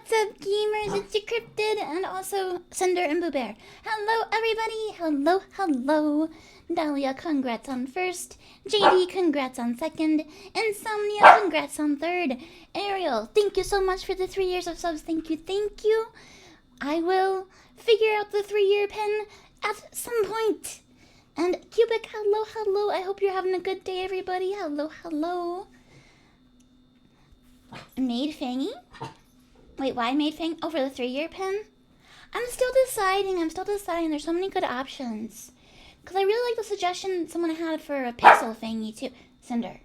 What's up, gamers? It's Decrypted and also Cinder and Boo Bear. Hello, everybody. Hello. Dahlia, congrats on first. JD, congrats on second. Insomnia, congrats on third. Ariel, thank you so much for the 3 years of subs. Thank you. I will figure out the 3-year pen at some point. And Cubic, hello. I hope you're having a good day, everybody. Hello. Made Fangy? Wait, why made Fangy? Oh, for the 3-year pen? I'm still deciding. There's so many good options. Because I really like the suggestion someone had for a pixel Fangy, too. Cinder,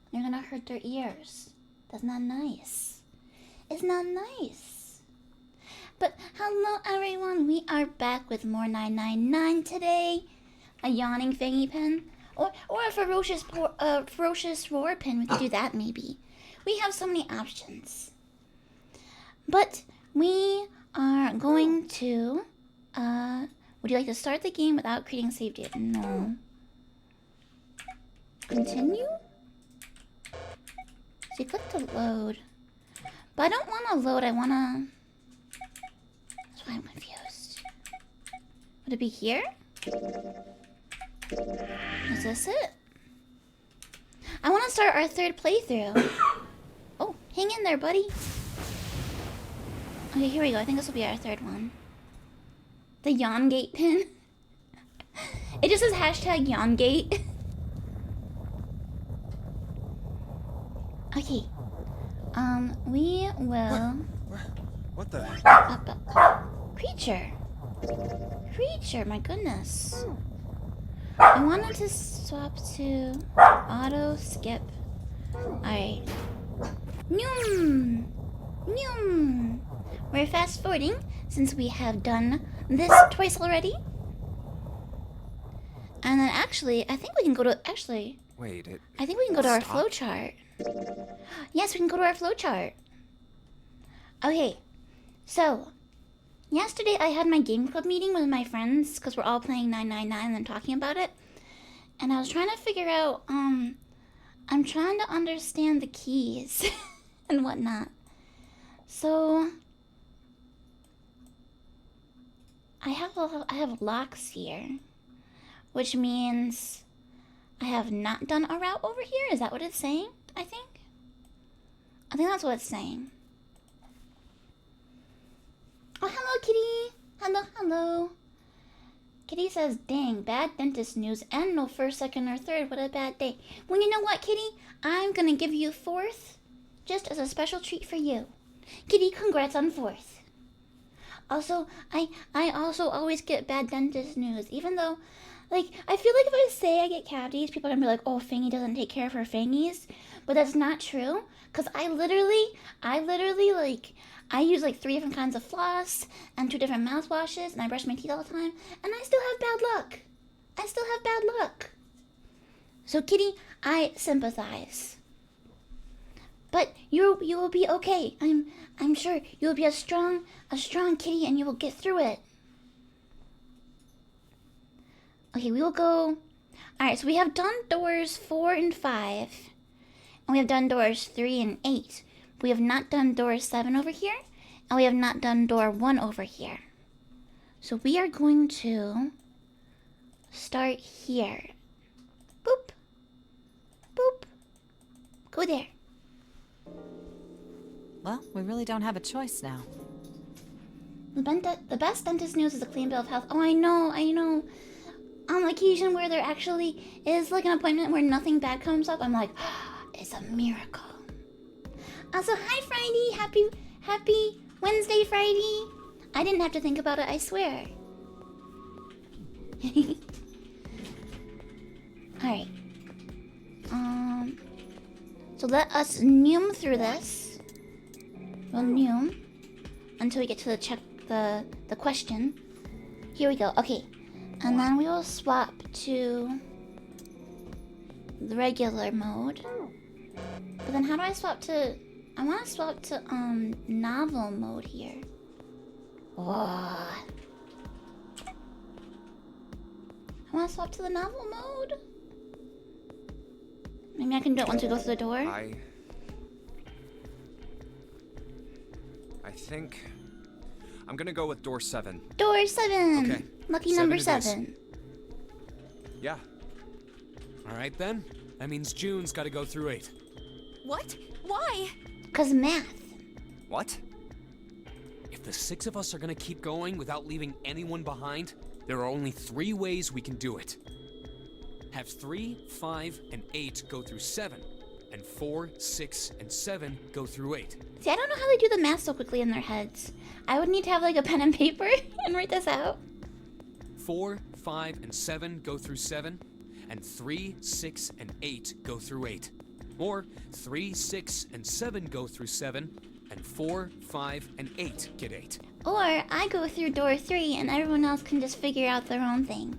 you're gonna hurt their ears. That's not nice. It's not nice. But hello, everyone. We are back with more 999 today. A yawning Fangy pen. Or a ferocious roar pen. We could do that, maybe. We have so many options. But we are going to, would you like to start the game without creating save data? No. Continue? So you click to load. But I don't want to load, I want to... That's why I'm confused. Would it be here? Is this it? I want to start our 3rd playthrough. Oh, hang in there, buddy. Okay, here we go. I think this will be our 3rd one. The Yawngate pin. It just says hashtag Yawngate. Okay. We will... What the? Creature, my goodness. I wanted to swap to auto skip. Alright. Noom! We're fast forwarding since we have done this twice already. And then actually, I think we can go to... Wait, I think we can go to our flowchart. Yes, we can go to our flowchart. Okay, so... Yesterday I had my game club meeting with my friends because we're all playing 999 and talking about it. And I was trying to figure out, I'm trying to understand the keys and whatnot. So... I have locks here, which means I have not done a route over here. Is that what it's saying? I think that's what it's saying. Oh, hello, Kitty. Hello. Kitty says, dang, bad dentist news and no 1st, 2nd, or 3rd. What a bad day. Well, you know what, Kitty? I'm gonna give you 4th just as a special treat for you. Kitty, congrats on 4th. Also, I also always get bad dentist news, even though, like, I feel like if I say I get cavities, people are gonna be like, oh, Fangy doesn't take care of her fangies, but that's not true, because I literally, like, I use, like, 3 different kinds of floss, and 2 different mouthwashes, and I brush my teeth all the time, and I still have bad luck. So, Kitty, I sympathize. But you will be okay. I'm sure you will be a strong kitty and you will get through it. Okay, we will go... Alright, so we have done doors 4 and 5. And we have done doors 3 and 8. We have not done door 7 over here. And we have not done door 1 over here. So we are going to start here. Boop. Boop. Go there. Well, we really don't have a choice now. The best dentist news is a clean bill of health. Oh, I know. On occasion where there actually is like an appointment where nothing bad comes up, I'm like, oh, it's a miracle. Also, hi, Friday. Happy Wednesday, Friday. I didn't have to think about it, I swear. Alright. So let us noom through this. We'll noom until we get to the question. Here we go. Okay. And then we will swap to the regular mode. But then how do I swap to... I want to swap to novel mode here. Oh. I want to swap to the novel mode. Maybe I can do it once we go through the door. think I'm gonna go with door 7. Door 7. Okay. Lucky 7 number it is. 7. Yeah. Alright then. That means June's gotta go through 8. What? Why? 'Cause math. What? If the 6 of us are gonna keep going without leaving anyone behind, there are only 3 ways we can do it. Have 3, 5, and 8 go through 7, and 4, 6, and 7 go through 8. See, I don't know how they do the math so quickly in their heads. I would need to have like a pen and paper and write this out. 4, 5, and 7 go through 7, and 3, 6, and 8 go through 8. Or 3, 6, and 7 go through 7, and 4, 5, and 8 get 8. Or I go through door 3 and everyone else can just figure out their own thing.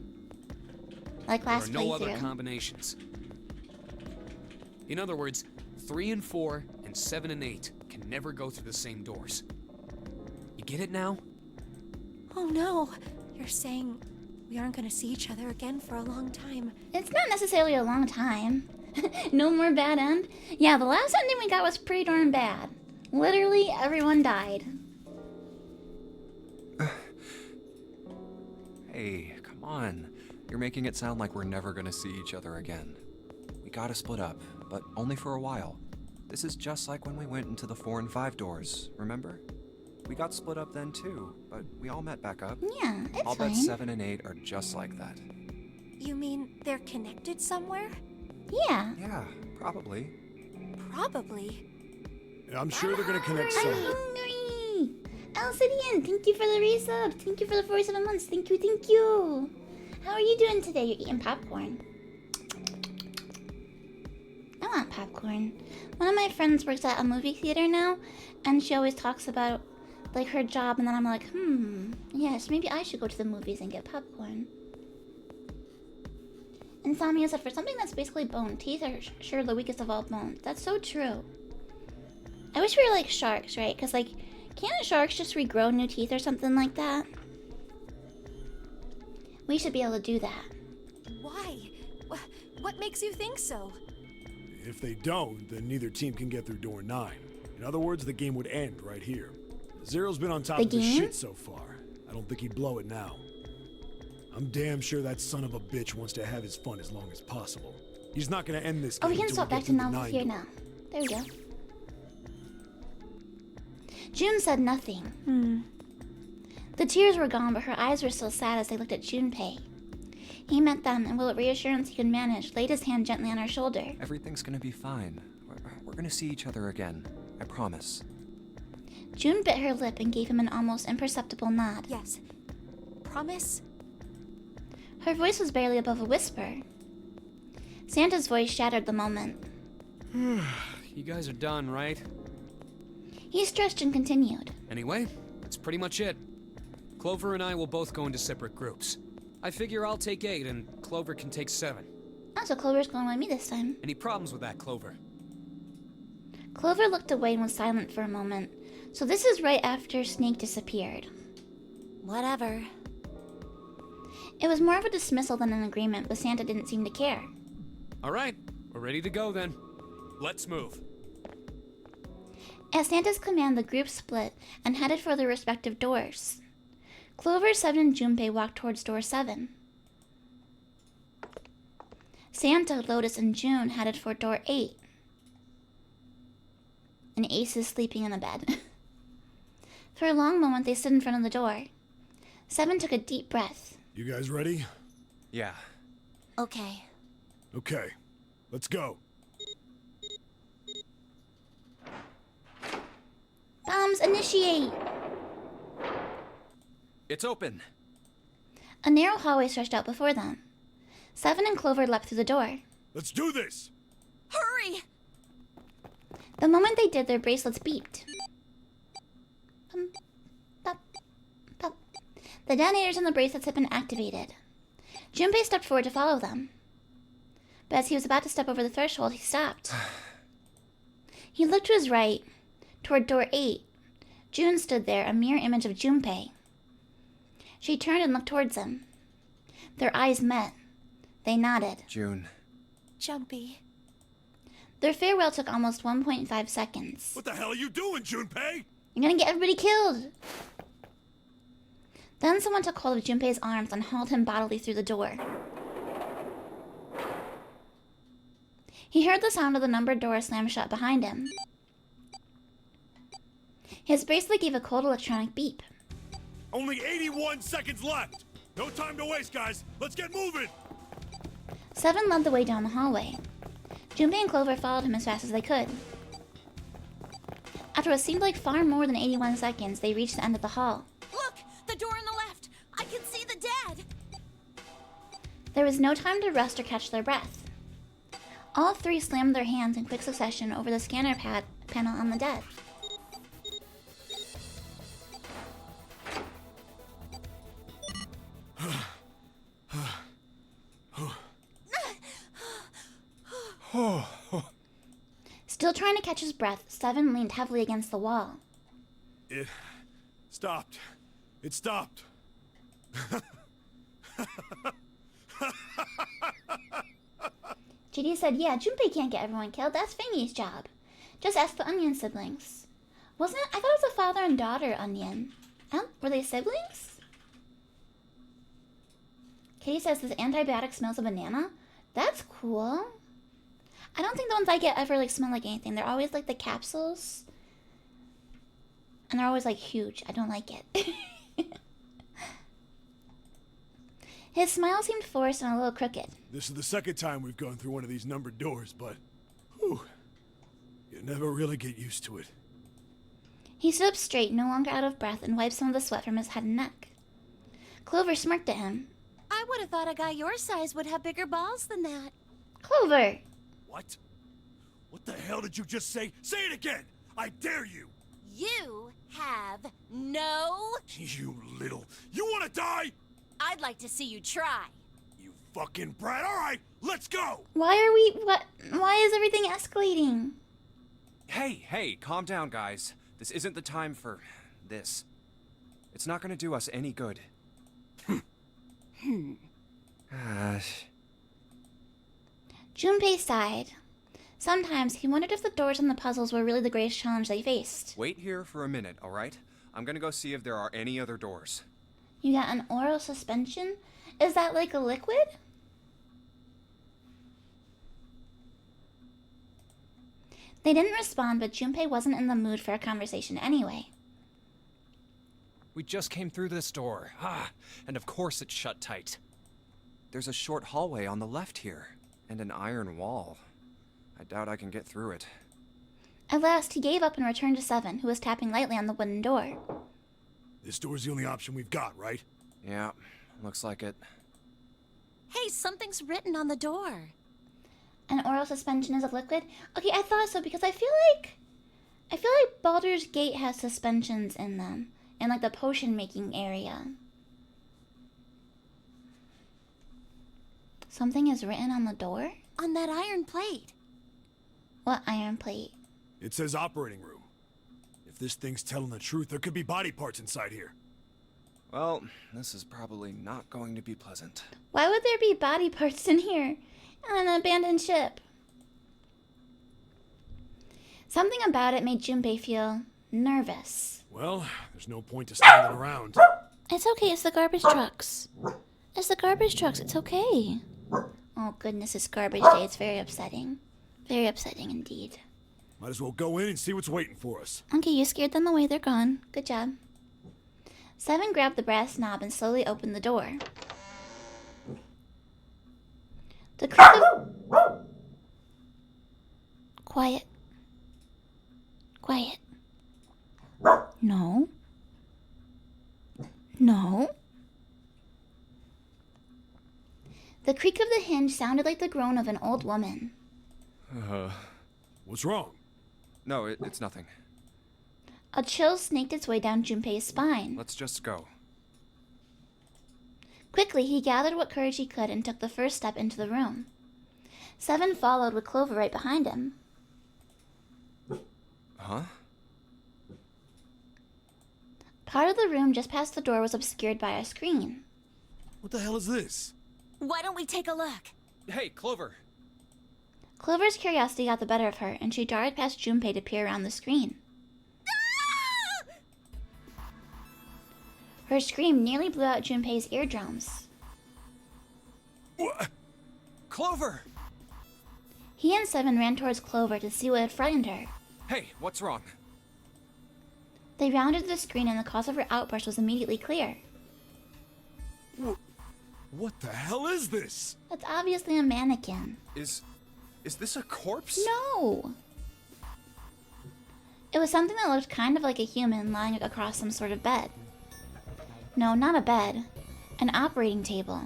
Like There are last no other playthrough. combinations. In other words, 3 and 4 and 7 and 8 can never go through the same doors. You get it now? Oh no. You're saying we aren't gonna see each other again for a long time. It's not necessarily a long time. No more bad end. Yeah, the last ending we got was pretty darn bad. Literally everyone died. Hey, come on. You're making it sound like we're never gonna see each other again. We gotta split up, but only for a while. This is just like when we went into the 4 and 5 doors, remember? We got split up then too, but we all met back up. Yeah, it's I'll fine. bet 7 and 8 are just like that. You mean they're connected somewhere? Yeah. Yeah, probably. Probably. I'm sure they're gonna connect I'm somewhere. hungry. Alcidian, thank you for the resub. Thank you for the 47 months. Thank you, thank you. How are you doing today? You're eating popcorn. I want popcorn. One of my friends works at a movie theater now, and she always talks about like her job, and then I'm like, yes, maybe I should go to the movies and get popcorn. Insomnia said, for something that's basically bone, teeth are sure the weakest of all bones. That's so true. I wish we were like sharks, right? Because, like, can't sharks just regrow new teeth or something like that? We should be able to do that. Why? What makes you think so? If they don't, then neither team can get through door 9. In other words, the game would end right here. Zero's been on top The of this game? shit so far. I don't think he'd blow it now. I'm damn sure that son of a bitch wants to have his fun as long as possible. He's not gonna end this Oh, game we can until swap get back to through the novel 9 here door. now. There we go. June said nothing. The tears were gone, but her eyes were still sad as they looked at Junpei. He met them, and with reassurance he could manage, laid his hand gently on her shoulder. Everything's gonna be fine. We're gonna see each other again. I promise. June bit her lip and gave him an almost imperceptible nod. Yes. Promise? Her voice was barely above a whisper. Santa's voice shattered the moment. You guys are done, right? He stretched and continued. Anyway, that's pretty much it. Clover and I will both go into separate groups. I figure I'll take 8 and Clover can take 7. Oh, so Clover's going with me this time. Any problems with that, Clover? Clover looked away and was silent for a moment. So this is right after Snake disappeared. Whatever. It was more of a dismissal than an agreement, but Santa didn't seem to care. Alright, we're ready to go then. Let's move. At Santa's command, the group split and headed for their respective doors. Clover, 7, and Junpei walked towards door 7. Santa, Lotus, and June headed for door 8. And Ace is sleeping in the bed. For a long moment, they stood in front of the door. 7 took a deep breath. You guys ready? Yeah. Okay. Okay. Let's go. Bombs initiate! It's open. A narrow hallway stretched out before them. 7 and Clover leapt through the door. Let's do this! Hurry! The moment they did, their bracelets beeped. Pop, pop. The detonators on the bracelets had been activated. Junpei stepped forward to follow them. But as he was about to step over the threshold, he stopped. He looked to his right, toward door 8. June stood there, a mirror image of Junpei. She turned and looked towards him. Their eyes met. They nodded. June. Jumpy. Their farewell took almost 1.5 seconds. What the hell are you doing, Junpei? You're gonna get everybody killed! Then someone took hold of Junpei's arms and hauled him bodily through the door. He heard the sound of the numbered door slam shut behind him. His bracelet gave a cold electronic beep. Only 81 seconds left! No time to waste, guys! Let's get moving! Seven led the way down the hallway. Junpei and Clover followed him as fast as they could. After what seemed like far more than 81 seconds, they reached the end of the hall. Look! The door on the left! I can see the dead! There was no time to rest or catch their breath. All three slammed their hands in quick succession over the scanner panel on the dead. Still trying to catch his breath, Seven leaned heavily against the wall. It stopped. It stopped. JD said, yeah, Junpei can't get everyone killed. That's Fangy's job. Just ask the Onion siblings. Wasn't it? I thought it was a father and daughter Onion. Were they siblings? Katie says this antibiotic smells of banana. That's cool. I don't think the ones I get ever like smell like anything. They're always like the capsules. And they're always like huge. I don't like it. His smile seemed forced and a little crooked. This is the second time we've gone through one of these numbered doors, but whew, you never really get used to it. He stood up straight, no longer out of breath, and wiped some of the sweat from his head and neck. Clover smirked at him. I would have thought a guy your size would have bigger balls than that. Clover! What? What the hell did you just say? Say it again! I dare you! You have no... You little... You wanna die? I'd like to see you try. You fucking brat! Alright, let's go! Why is everything escalating? Hey, calm down, guys. This isn't the time for this. It's not gonna do us any good. Junpei sighed. Sometimes he wondered if the doors and the puzzles were really the greatest challenge they faced. Wait here for a minute, alright? I'm gonna go see if there are any other doors. You got an oral suspension? Is that like a liquid? They didn't respond, but Junpei wasn't in the mood for a conversation anyway. We just came through this door. And of course it's shut tight. There's a short hallway on the left here, and an iron wall. I doubt I can get through it. At last, he gave up and returned to Seven, who was tapping lightly on the wooden door. This door's the only option we've got, right? Yeah, looks like it. Hey, something's written on the door. An oral suspension is a liquid? Okay, I thought so because I feel like Baldur's Gate has suspensions in them. In like the potion making area. Something is written on the door? On that iron plate. What iron plate? It says operating room. If this thing's telling the truth, there could be body parts inside here. Well, this is probably not going to be pleasant. Why would there be body parts in here? On an abandoned ship. Something about it made Junpei feel nervous. Well, there's no point to standing around. It's okay, it's the garbage trucks. It's the garbage trucks, it's okay. Oh goodness, it's garbage day, it's very upsetting. Very upsetting indeed. Might as well go in and see what's waiting for us. Okay, you scared them away, they're gone. Good job. Seven grabbed the brass knob and slowly opened the door. The creak of... Quiet. Quiet. No. No. The creak of the hinge sounded like the groan of an old woman. What's wrong? No, it's nothing. A chill snaked its way down Junpei's spine. Let's just go. Quickly, he gathered what courage he could and took the first step into the room. Seven followed with Clover right behind him. Huh? Part of the room just past the door was obscured by a screen. What the hell is this? Why don't we take a look? Hey, Clover! Clover's curiosity got the better of her, and she darted past Junpei to peer around the screen. Ah! Her scream nearly blew out Junpei's eardrums. What? Clover! He and Seven ran towards Clover to see what had frightened her. Hey, what's wrong? They rounded the screen and the cause of her outburst was immediately clear. What the hell is this? That's obviously a mannequin. Is this a corpse? No! It was something that looked kind of like a human lying across some sort of bed. No, not a bed. An operating table.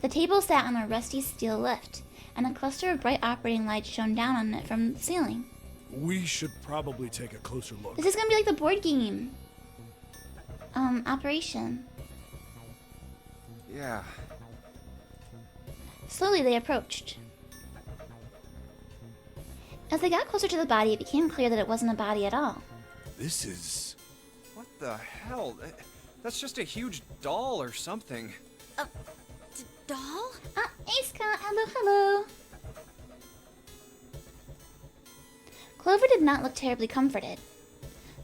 The table sat on a rusty steel lift, and a cluster of bright operating lights shone down on it from the ceiling. We should probably take a closer look. This is gonna be like the board game. Operation. Yeah. Slowly they approached. As they got closer to the body, it became clear that it wasn't a body at all. This is... What the hell? That's just a huge doll or something. Doll? Ah, hey Scott, hello. Clover did not look terribly comforted.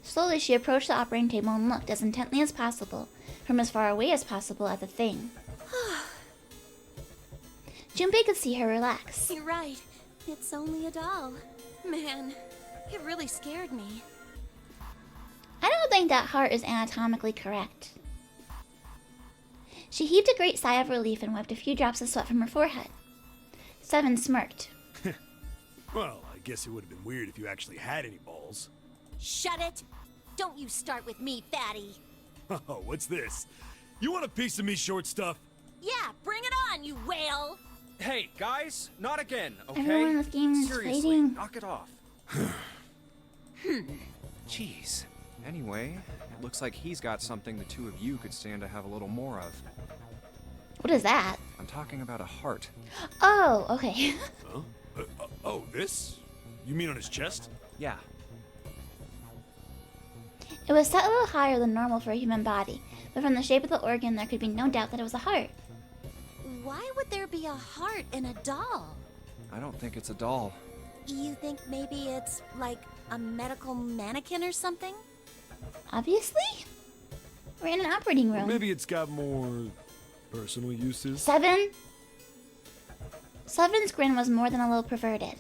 Slowly she approached the operating table and looked as intently as possible, from as far away as possible, at the thing. Junpei could see her relax. You're right. It's only a doll. Man, it really scared me. I don't think that heart is anatomically correct. She heaved a great sigh of relief and wiped a few drops of sweat from her forehead. Seven smirked. Well, I guess it would have been weird if you actually had any balls. Shut it! Don't you start with me, fatty. Oh, what's this? You want a piece of me, short stuff? Yeah, bring it on, you whale! Hey, guys, not again, okay? Everyone in this game is Seriously, fighting. knock it off. Jeez. Anyway, it looks like he's got something the two of you could stand to have a little more of. What is that? I'm talking about a heart. Oh, okay. Huh? Oh, this? You mean on his chest? Yeah. It was set a little higher than normal for a human body, but from the shape of the organ there could be no doubt that it was a heart. Why would there be a heart in a doll? I don't think it's a doll. You think maybe it's like a medical mannequin or something? Obviously? We're in an operating room. Maybe it's got more personal uses. Seven? Seven's grin was more than a little perverted.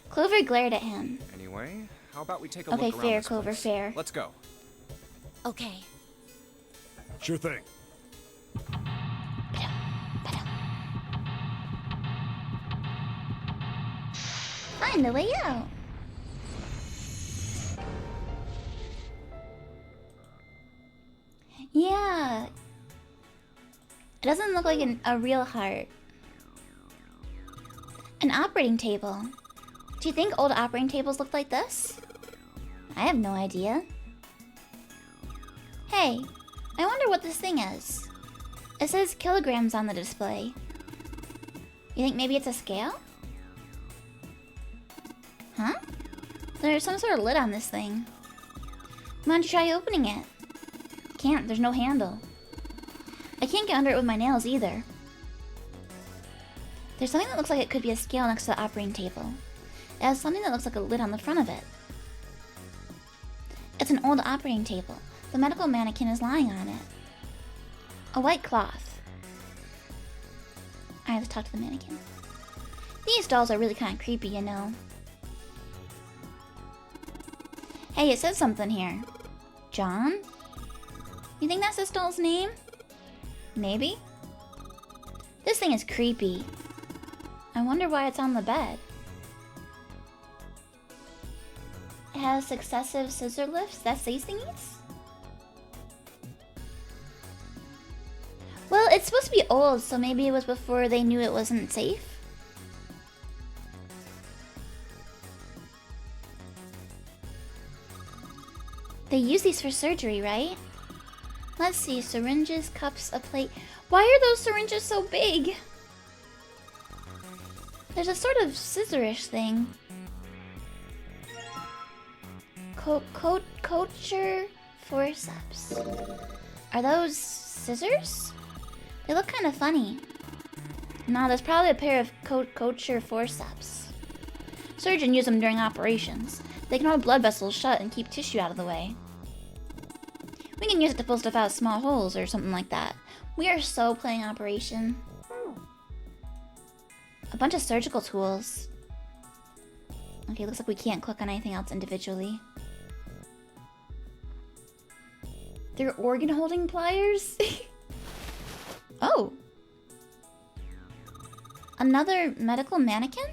Clover glared at him. Anyway, how about we take a Okay, look around fair, this Clover, place? fair. Let's go. Okay. Sure thing. Find a way out. Yeah. It doesn't look like a real heart. An operating table. Do you think old operating tables looked like this? I have no idea. Hey, I wonder what this thing is. It says kilograms on the display. You think maybe it's a scale? Huh? There's some sort of lid on this thing. Why don't you try opening it? Can't, there's no handle. I can't get under it with my nails either. There's something that looks like it could be a scale next to the operating table. It has something that looks like a lid on the front of it. It's an old operating table. The medical mannequin is lying on it. A white cloth. Alright, let's talk to the mannequin. These dolls are really kind of creepy, you know. Hey, it says something here. John? You think that's this doll's name? Maybe? This thing is creepy. I wonder why it's on the bed. It has successive scissor lifts? That's these thingies? Well, it's supposed to be old, so maybe it was before they knew it wasn't safe. They use these for surgery, right? Let's see, syringes, cups, a plate. Why are those syringes so big? There's a sort of scissorish thing. Culture forceps. Are those scissors? They look kind of funny. No, there's probably a pair of culture forceps. Surgeons use them during operations. They can hold blood vessels shut and keep tissue out of the way. We can use it to pull stuff out of small holes or something like that. We are so playing Operation. A bunch of surgical tools. Okay, looks like we can't click on anything else individually. They're organ holding pliers? Oh. Another medical mannequin?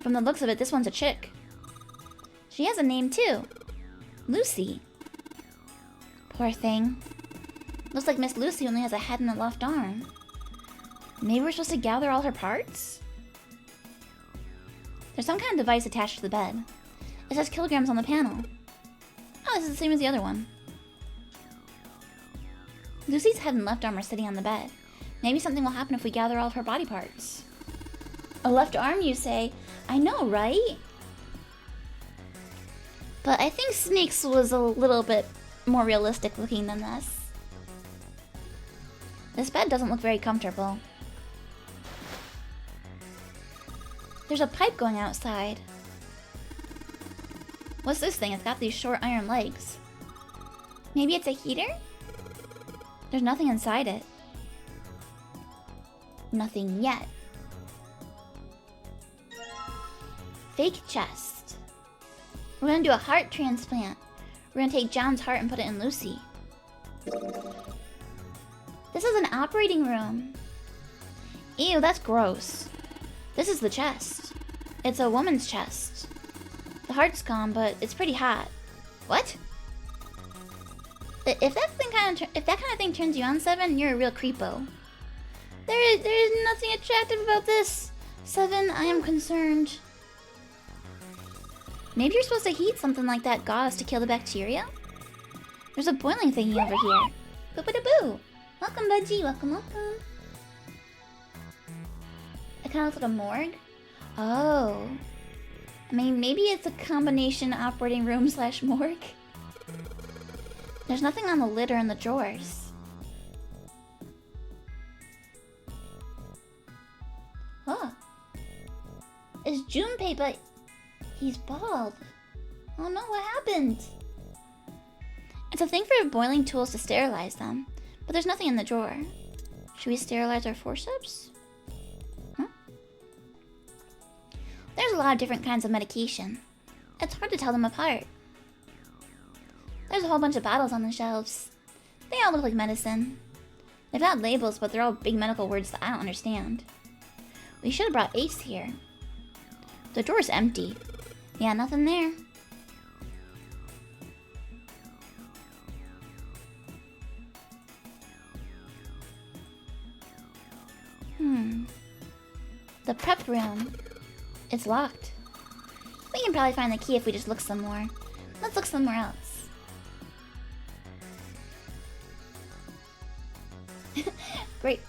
From the looks of it, this one's a chick. She has a name too. Lucy. Poor thing. Looks like Miss Lucy only has a head and a left arm. Maybe we're supposed to gather all her parts? There's some kind of device attached to the bed. It says kilograms on the panel. Oh, this is the same as the other one. Lucy's head and left arm are sitting on the bed. Maybe something will happen if we gather all of her body parts. A left arm, you say? I know, right? But I think Snake's was a little bit more realistic looking than this. This bed doesn't look very comfortable. There's a pipe going outside. What's this thing? It's got these short iron legs. Maybe it's a heater? There's nothing inside it. Nothing yet. Fake chest. We're gonna do a heart transplant. We're gonna take John's heart and put it in Lucy. This is an operating room. Ew, that's gross. This is the chest. It's a woman's chest. The heart's gone, but it's pretty hot. What? If that kind of thing turns you on, Seven, you're a real creepo. There is nothing attractive about this, Seven. I am concerned. Maybe you're supposed to heat something like that gauze to kill the bacteria? There's a boiling thingy over here. Boo-ba-da-boo! Welcome, Budgie. Welcome, welcome. It kind of looks like a morgue. Oh. I mean, maybe it's a combination operating room / morgue. There's nothing on the lid or in the drawers. Oh. It's Junpei, but he's bald. Oh no, what happened? It's a thing for boiling tools to sterilize them, but there's nothing in the drawer. Should we sterilize our forceps? Huh? There's a lot of different kinds of medication. It's hard to tell them apart. There's a whole bunch of bottles on the shelves. They all look like medicine. They've got labels, but they're all big medical words that I don't understand. We should have brought Ace here. The drawer's empty. Yeah, nothing there. The prep room. It's locked. We can probably find the key if we just look some more. Let's look somewhere else. Great.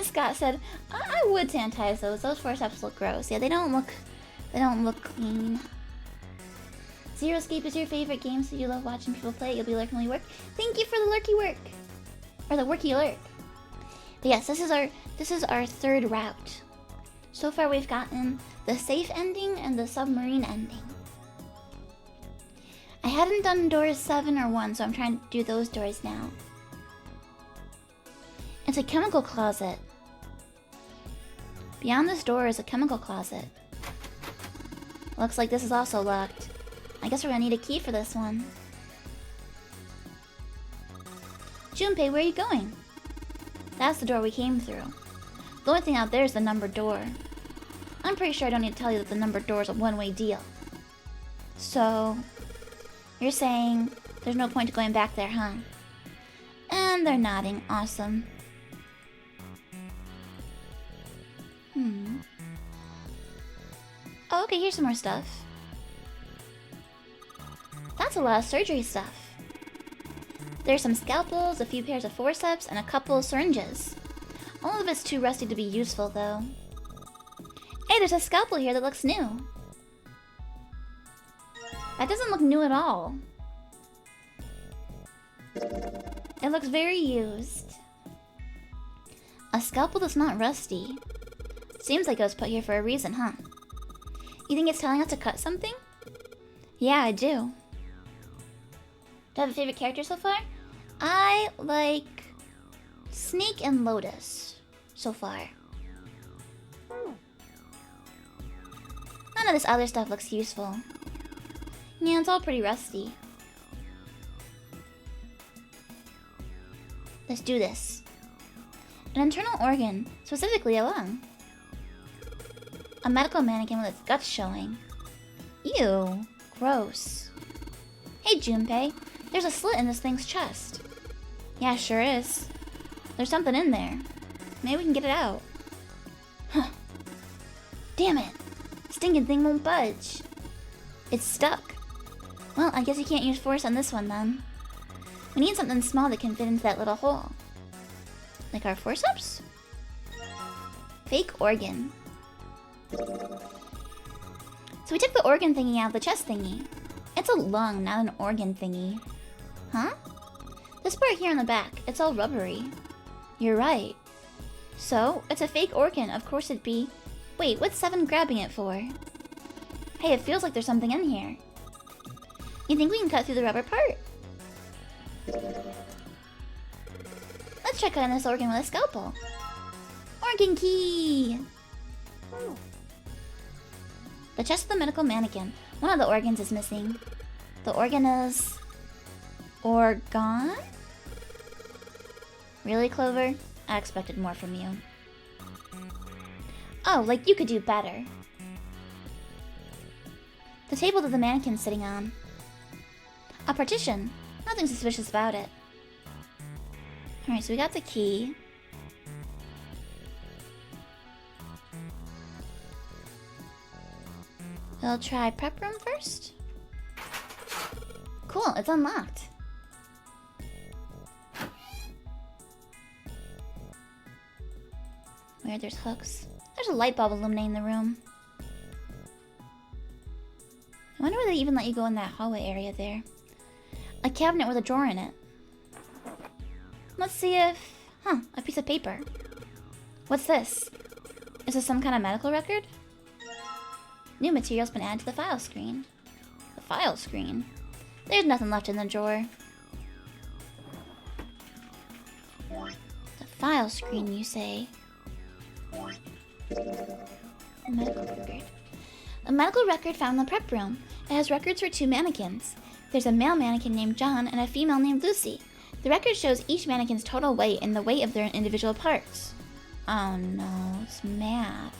Scott said, I would sanitize those. Those forceps look gross. Yeah, they don't look clean. Zero Escape is your favorite game, so you love watching people play it. You'll be lurking while you work. Thank you for the lurky work. Or the worky lurk. But yes, this is our third route. So far we've gotten the safe ending and the submarine ending. I hadn't done doors 7 or 1, so I'm trying to do those doors now. It's a chemical closet. Beyond this door is a chemical closet. Looks like this is also locked. I guess we're gonna need a key for this one. Junpei, where are you going? That's the door we came through. The only thing out there is the numbered door. I'm pretty sure I don't need to tell you that the numbered door is a one-way deal. So, you're saying there's no point to going back there, huh? And they're nodding. Awesome. Oh, okay, here's some more stuff. That's a lot of surgery stuff. There's some scalpels, a few pairs of forceps, and a couple of syringes. All of it's too rusty to be useful, though. Hey, there's a scalpel here that looks new. That doesn't look new at all. It looks very used. A scalpel that's not rusty. Seems like it was put here for a reason, huh? You think it's telling us to cut something? Yeah, I do. Do I have a favorite character so far? I like Snake and Lotus so far. None of this other stuff looks useful. Yeah, it's all pretty rusty. Let's do this. An internal organ, specifically a lung. A medical mannequin with its guts showing. Ew, gross. Hey Junpei, there's a slit in this thing's chest. Yeah, sure is. There's something in there. Maybe we can get it out. Huh. Damn it. Stinking thing won't budge. It's stuck. Well, I guess you can't use force on this one then. We need something small that can fit into that little hole. Like our forceps? Fake organ. So we took the organ thingy out of the chest thingy. It's a lung, not an organ thingy. Huh? This part here on the back, it's all rubbery. You're right. So, it's a fake organ, of course it'd be. Wait, what's 7 grabbing it for? Hey, it feels like there's something in here. You think we can cut through the rubber part? Let's try cutting this organ with a scalpel. Organ key! The chest of the medical mannequin. One of the organs is missing. The organ is... Orgone? Really, Clover? I expected more from you. Oh, like you could do better. The table that the mannequin's sitting on. A partition. Nothing suspicious about it. Alright, so we got the key. We'll try prep room first. Cool, it's unlocked. Weird, there's hooks. There's a light bulb illuminating the room. I wonder whether they even let you go in that hallway area there. A cabinet with a drawer in it. Let's see if... Huh, a piece of paper. What's this? Is this some kind of medical record? New material's been added to the file screen. The file screen? There's nothing left in the drawer. The file screen, you say? A medical record. A medical record found in the prep room. It has records for 2 mannequins. There's a male mannequin named John and a female named Lucy. The record shows each mannequin's total weight and the weight of their individual parts. Oh no, it's math.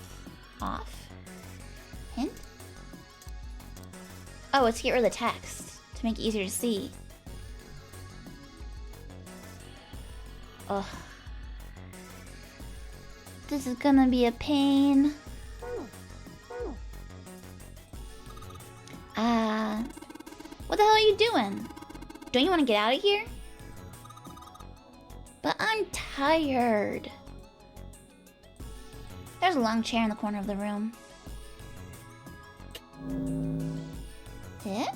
Off? Hint? Oh, it's to get rid of the text, to make it easier to see. Ugh. This is gonna be a pain. What the hell are you doing? Don't you want to get out of here? But I'm tired. There's a long chair in the corner of the room. Eh?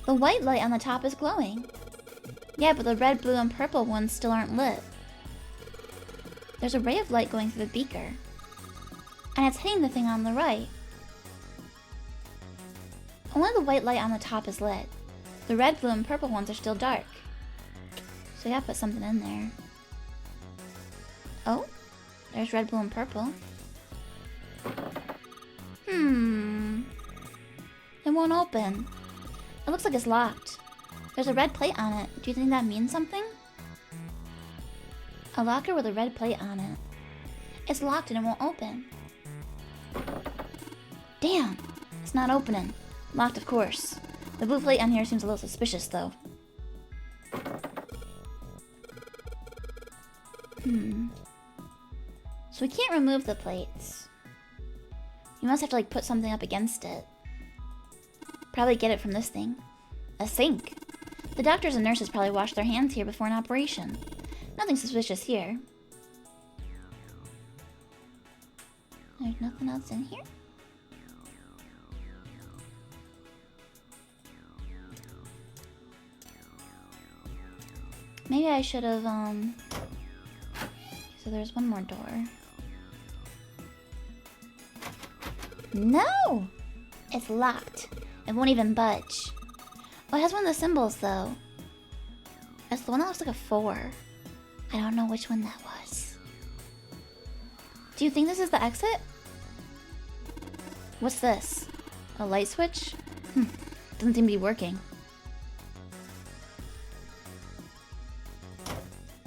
The white light on the top is glowing. Yeah, but the red, blue, and purple ones still aren't lit. There's a ray of light going through the beaker. And it's hitting the thing on the right. Only the white light on the top is lit. The red, blue, and purple ones are still dark. So we gotta put something in there. Oh, there's red, blue, and purple. It won't open. It looks like it's locked. There's a red plate on it. Do you think that means something? A locker with a red plate on it. It's locked and it won't open. Damn, it's not opening. Locked, of course. The blue plate on here seems a little suspicious, though. So we can't remove the plates. You must have to, like, put something up against it. Probably get it from this thing. A sink. The doctors and nurses probably washed their hands here before an operation. Nothing suspicious here. There's nothing else in here? Maybe I should have, So there's one more door. No! It's locked. It won't even budge. Oh, it has one of the symbols though. It's the one that looks like a 4. I don't know which one that was. Do you think this is the exit? What's this? A light switch? Doesn't seem to be working.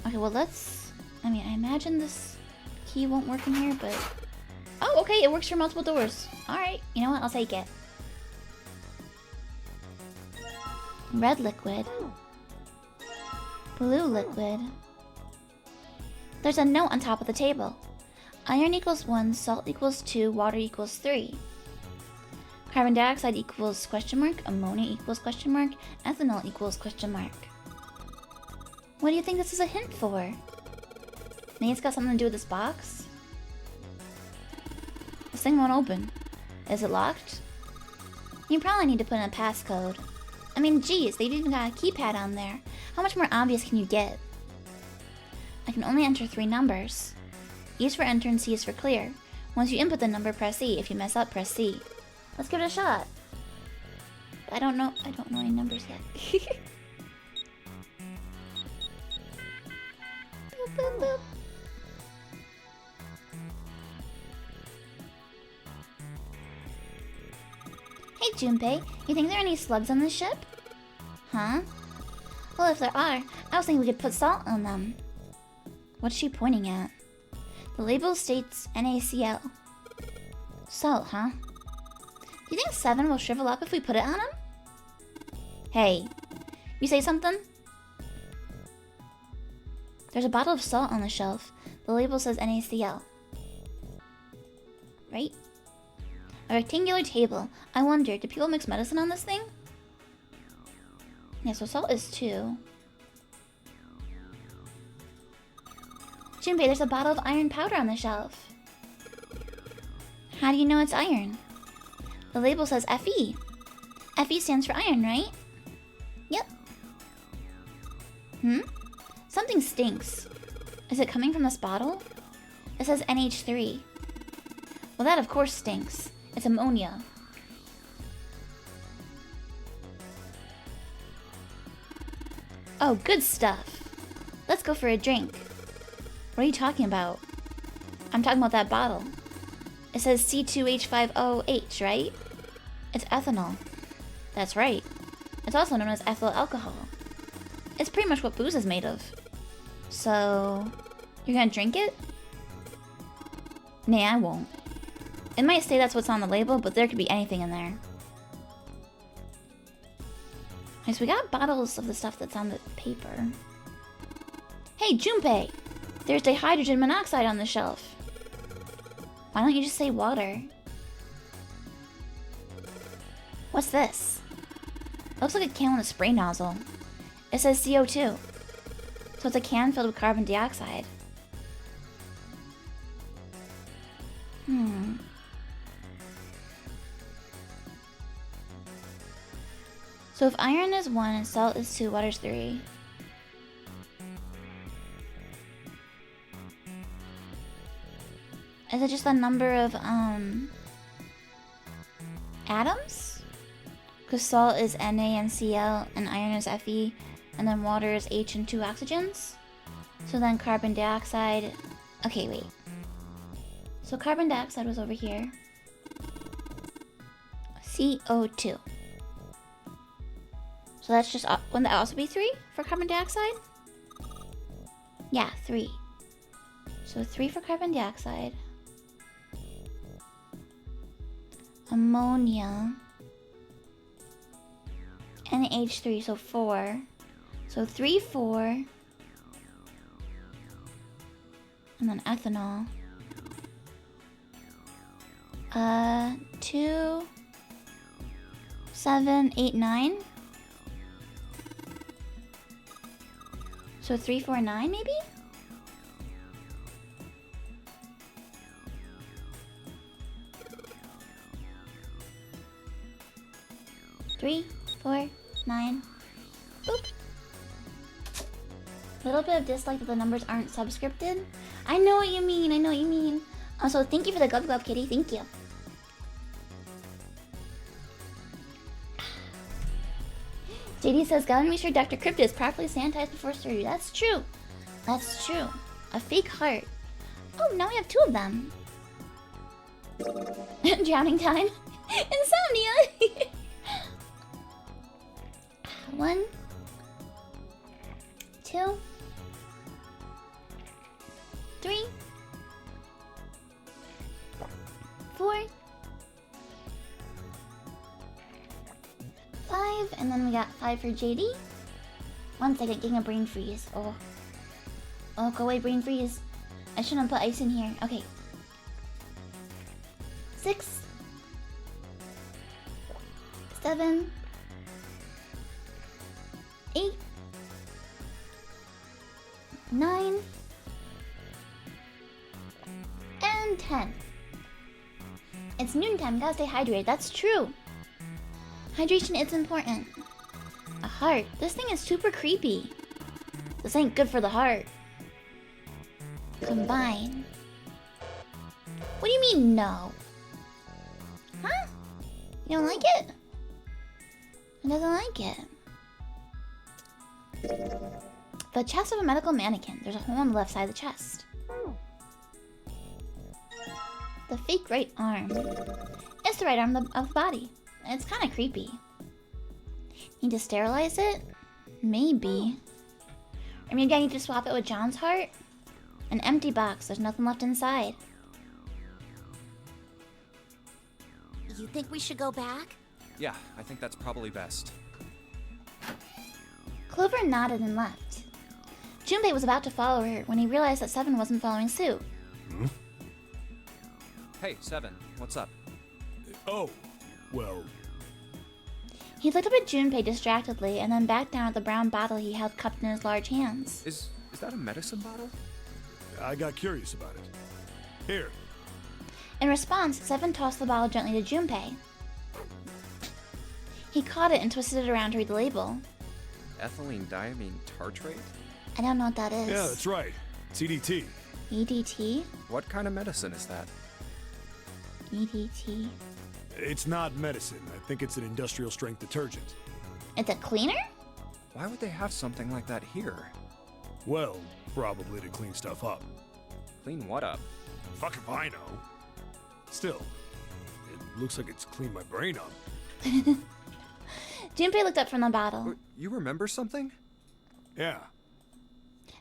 Okay, well let's... I mean, I imagine this key won't work in here, but... Oh, okay, it works for multiple doors. Alright, you know what? I'll take it. Red liquid. Blue liquid. There's a note on top of the table. Iron equals 1, salt equals 2, water equals 3. Carbon dioxide equals question mark, ammonia equals question mark, ethanol equals question mark. What do you think this is a hint for? Maybe it's got something to do with this box? This thing won't open. Is it locked? You probably need to put in a passcode. I mean, geez, they've even got a keypad on there. How much more obvious can you get? I can only enter 3 numbers. E is for enter and C is for clear. Once you input the number, press E. If you mess up, press C. Let's give it a shot. I don't know any numbers yet. Boop, boop, boop. Hey Junpei, you think there are any slugs on this ship? Huh? Well, if there are, I was thinking we could put salt on them. What's she pointing at? The label states NaCl. Salt, huh? Do you think 7 will shrivel up if we put it on him? Hey, you say something? There's a bottle of salt on the shelf. The label says NaCl. Right? A rectangular table. I wonder, do people mix medicine on this thing? Yeah, so salt is 2. Junpei, there's a bottle of iron powder on the shelf. How do you know it's iron? The label says Fe. Fe stands for iron, right? Yep. Something stinks. Is it coming from this bottle? It says NH3. Well, that of course stinks. It's ammonia. Oh, good stuff. Let's go for a drink. What are you talking about? I'm talking about that bottle. It says C2H5OH, right? It's ethanol. That's right. It's also known as ethyl alcohol. It's pretty much what booze is made of. So, you're gonna drink it? Nah, I won't. It might say that's what's on the label, but there could be anything in there. Okay, so we got bottles of the stuff that's on the paper. Hey, Junpei! There's dihydrogen monoxide on the shelf. Why don't you just say water? What's this? Looks like a can with a spray nozzle. It says CO2. So it's a can filled with carbon dioxide. So if iron is 1 and salt is 2, water's 3. Is it just the number of atoms? Because salt is NaCl and iron is Fe, and then water is H and 2 oxygens. So then carbon dioxide. Okay, wait. So carbon dioxide was over here. CO2. So that's just, wouldn't that also be 3 for carbon dioxide? Yeah, 3. So 3 for carbon dioxide. Ammonia. NH3, so 4. So 3, 4. And then ethanol. 2, 7, 8, 9. So 3, 4, 9 maybe? Three, 4, 9. Boop. Little bit of dislike that the numbers aren't subscripted. I know what you mean. I know what you mean. Also, thank you for the glub glub kitty. Thank you. JD says, gotta make sure Dr. Crypto is properly sanitized before surgery. That's true. That's true. A fake heart. Oh, now we have 2 of them. Drowning time. Insomnia. 1, 2, 3, 4, 5, and then we got 5 for JD. 1 second, getting a brain freeze. Oh, go away, brain freeze. I shouldn't put ice in here. Okay. 6, 7, 8, 9, and 10. It's noontime, gotta stay hydrated. That's true. Hydration is important. A heart. This thing is super creepy. This ain't good for the heart. Combine. What do you mean, no? Huh? You don't like it? He doesn't like it. The chest of a medical mannequin. There's a hole on the left side of the chest. The fake right arm. It's the right arm of the body. It's kind of creepy. Need to sterilize it? Maybe. Or maybe I need to swap it with John's heart? An empty box. There's nothing left inside. You think we should go back? Yeah, I think that's probably best. Clover nodded and left. Junpei was about to follow her when he realized that Seven wasn't following suit. Hey, Seven, what's up? Oh, well, He looked up at Junpei distractedly and then back down at the brown bottle he held cupped in his large hands. Is that a medicine bottle? I got curious about it. Here. In response, Seven tossed the bottle gently to Junpei. He caught it and twisted it around to read the label. Ethylene diamine tartrate? I don't know what that is. Yeah, that's right. It's EDT. EDT? What kind of medicine is that? EDT. It's not medicine. I think it's an industrial strength detergent. It's a cleaner? Why would they have something like that here? Well, probably to clean stuff up. Clean what up? Fuck if I know. Still, it looks like it's cleaned my brain up. Junpei looked up from the bottle. You remember something? Yeah.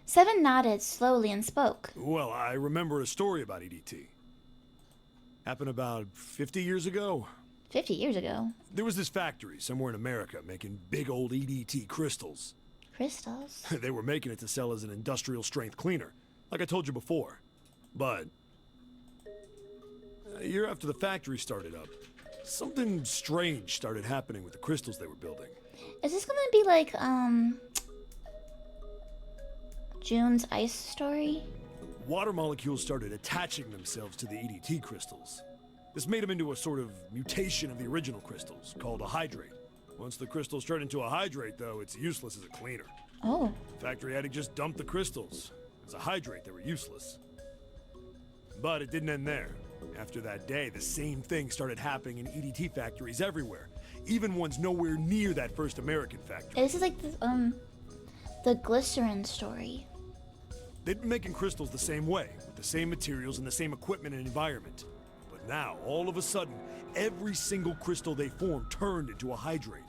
Seven nodded slowly and spoke. Well, I remember a story about EDT. Happened about 50 years ago. 50 years ago. There was this factory somewhere in America making big old EDT crystals. Crystals? They were making it to sell as an industrial strength cleaner, like I told you before. But a year after the factory started up, something strange started happening with the crystals they were building. Is this gonna be like, June's ice story? Water molecules started attaching themselves to the EDT crystals. This made them into a sort of mutation of the original crystals, called a hydrate. Once the crystals turn into a hydrate, though, it's useless as a cleaner. Oh. The factory had to just dump the crystals. As a hydrate, they were useless. But it didn't end there. After that day, the same thing started happening in EDT factories everywhere, even ones nowhere near that first American factory. This is like the glycerin story. They'd been making crystals the same way, with the same materials and the same equipment and environment. But now, all of a sudden, every single crystal they formed turned into a hydrate.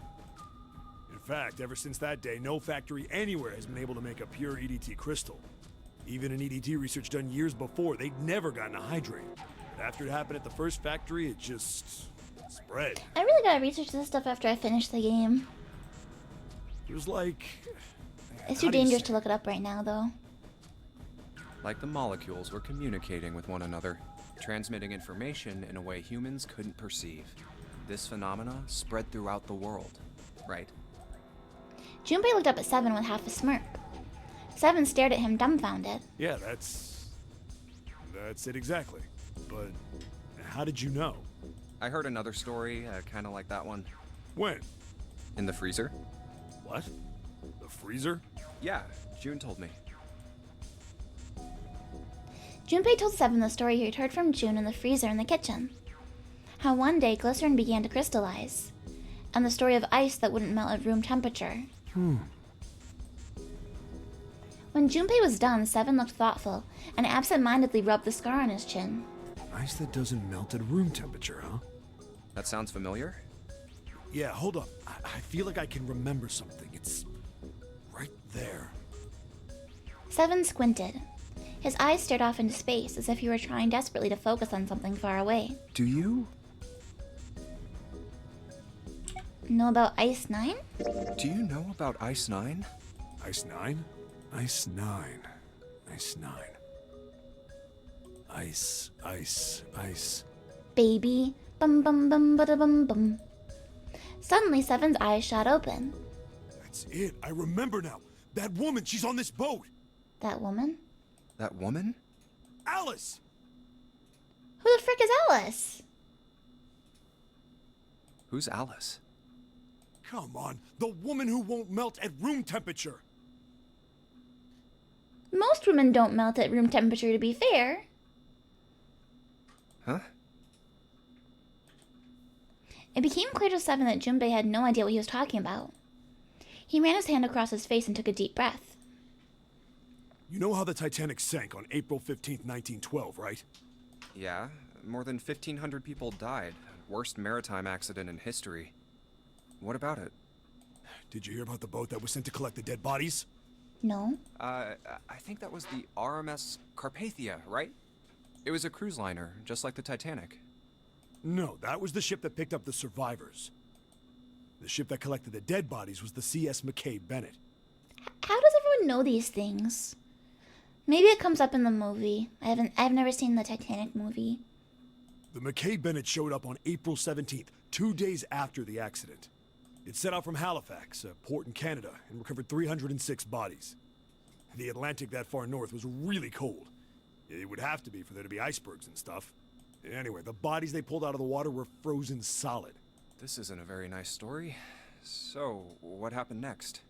In fact, ever since that day, no factory anywhere has been able to make a pure EDT crystal. Even in EDT research done years before, they'd never gotten a hydrate. But after it happened at the first factory, it just spread. I really gotta research this stuff after I finish the game. It was like... It's too dangerous to look it up right now, though. Like the molecules were communicating with one another, transmitting information in a way humans couldn't perceive. This phenomena spread throughout the world, right? Junpei looked up at Seven with half a smirk. Seven stared at him dumbfounded. Yeah, that's it exactly. But how did you know? I heard another story, kind of like that one. When? In the freezer? What? The freezer? Yeah, June told me. Junpei told Seven the story he'd heard from June in the freezer in the kitchen. How one day glycerin began to crystallize. and the story of ice that wouldn't melt at room temperature. When Junpei was done, Seven looked thoughtful and absent-mindedly rubbed the scar on his chin. Ice that doesn't melt at room temperature, huh? That sounds familiar? Yeah, hold up. I feel like I can remember something. It's right there. Seven squinted. His eyes stared off into space as if he were trying desperately to focus on something far away. Do you? Know about Ice 9? Do you know about Ice 9? Ice 9? Ice 9. Ice 9. Ice, ice, ice. Baby. Bum bum bum bada bum bum. Suddenly, Seven's eyes shot open. That's it. I remember now. That woman, she's on this boat. That woman? That woman? Alice! Who the frick is Alice? Who's Alice? Come on, the woman who won't melt at room temperature. Most women don't melt at room temperature, to be fair. Huh? It became clear to Seven that Junpei had no idea what he was talking about. He ran his hand across his face and took a deep breath. You know how the Titanic sank on April 15th, 1912, right? Yeah, more than 1,500 people died. Worst maritime accident in history. What about it? Did you hear about the boat that was sent to collect the dead bodies? No? I think that was the RMS Carpathia, right? It was a cruise liner, just like the Titanic. No, that was the ship that picked up the survivors. The ship that collected the dead bodies was the CS McKay Bennett. How does everyone know these things? Maybe it comes up in the movie. I've never seen the Titanic movie. The McKay Bennett showed up on April 17th, 2 days after the accident. It set out from Halifax, a port in Canada, and recovered 306 bodies. The Atlantic that far north was really cold. It would have to be for there to be icebergs and stuff. Anyway, the bodies they pulled out of the water were frozen solid. This isn't a very nice story. So, what happened next?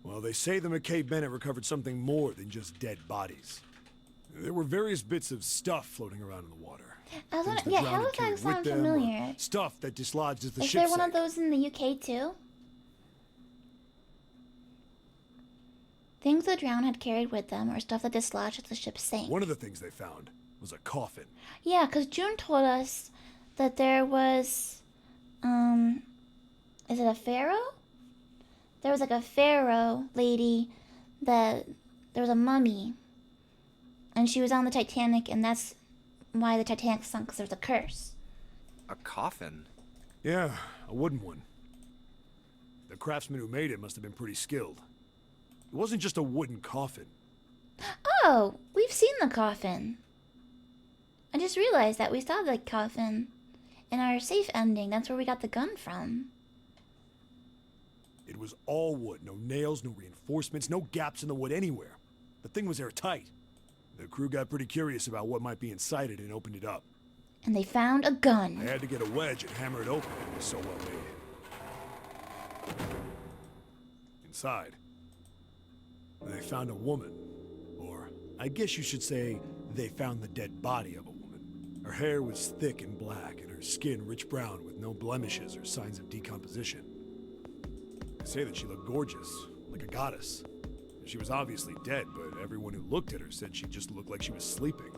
Well, they say the McKay Bennett recovered something more than just dead bodies. There were various bits of stuff floating around in the water. I was Things wondering, the yeah, drowned how had does that carried sound with them, or familiar? Stuff that dislodged as the Is ship there one of sank. those in the UK too? Things the drowned had carried with them, or stuff that dislodged as the ship sank. One of the things they found was a coffin. Yeah, because June told us that there was, is it a pharaoh? There was like a pharaoh lady that, there was a mummy. And she was on the Titanic, and that's why the Titanic sunk, because there was a curse. A coffin? Yeah, a wooden one. The craftsman who made it must have been pretty skilled. It wasn't just a wooden coffin. Oh, we've seen the coffin. I just realized that we saw the coffin in our safe ending. That's where we got the gun from. It was all wood, no nails, no reinforcements, no gaps in the wood anywhere. The thing was airtight. The crew got pretty curious about what might be inside it and opened it up. And they found a I gun. had to get a wedge and hammer it open. It was so well made. Inside, they found a woman. Or, I guess you should say, they found the dead body of a woman. Her hair was thick and black, and her skin rich brown with no blemishes or signs of decomposition. They say that she looked gorgeous, like a goddess. She was obviously dead, but everyone who looked at her said she just looked like she was sleeping.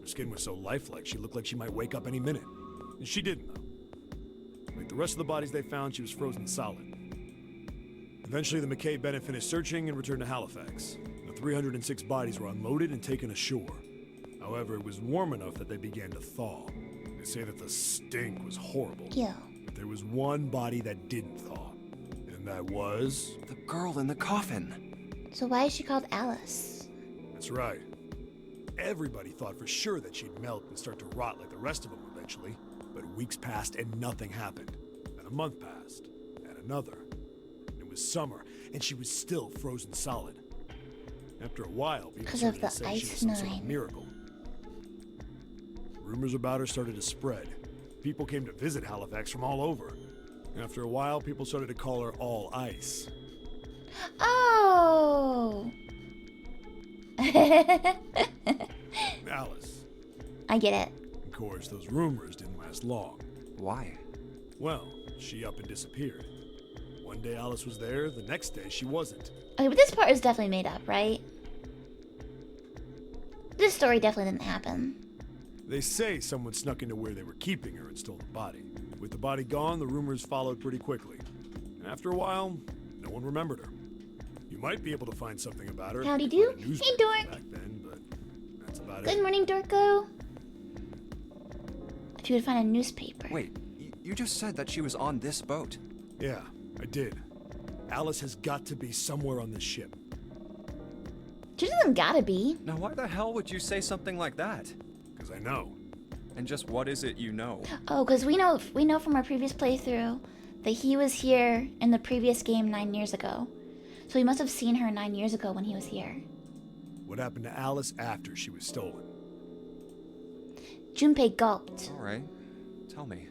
Her skin was so lifelike, she looked like she might wake up any minute. And she didn't, though. Like the rest of the bodies they found, she was frozen solid. Eventually, the McKay Bennett finished searching and returned to Halifax. The 306 bodies were unloaded and taken ashore. However, it was warm enough that they began to thaw. They say that the stink was horrible. Ew. But there was one body that didn't thaw. And that was... The girl in the coffin! So why is she called Alice? That's right. Everybody thought for sure that she'd melt and start to rot like the rest of them eventually. But weeks passed and nothing happened. And a month passed. And another. It was summer, and she was still frozen solid. After a while, people 'Cause of started the to say she was Ice some sort of Nine. miracle. Rumors about her started to spread. People came to visit Halifax from all over. After a while, people started to call her All Ice. Oh! Alice. I get it. Of course, those rumors didn't last long. Why? Well, she up and disappeared. One day Alice was there, the next day she wasn't. Okay, but this part is definitely made up, right? This story definitely didn't happen. They say someone snuck into where they were keeping her and stole the body. With the body gone, the rumors followed pretty quickly. After a while, no one remembered her. You might be able to find something about her. Howdy on do. a newspaper Hey, Dork. Back then, but that's about Good it. morning, Dorko. If you would find a newspaper. Wait, you just said that she was on this boat. Yeah, I did. Alice has got to be somewhere on this ship. Two of them gotta be. Now, why the hell would you say something like that? Because I know. And just what is it you know? Oh, because we know from our previous playthrough that he was here in the previous game 9 years ago. So he must have seen her 9 years ago when he was here. What happened to Alice after she was stolen? Junpei gulped. All right, tell me,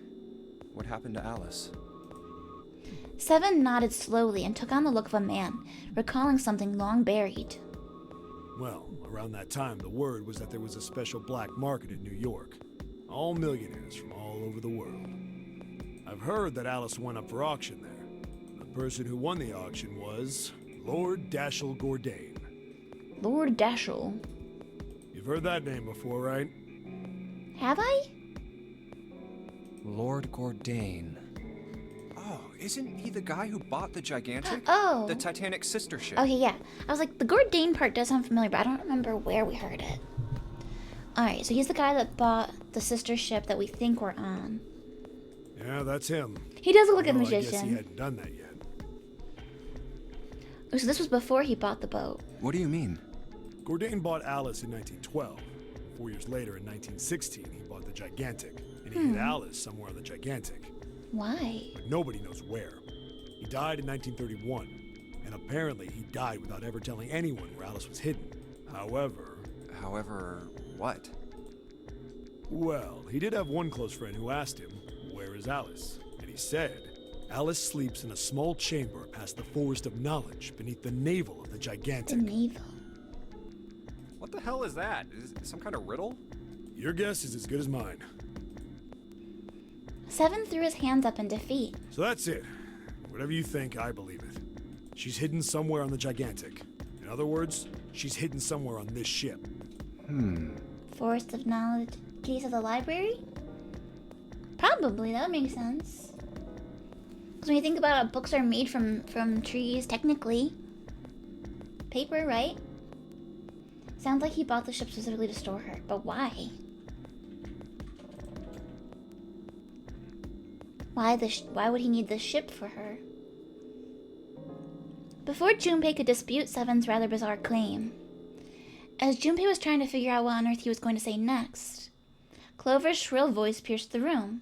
what happened to Alice? Seven nodded slowly and took on the look of a man, recalling something long buried. Well, around that time, the word was that there was a special black market in New York. All millionaires from all over the world. I've heard that Alice went up for auction there. The person who won the auction was Lord Dashiell Gordain. Lord Dashiell. You've heard that name before, right? Have I? Lord Gordain. Oh, isn't he the guy who bought the gigantic? Oh. The Titanic sister ship. Okay, yeah. I was like, the Gordain part does sound familiar, but I don't remember where we heard it. Alright, so he's the guy that bought the sister ship that we think we're on. Yeah, that's him. He does look like a Although I guess he magician. hadn't done that yet. Oh, so this was before he bought the boat. What do you mean? Gordain bought Alice in 1912. 4 years later, in 1916, he bought the gigantic. And he hid Alice somewhere on the gigantic. Why? But nobody knows where. He died in 1931. And apparently, he died without ever telling anyone where Alice was hidden. However, what? Well, he did have one close friend who asked him, "Where is Alice?" And he said, "Alice sleeps in a small chamber past the Forest of Knowledge beneath the navel of the The gigantic." navel. What the hell is that? Is it some kind of riddle? Your guess is as good as mine. Seven threw his hands up in defeat. So that's it. Whatever you think, I believe it. She's hidden somewhere on the gigantic. In other words, she's hidden somewhere on this ship. Forest of Knowledge. Keys of the library? Probably, that would make sense. Because when you think about it, books are made from trees, technically. Paper, right? Sounds like he bought the ship specifically to store her, but why? Why would he need the ship for her? Before Junpei could dispute Seven's rather bizarre claim, as Junpei was trying to figure out what on earth he was going to say next, Clover's shrill voice pierced the room.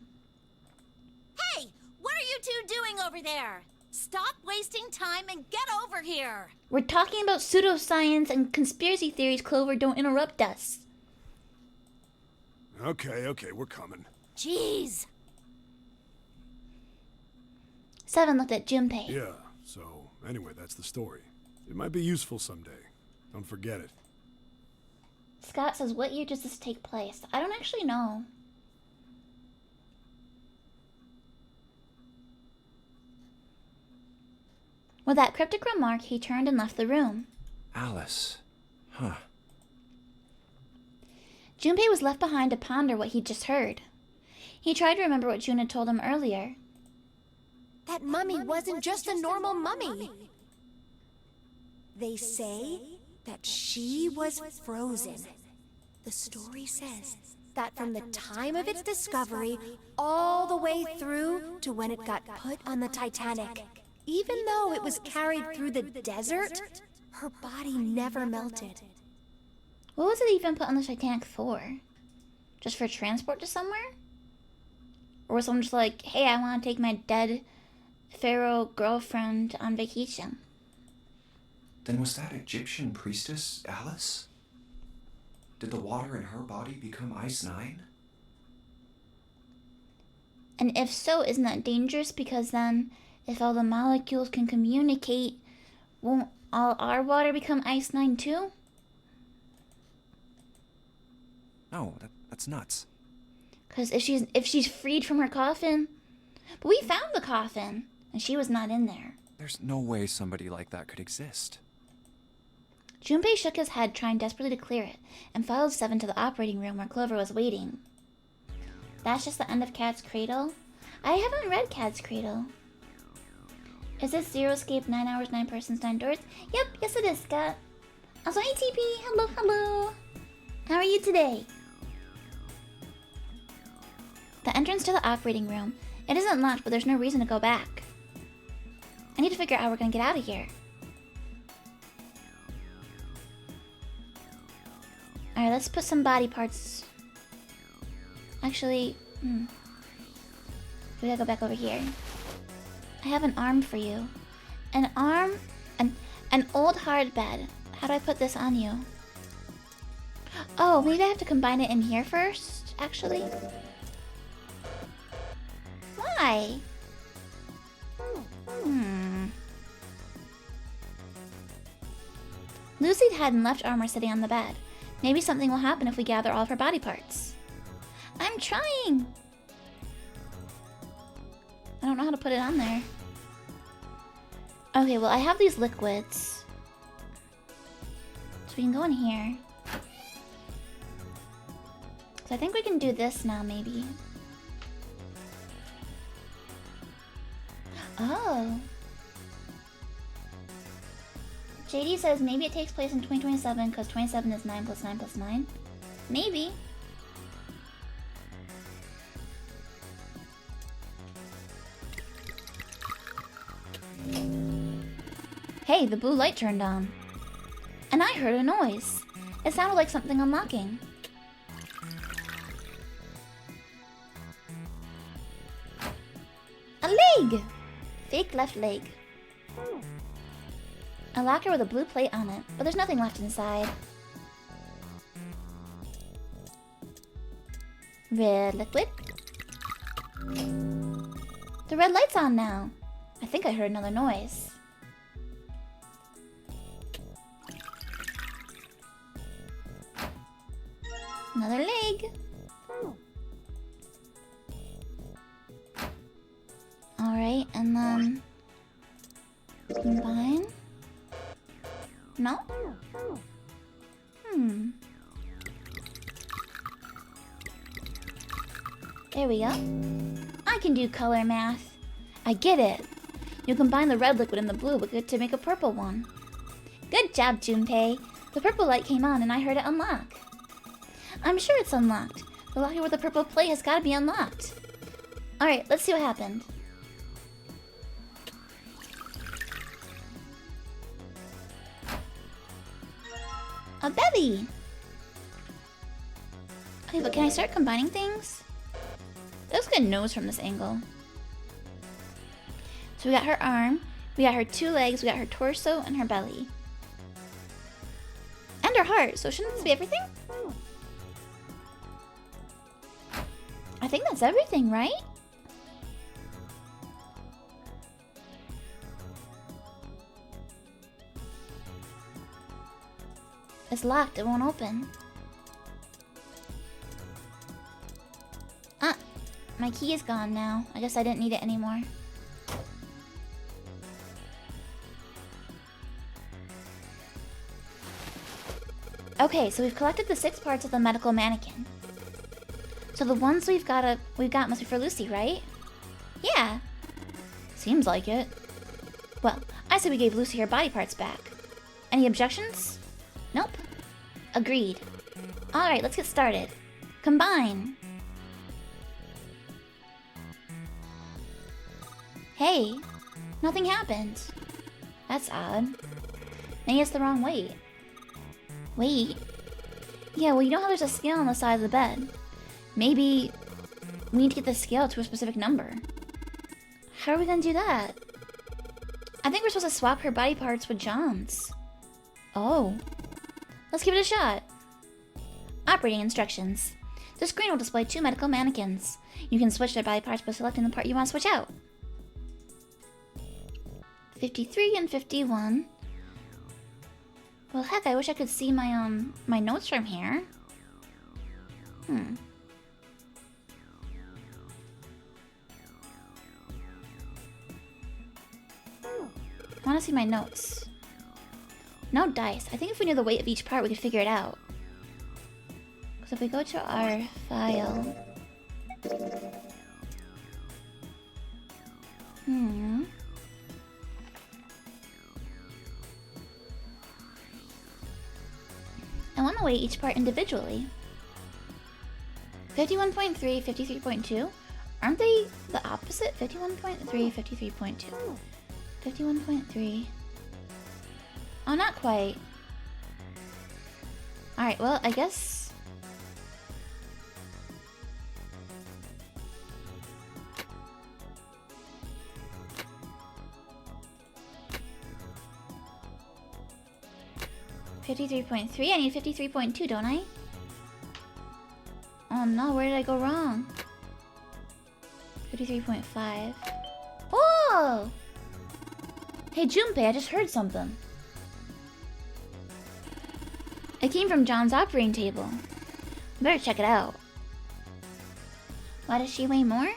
Hey, what are you two doing over there? Stop wasting time and get over here. We're talking about pseudoscience and conspiracy theories, Clover. Don't interrupt us. Okay, we're coming. Jeez. Seven looked at Junpei. Yeah, so anyway, that's the story. It might be useful someday. Don't forget it. Scott says, what year does this take place? I don't actually know. With that cryptic remark, he turned and left the room. Alice. Huh. Junpei was left behind to ponder what he'd just heard. He tried to remember what June had told him earlier. That mummy wasn't just a normal mummy. They say that she was frozen. The story says that from the time of its discovery all the way through to when it got put on the Titanic, even though it was carried through the desert, her body never melted. What was it even put on the Titanic for? Just for transport to somewhere? Or was someone just like, hey, I want to take my dead pharaoh girlfriend on vacation? Then was that Egyptian priestess Alice? Did the water in her body become Ice 9? And if so, isn't that dangerous? Because then, if all the molecules can communicate, won't all our water become Ice 9 too? No, that's nuts. Because if she's freed from her coffin, But we found the coffin, and she was not in there. There's no way somebody like that could exist. Junpei shook his head, trying desperately to clear it, and followed Seven to the operating room where Clover was waiting. That's just the end of Cat's Cradle? I haven't read Cat's Cradle. Is this Zero Escape 9 hours, 9 persons, 9 doors? Yep, yes it is, Scott. Also, hey TP, hello, hello. How are you today? The entrance to the operating room. It isn't locked, but there's no reason to go back. I need to figure out how we're gonna get out of here. Alright, let's put some body parts. Actually, we gotta go back over here. I have an arm for you. An arm? An old hard bed. How do I put this on you? Oh, maybe I have to combine it in here first, actually. Why? Lucy had left armor sitting on the bed. Maybe something will happen if we gather all of her body parts. I'm trying! I don't know how to put it on there. Okay, well I have these liquids. So we can go in here. So I think we can do this now, maybe. Oh. JD says maybe it takes place in 2027 because 27 is 9 plus 9 plus 9. Maybe. Hey, the blue light turned on. And I heard a noise. It sounded like something unlocking. A leg! Fake left leg. A locker with a blue plate on it, but there's nothing left inside. Red liquid. The red light's on now. I think I heard another noise. Another leg. Alright, and then combine. No? There we go. I can do color math. I get it. You combine the red liquid and the blue liquid to make a purple one. Good job, Junpei. The purple light came on and I heard it unlock. I'm sure it's unlocked. The locker with the purple plate has got to be unlocked. Alright, let's see what happened. A belly! Okay, but can I start combining things? It looks good nose from this angle. So we got her arm, we got her 2 legs, we got her torso, and her belly. And her heart, so shouldn't this be everything? I think that's everything, right? It's locked, it won't open. Ah, my key is gone now. I guess I didn't need it anymore. Okay, so we've collected the 6 parts of the medical mannequin. So the ones we've got must be for Lucy, right? Yeah. Seems like it. Well, I say we gave Lucy her body parts back. Any objections? Nope. Agreed. Alright, let's get started. Combine. Hey, nothing happened. That's odd. Maybe it's the wrong weight. Wait. Yeah, well, you know how there's a scale on the side of the bed? Maybe we need to get the scale to a specific number. How are we gonna do that? I think we're supposed to swap her body parts with John's. Oh. Let's give it a shot. Operating instructions. The screen will display 2 medical mannequins. You can switch their body parts by selecting the part you want to switch out. 53 and 51. Well, heck, I wish I could see my my notes from here. want to see my notes. No dice. I think if we knew the weight of each part, we could figure it out. So if we go to our file... I want to weigh each part individually. 51.3, 53.2? Aren't they the opposite? 51.3, 53.2. 51.3. Oh, not quite. Alright, well, I guess... $53.3? I need 53.2, don't I? Oh no, where did I go wrong? 53.5. Oh! Hey Junpei, I just heard something. It came from John's operating table. Better check it out. Why does she weigh more?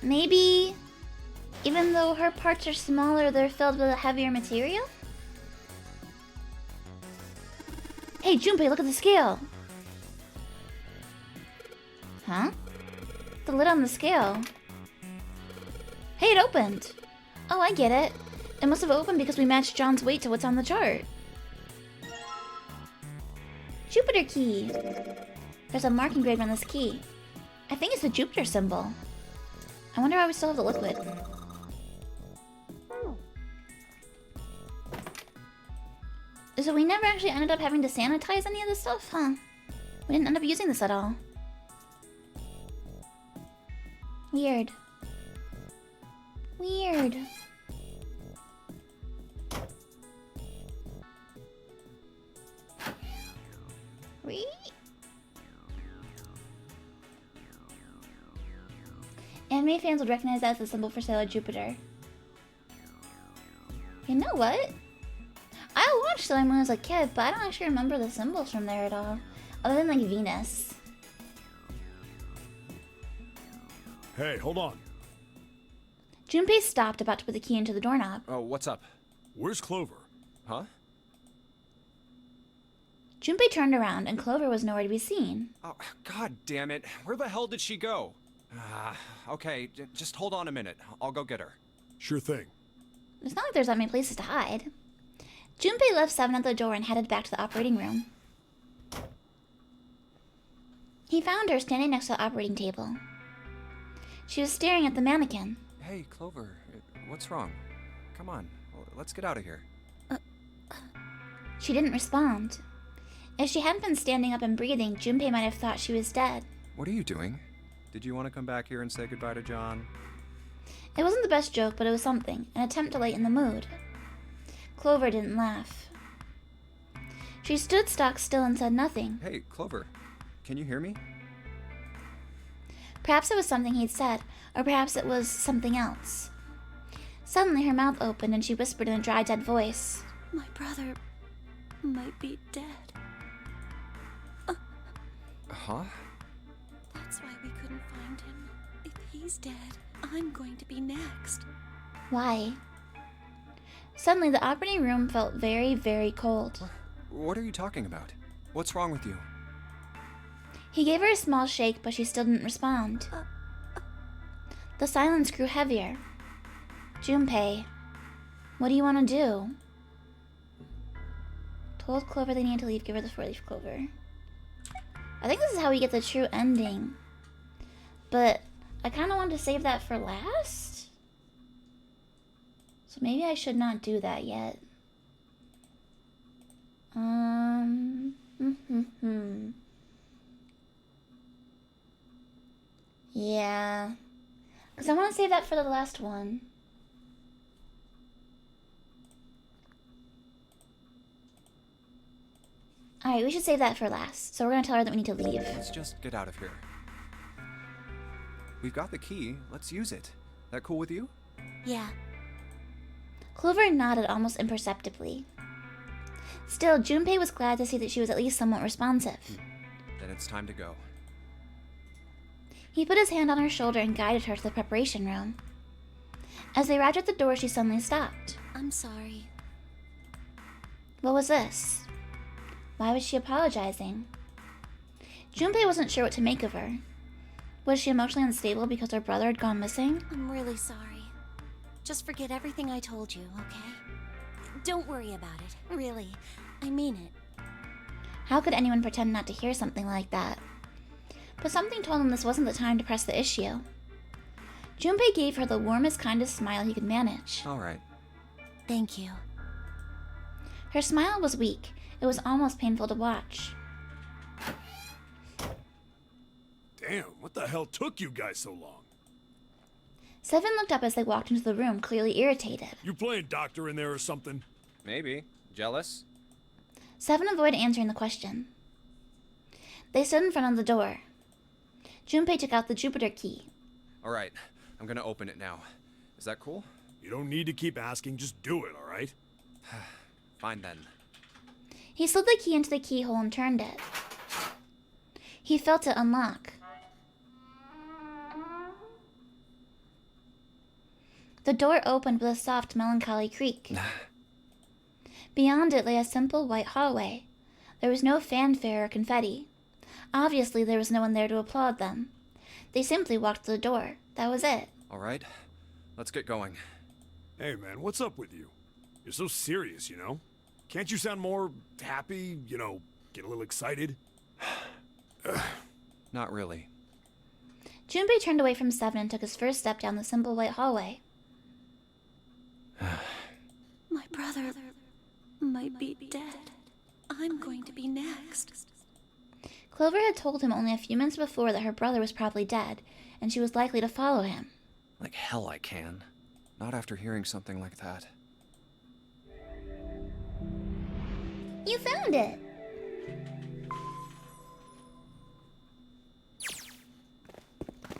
Maybe... even though her parts are smaller, they're filled with a heavier material? Hey Junpei, look at the scale! Huh? The lid on the scale. Hey, it opened! Oh, I get it. It must have opened because we matched John's weight to what's on the chart. Jupiter key! There's a mark engraved on this key. I think it's the Jupiter symbol. I wonder why we still have the liquid. So we never actually ended up having to sanitize any of this stuff, huh? We didn't end up using this at all. Weird. Weird. Wee. Anime fans would recognize that as the symbol for Sailor Jupiter. You know what? I watched Sailor Moon when I was a kid, but I don't actually remember the symbols from there at all. Other than, like, Venus. Hey, hold on. Junpei stopped, about to put the key into the doorknob. Oh, what's up? Where's Clover? Huh? Junpei turned around, and Clover was nowhere to be seen. Oh, god damn it. Where the hell did she go? Okay, just hold on a minute. I'll go get her. Sure thing. It's not like there's that many places to hide. Junpei left Seven at the door and headed back to the operating room. He found her standing next to the operating table. She was staring at the mannequin. Hey, Clover, what's wrong? Come on, let's get out of here. She didn't respond. If she hadn't been standing up and breathing, Junpei might have thought she was dead. What are you doing? Did you want to come back here and say goodbye to John? It wasn't the best joke, but it was something, an attempt to lighten the mood. Clover didn't laugh. She stood stock still and said nothing. Hey, Clover, can you hear me? Perhaps it was something he'd said, or perhaps it was something else. Suddenly her mouth opened and she whispered in a dry, dead voice. My brother might be dead. Huh? That's why we couldn't find him. If he's dead, I'm going to be next. Why? Suddenly the operating room felt very, very cold. What are you talking about? What's wrong with you? He gave her a small shake, but she still didn't respond. The silence grew heavier. Junpei, what do you want to do? Told Clover they needed to leave, give her the 4-leaf clover. I think this is how we get the true ending. But I kind of want to save that for last. So maybe I should not do that yet. Yeah. Because I want to save that for the last one. Alright, we should save that for last. So we're going to tell her that we need to leave. Let's just get out of here. We've got the key. Let's use it. That cool with you? Yeah. Clover nodded almost imperceptibly. Still, Junpei was glad to see that she was at least somewhat responsive. Then it's time to go. He put his hand on her shoulder and guided her to the preparation room. As they arrived at the door, she suddenly stopped. I'm sorry. What was this? Why was she apologizing? Junpei wasn't sure what to make of her. Was she emotionally unstable because her brother had gone missing? I'm really sorry. Just forget everything I told you, okay? Don't worry about it. Really. I mean it. How could anyone pretend not to hear something like that? But something told him this wasn't the time to press the issue. Junpei gave her the warmest, kindest smile he could manage. All right. Thank you. Her smile was weak. It was almost painful to watch. Damn, what the hell took you guys so long? Seven looked up as they walked into the room, clearly irritated. You playing doctor in there or something? Maybe. Jealous? Seven avoided answering the question. They stood in front of the door. Junpei took out the Jupiter key. All right. I'm gonna open it now. Is that cool? You don't need to keep asking, just do it, alright? Fine then. He slid the key into the keyhole and turned it. He felt it unlock. The door opened with a soft, melancholy creak. Beyond it lay a simple white hallway. There was no fanfare or confetti. Obviously, there was no one there to applaud them. They simply walked to the door. That was it. All right. Let's get going. Hey man, what's up with you? You're so serious, you know? Can't you sound more happy, you know, get a little excited? Not really. Junpei turned away from Seven and took his first step down the simple white hallway. My brother might be dead. I'm going to be next. Clover had told him only a few minutes before that her brother was probably dead, and she was likely to follow him. Like hell I can. Not after hearing something like that. You found it!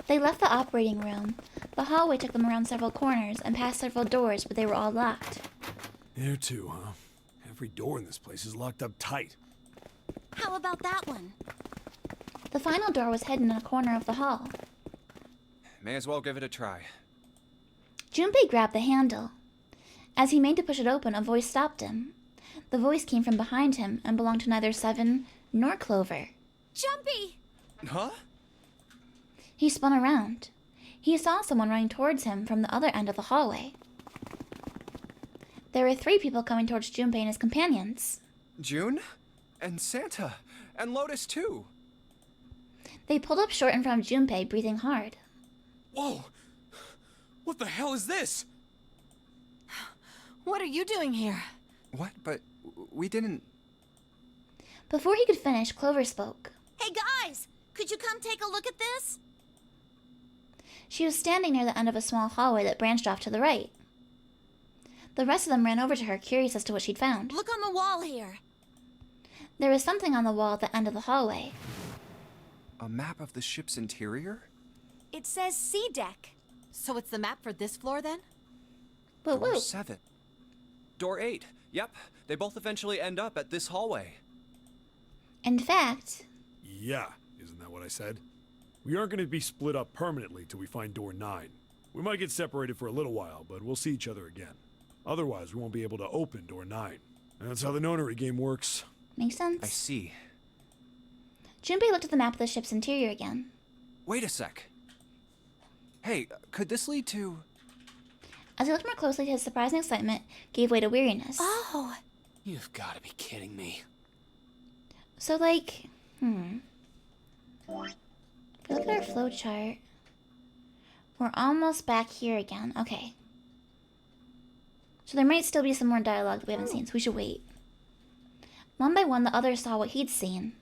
They left the operating room. The hallway took them around several corners and past several doors, but they were all locked. There too, huh? Every door in this place is locked up tight. How about that one? The final door was hidden in a corner of the hall. May as well give it a try. Junpei grabbed the handle. As he made to push it open, a voice stopped him. The voice came from behind him and belonged to neither Seven nor Clover. Jumpy! Huh? He spun around. He saw someone running towards him from the other end of the hallway. There were 3 people coming towards Junpei and his companions. June? And Santa? And Lotus too? They pulled up short in front of Junpei, breathing hard. Whoa! What the hell is this? What are you doing here? What? But we didn't... Before he could finish, Clover spoke. Hey guys! Could you come take a look at this? She was standing near the end of a small hallway that branched off to the right. The rest of them ran over to her, curious as to what she'd found. Look on the wall here. There was something on the wall at the end of the hallway. A map of the ship's interior? It says C deck. So it's the map for this floor then? Whoa, Door whoa. 7. Door 8. Yep. They both eventually end up at this hallway. In fact, Yeah, isn't that what I said? We aren't going to be split up permanently till we find door 9. We might get separated for a little while, but we'll see each other again. Otherwise, we won't be able to open door 9. And that's how the nonary game works. makes sense. I see. Junpei looked at the map of the ship's interior again. Wait a sec. Hey, could this lead to... As he looked more closely, his surprising excitement gave way to weariness. Oh, You've got to be kidding me. So, like, if we look at our flowchart, we're almost back here again. Okay. So there might still be some more dialogue that we haven't seen, so we should wait. One by one, the others saw what he'd seen.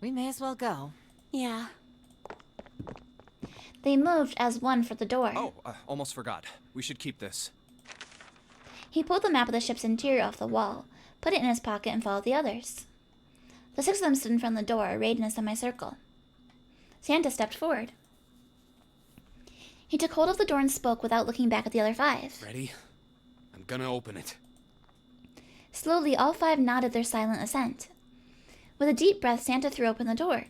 We may as well go. yeah. They moved as one for the door. Oh, almost forgot. We should keep this. He pulled the map of the ship's interior off the wall, put it in his pocket, and followed the others. The 6 of them stood in front of the door, arrayed in a semicircle. Santa stepped forward. He took hold of the door and spoke without looking back at the other 5. Ready? I'm gonna open it. Slowly, all 5 nodded their silent assent. With a deep breath, Santa threw open the door.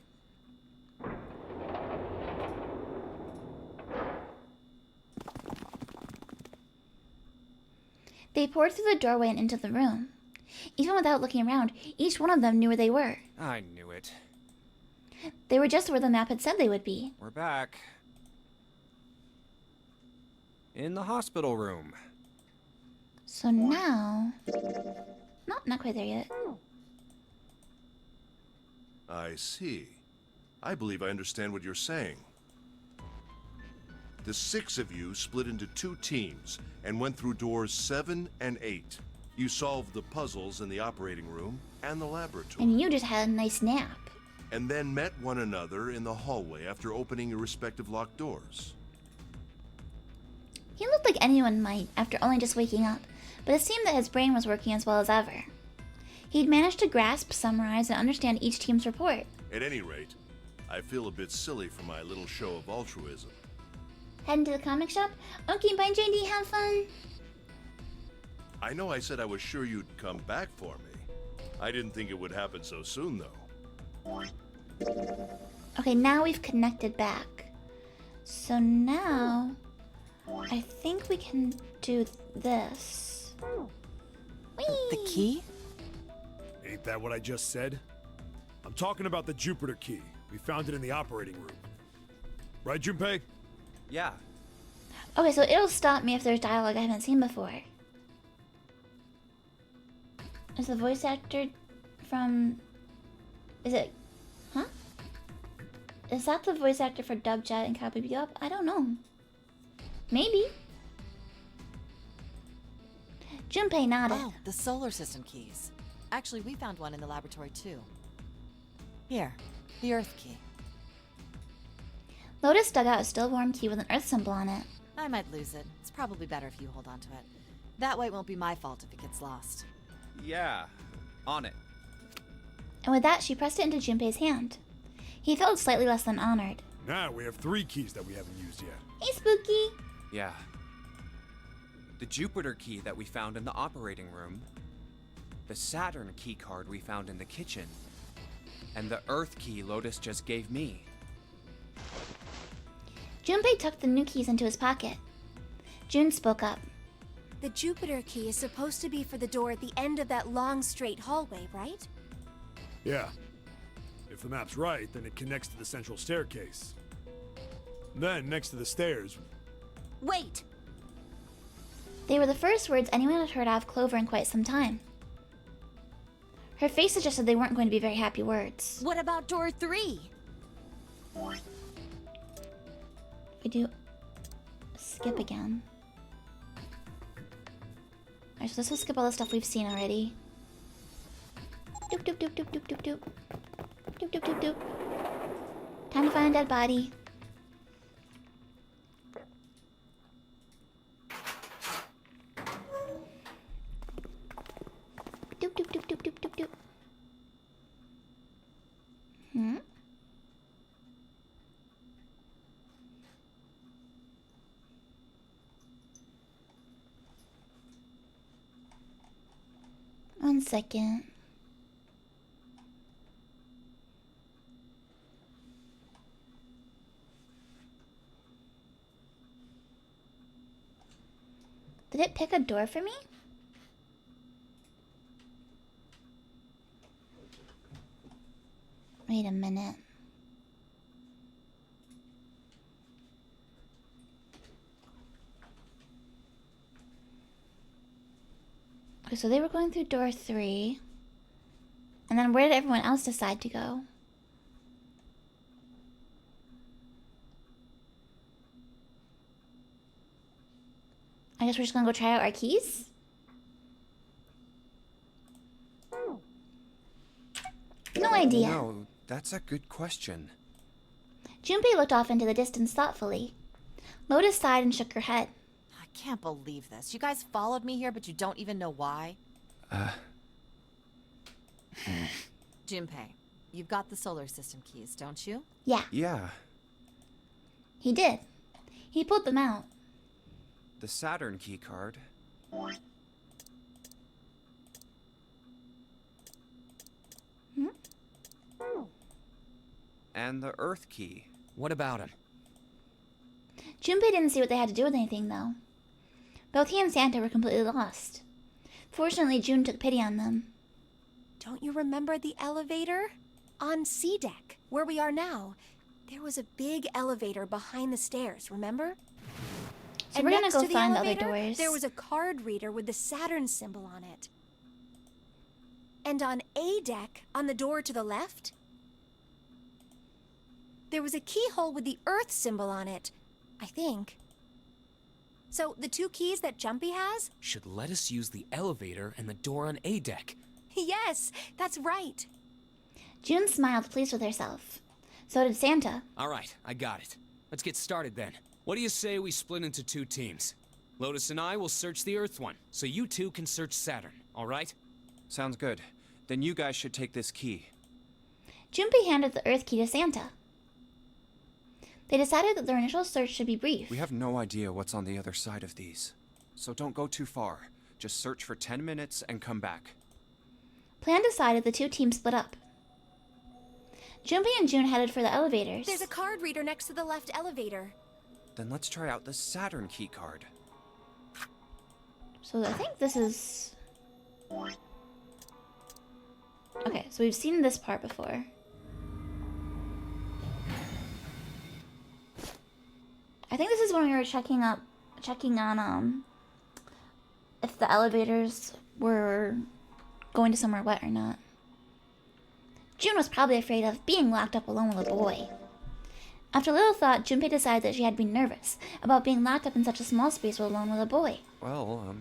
They poured through the doorway and into the room. Even without looking around, each one of them knew where they were. I knew it. They were just where the map had said they would be. We're back. In the hospital room. So now... Not quite there yet. I see. I believe I understand what you're saying. The 6 of you split into 2 teams and went through doors 7 and 8. You solved the puzzles in the operating room and the laboratory. And you just had a nice nap. And then met one another in the hallway after opening your respective locked doors. He looked like anyone might after only just waking up, but it seemed that his brain was working as well as ever. He'd managed to grasp, summarize, and understand each team's report. At any rate, I feel a bit silly for my little show of altruism. Heading to the comic shop? Okay, bye JD, have fun! I know I said I was sure you'd come back for me. I didn't think it would happen so soon, though. Okay, now we've connected back. So now... I think we can do this. Whee! The key? Ain't that what I just said? I'm talking about the Jupiter key. We found it in the operating room. Right, Junpei? Yeah. Okay, so it'll stop me if there's dialogue I haven't seen before. Is the voice actor from... Is it... Huh? Is that the voice actor for Dub Jet and Cowboy Bebop? I don't know. Maybe. Junpei nodded. Oh, the solar system keys. Actually, we found one in the laboratory too. Here, the Earth key. Lotus dug out a still warm key with an Earth symbol on it. I might lose it. It's probably better if you hold on to it. That way it won't be my fault if it gets lost. Yeah. On it. And with that, she pressed it into Junpei's hand. He felt slightly less than honored. Now we have 3 keys that we haven't used yet. Hey, Spooky! Yeah. The Jupiter key that we found in the operating room. The Saturn key card we found in the kitchen. And the Earth key Lotus just gave me. Junpei tucked the new keys into his pocket. June spoke up. The Jupiter key is supposed to be for the door at the end of that long, straight hallway, right? Yeah. If the map's right, then it connects to the central staircase. Then, next to the stairs... Wait! They were the first words anyone had heard out of Clover in quite some time. Her face suggested they weren't going to be very happy words. What about door 3? We do... skip again. Alright, so this will skip all the stuff we've seen already. Doop doop doop doop doop doop doop. Doop doop doop doop. Time to find a dead body. Doop doop doop doop doop doop doop. Hmm? One second. Did it pick a door for me? Wait a minute. Okay, so they were going through door 3. And then where did everyone else decide to go? I guess we're just gonna go try out our keys? No idea. No, that's a good question. Junpei looked off into the distance thoughtfully. Lotus sighed and shook her head. I can't believe this. You guys followed me here, but you don't even know why? Junpei, you've got the solar system keys, don't you? Yeah, Yeah. he did. He pulled them out. The Saturn key card. And the Earth key. What about him? Junpei didn't see what they had to do with anything, though. Both he and Santa were completely lost. Fortunately, June took pity on them. Don't you remember the elevator? On C deck, where we are now, there was a big elevator behind the stairs, remember? So And we're gonna next go to the find the other elevator, doors. there was a card reader with the Saturn symbol on it. And on A deck, on the door to the left, there was a keyhole with the Earth symbol on it, I think. So the 2 keys that Jumpy has? Should let us use the elevator and the door on A deck. Yes, that's right. June smiled, pleased with herself. So did Santa. All right, I got it. Let's get started then. What do you say we split into 2 teams? Lotus and I will search the Earth one, so you 2 can search Saturn, all right? Sounds good. Then you guys should take this key. Junpei handed the Earth key to Santa. They decided that their initial search should be brief. We have no idea what's on the other side of these. So don't go too far. Just search for 10 minutes and come back. Plan decided, the 2 teams split up. Junpei and June headed for the elevators. There's a card reader next to the left elevator. Then let's try out the Saturn key card. So I think this is... Okay, so we've seen this part before. I think this is when we were checking on if the elevators were going to somewhere wet or not. June was probably afraid of being locked up alone with a boy. After a little thought, Junpei decided that she had been nervous about being locked up in such a small space alone with a boy. Well,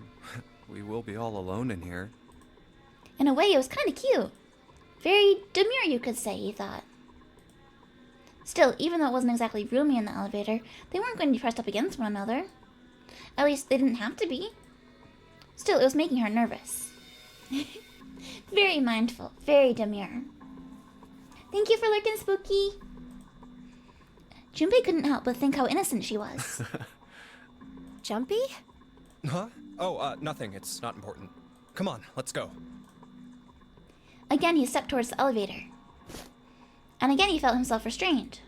we will be all alone in here. In a way, it was kind of cute. Very demure, you could say, he thought. Still, even though it wasn't exactly roomy in the elevator, they weren't going to be pressed up against one another. At least, they didn't have to be. Still, it was making her nervous. Very mindful, very demure. Thank you for lurking, Spooky. Junpei couldn't help but think how innocent she was. Jumpy? Huh? Oh, nothing. It's not important. Come on, let's go. Again, he stepped towards the elevator. And again, he felt himself restrained.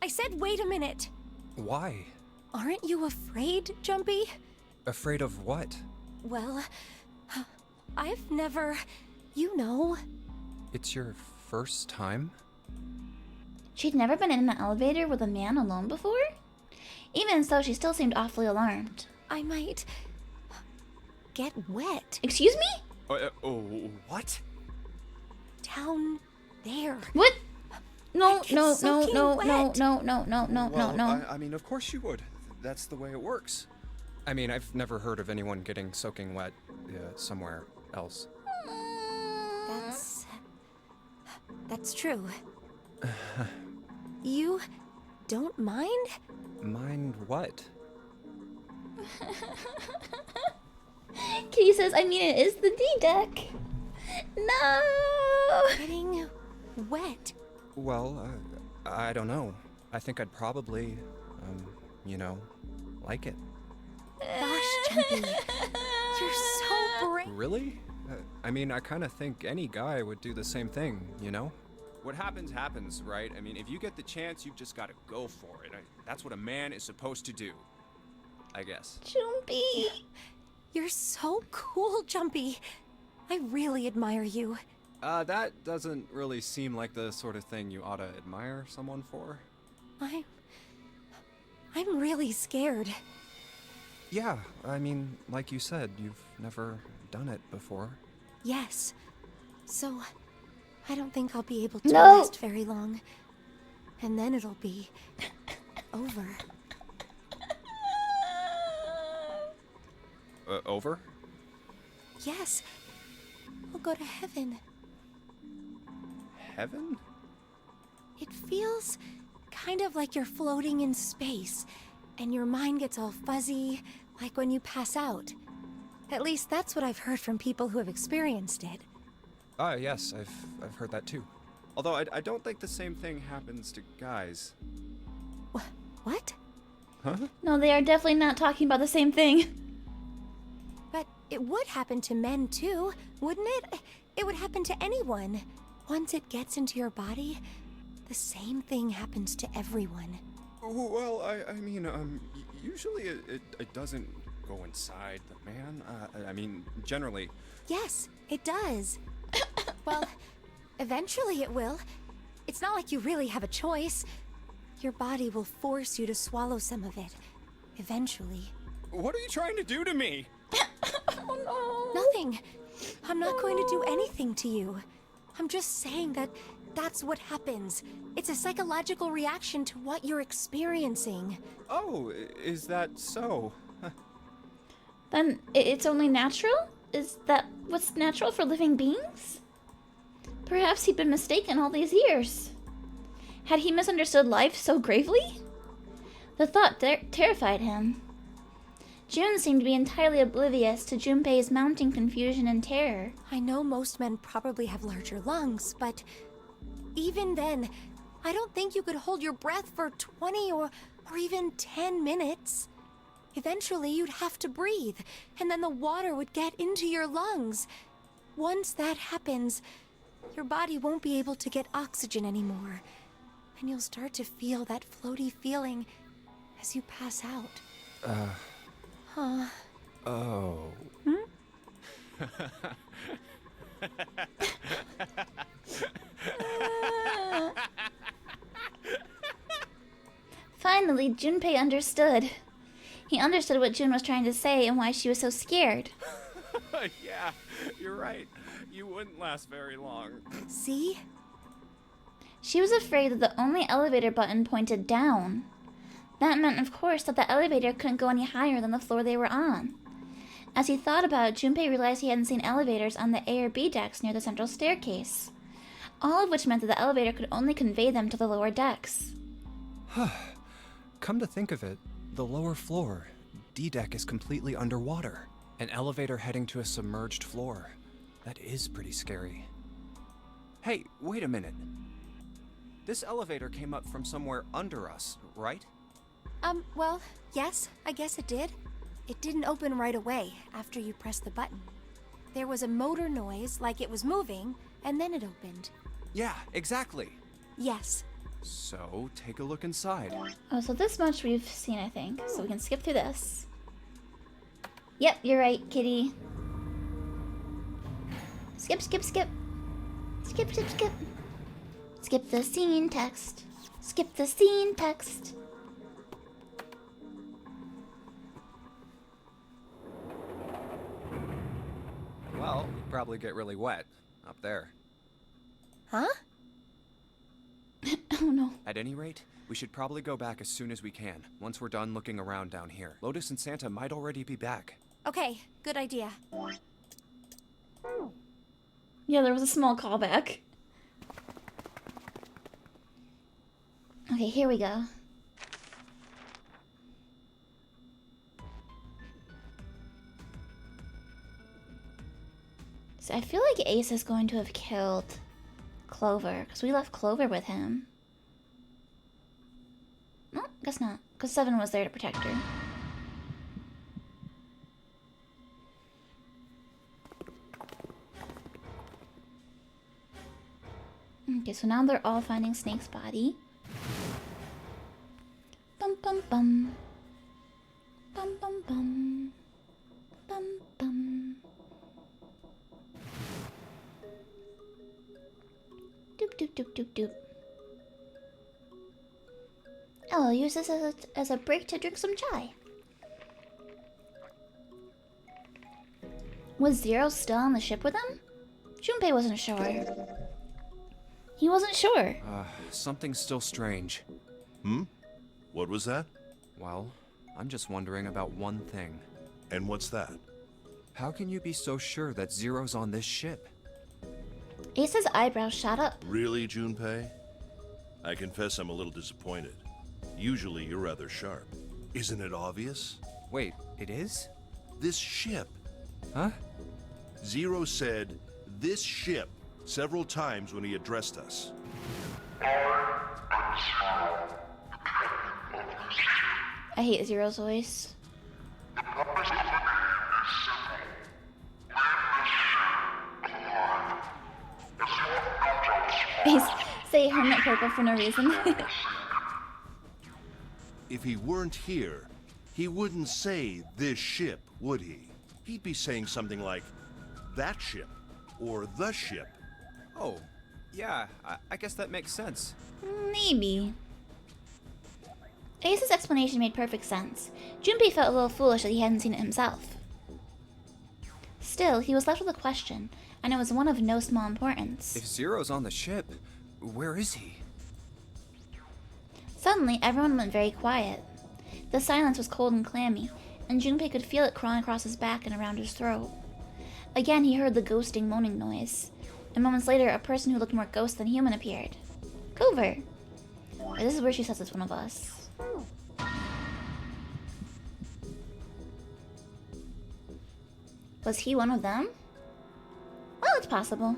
I said wait a minute. Why? Aren't you afraid, Jumpy? Afraid of what? Well, I've never... You know. It's your first time? She'd never been in an elevator with a man alone before? Even so, she still seemed awfully alarmed. I might... get wet. Excuse me? What? Down there. What? No, Like no, it's no, soaking no, wet. no. I mean, of course you would. That's the way it works. I mean, I've never heard of anyone getting soaking wet somewhere else. That's true. You don't mind? Mind what? Kitty says, I mean, it is the D deck. No! Getting wet. Well, I don't know. I think I'd probably, like it. Gosh, Jumpy. You're so brave. Really? I mean, I kind of think any guy would do the same thing, you know? What happens, happens, right? I mean, if you get the chance, you've just got to go for it. That's what a man is supposed to do, I guess. Jumpy. You're so cool, Jumpy. I really admire you. That doesn't really seem like the sort of thing you ought to admire someone for. I'm really scared. Yeah, I mean, like you said, you've never done it before. Yes. So, I don't think I'll be able to No. last very long. And then it'll be over. Over? Yes. I'll go to heaven. Heaven? It feels kind of like you're floating in space, and your mind gets all fuzzy, like when you pass out. At least that's what I've heard from people who have experienced it. Yes, I've heard that too. Although I don't think the same thing happens to guys. What? Huh? No, they are definitely not talking about the same thing. But it would happen to men too, wouldn't it? It would happen to anyone. Once it gets into your body, the same thing happens to everyone. Well, I mean, usually it doesn't go inside the man? I mean, generally. Yes, it does. Well, eventually it will. It's not like you really have a choice. Your body will force you to swallow some of it. Eventually. What are you trying to do to me? Oh no. Nothing. I'm not going to do anything to you. I'm just saying that that's what happens. It's a psychological reaction to what you're experiencing. Oh, is that so? Then it's only natural? Is that what's natural for living beings? Perhaps he'd been mistaken all these years. Had he misunderstood life so gravely? The thought terrified him. June seemed to be entirely oblivious to Junpei's mounting confusion and terror. I know most men probably have larger lungs, but even then, I don't think you could hold your breath for 20 or even 10 minutes. Eventually, you'd have to breathe, and then the water would get into your lungs. Once that happens, your body won't be able to get oxygen anymore, and you'll start to feel that floaty feeling as you pass out. Oh. Finally, Junpei understood. He understood what June was trying to say and why she was so scared. Yeah, you're right. You wouldn't last very long. See? She was afraid that the only elevator button pointed down. That meant, of course, that the elevator couldn't go any higher than the floor they were on. As he thought about it, Junpei realized he hadn't seen elevators on the A or B decks near the central staircase. All of which meant that the elevator could only convey them to the lower decks. Come to think of it, the lower floor, D deck, is completely underwater. An elevator heading to a submerged floor. That is pretty scary. Hey, wait a minute. This elevator came up from somewhere under us, right? Well, yes, I guess it did. It didn't open right away after you pressed the button. There was a motor noise, like it was moving, and then it opened. Yeah, exactly. Yes. So, take a look inside. Oh, so this much we've seen, I think. So we can skip through this. Yep, you're right, kitty. Skip, skip, skip. Skip, skip, skip. Skip the scene text. Skip the scene text. Well, you'd probably get really wet up there. Huh? Oh no. At any rate, we should probably go back as soon as we can, once we're done looking around down here. Lotus and Santa might already be back. Okay, good idea. Yeah, there was a small callback. Okay, here we go. So I feel like Ace is going to have killed Clover, because we left Clover with him. No, guess not, because Seven was there to protect her. Okay, so now they're all finding Snake's body. Bum bum bum. Bum bum bum. Bum bum. Doop doop doop doop doop. I'll use this as a break to drink some chai. Was Zero still on the ship with him? Junpei wasn't sure. He wasn't sure. Something's still strange. What was that? Well, I'm just wondering about one thing. And what's that? How can you be so sure that Zero's on this ship? Ace's eyebrows shot up. Really, Junpei? I confess I'm a little disappointed. Usually you're rather sharp. Isn't it obvious? Wait, it is? This ship. Huh? Zero said, "this ship," several times when he addressed us. I hate Zero's voice. Ace, say Hermit Purple for no reason. If he weren't here, He wouldn't say this ship, would he? He'd be saying something like, that ship, or the ship. Oh, yeah, I guess that makes sense. Maybe. Ace's explanation made perfect sense. Junpei felt a little foolish that he hadn't seen it himself. Still, he was left with a question, and it was one of no small importance. If Zero's on the ship, where is he? Suddenly, everyone went very quiet. The silence was cold and clammy, and Junpei could feel it crawling across his back and around his throat. Again, he heard the ghosting moaning noise, and moments later, a person who looked more ghost than human appeared. Clover! This is where she says it's one of us. Was he one of them? Well, it's possible.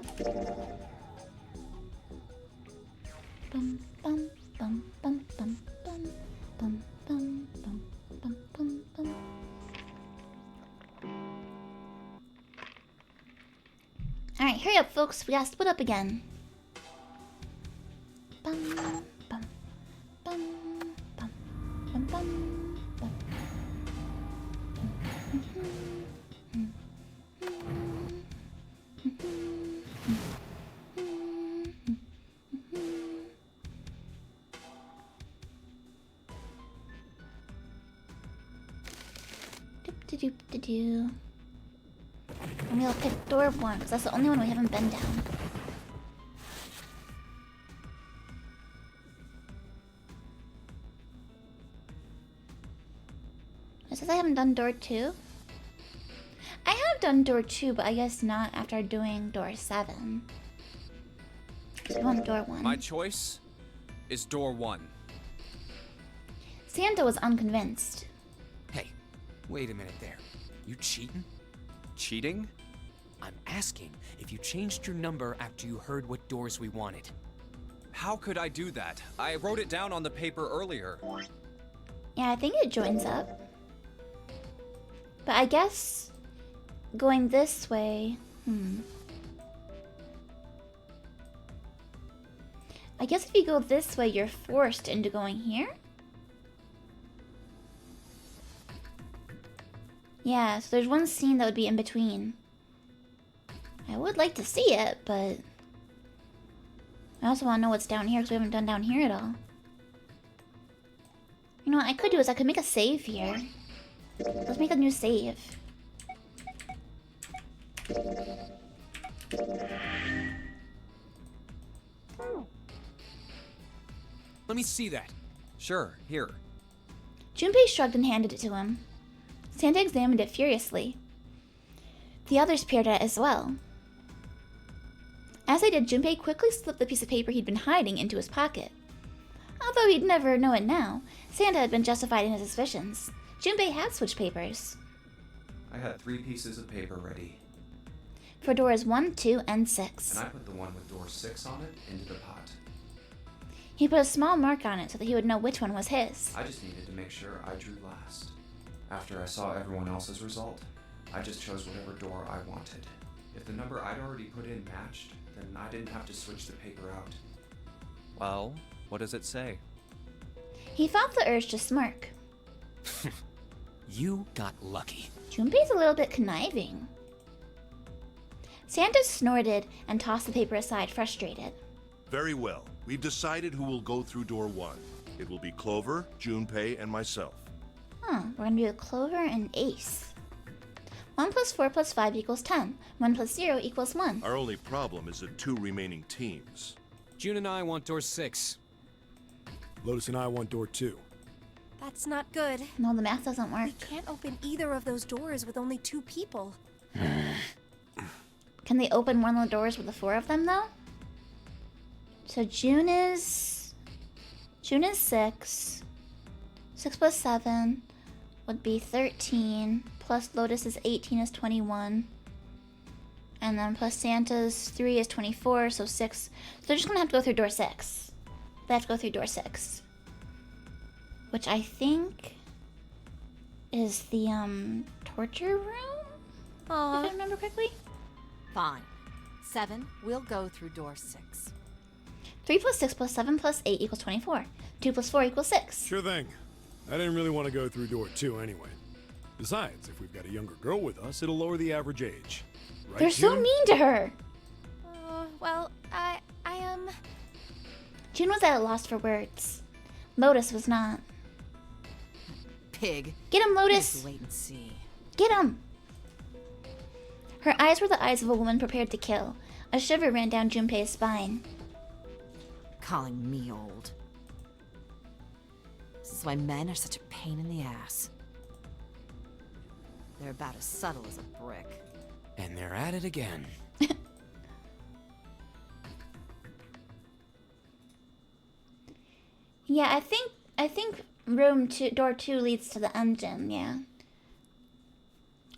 Bum, bum, bum, bum, bum, bum, bum, bum, bum, bum, bum, bum. Alright, hurry up, folks. We gotta split up again. Bum, bum, bum, bum, bum, bum, bum. Doop-de-doop-de-doo. And we'll pick door 1, because that's the only one we haven't been down. It says I haven't done door 2. I have done door 2, but I guess not after doing door 7. So we want door 1. My choice is door 1. Santa was unconvinced. Hey, wait a minute there. You cheating? Cheating? I'm asking if you changed your number after you heard what doors we wanted. How could I do that? I wrote it down on the paper earlier. Yeah, I think it joins up. But I guess going this way, I guess if you go this way, you're forced into going here? Yeah, so there's one scene that would be in between. I would like to see it, but I also want to know what's down here because we haven't done down here at all. You know what I could do is I could make a save here. Let's make a new save. Let me see that. Sure, here. Junpei shrugged and handed it to him. Santa examined it furiously. The others peered at it as well. As they did, Junpei quickly slipped the piece of paper he'd been hiding into his pocket. Although he'd never know it now, Santa had been justified in his suspicions. Junpei had switched papers. I had 3 pieces of paper ready. For doors 1, 2, and 6. And I put the one with door 6 on it into the pot. He put a small mark on it so that he would know which one was his. I just needed to make sure I drew last. After I saw everyone else's result, I just chose whatever door I wanted. If the number I'd already put in matched, then I didn't have to switch the paper out. Well, what does it say? He felt the urge to smirk. You got lucky. Junpei's a little bit conniving. Santa snorted and tossed the paper aside, frustrated. Very well. We've decided who will go through door 1. It will be Clover, Junpei, and myself. We're gonna do Clover and Ace. 1 plus 4 plus 5 equals 10. 1 plus 0 equals 1. Our only problem is the 2 remaining teams. June and I want door 6. Lotus and I want door 2. That's not good. No, the math doesn't work. We can't open either of those doors with only 2 people. Can they open one of the doors with the 4 of them, though? So June is 6. 6 plus 7 would be 13. Plus Lotus is 18 is 21. And then plus Santa's 3 is 24, so 6. So they're just gonna have to go through door 6. They have to go through door 6. Which I think is the torture room? If I remember correctly. Fine. 7, we'll go through door 6. 3 plus 6 plus 7 plus 8 equals 24. 2 plus 4 equals 6. Sure thing. I didn't really want to go through door 2 anyway. Besides, if we've got a younger girl with us, it'll lower the average age. Right, They're so June? mean to her. Well, I June was at a loss for words. Lotus was not. Pig. Get him, Just Lotus! wait and see. Get him! Her eyes were the eyes of a woman prepared to kill. A shiver ran down Junpei's spine. Calling me old. This is why men are such a pain in the ass. They're about as subtle as a brick. And they're at it again. Yeah, I think door 2 leads to the engine, yeah.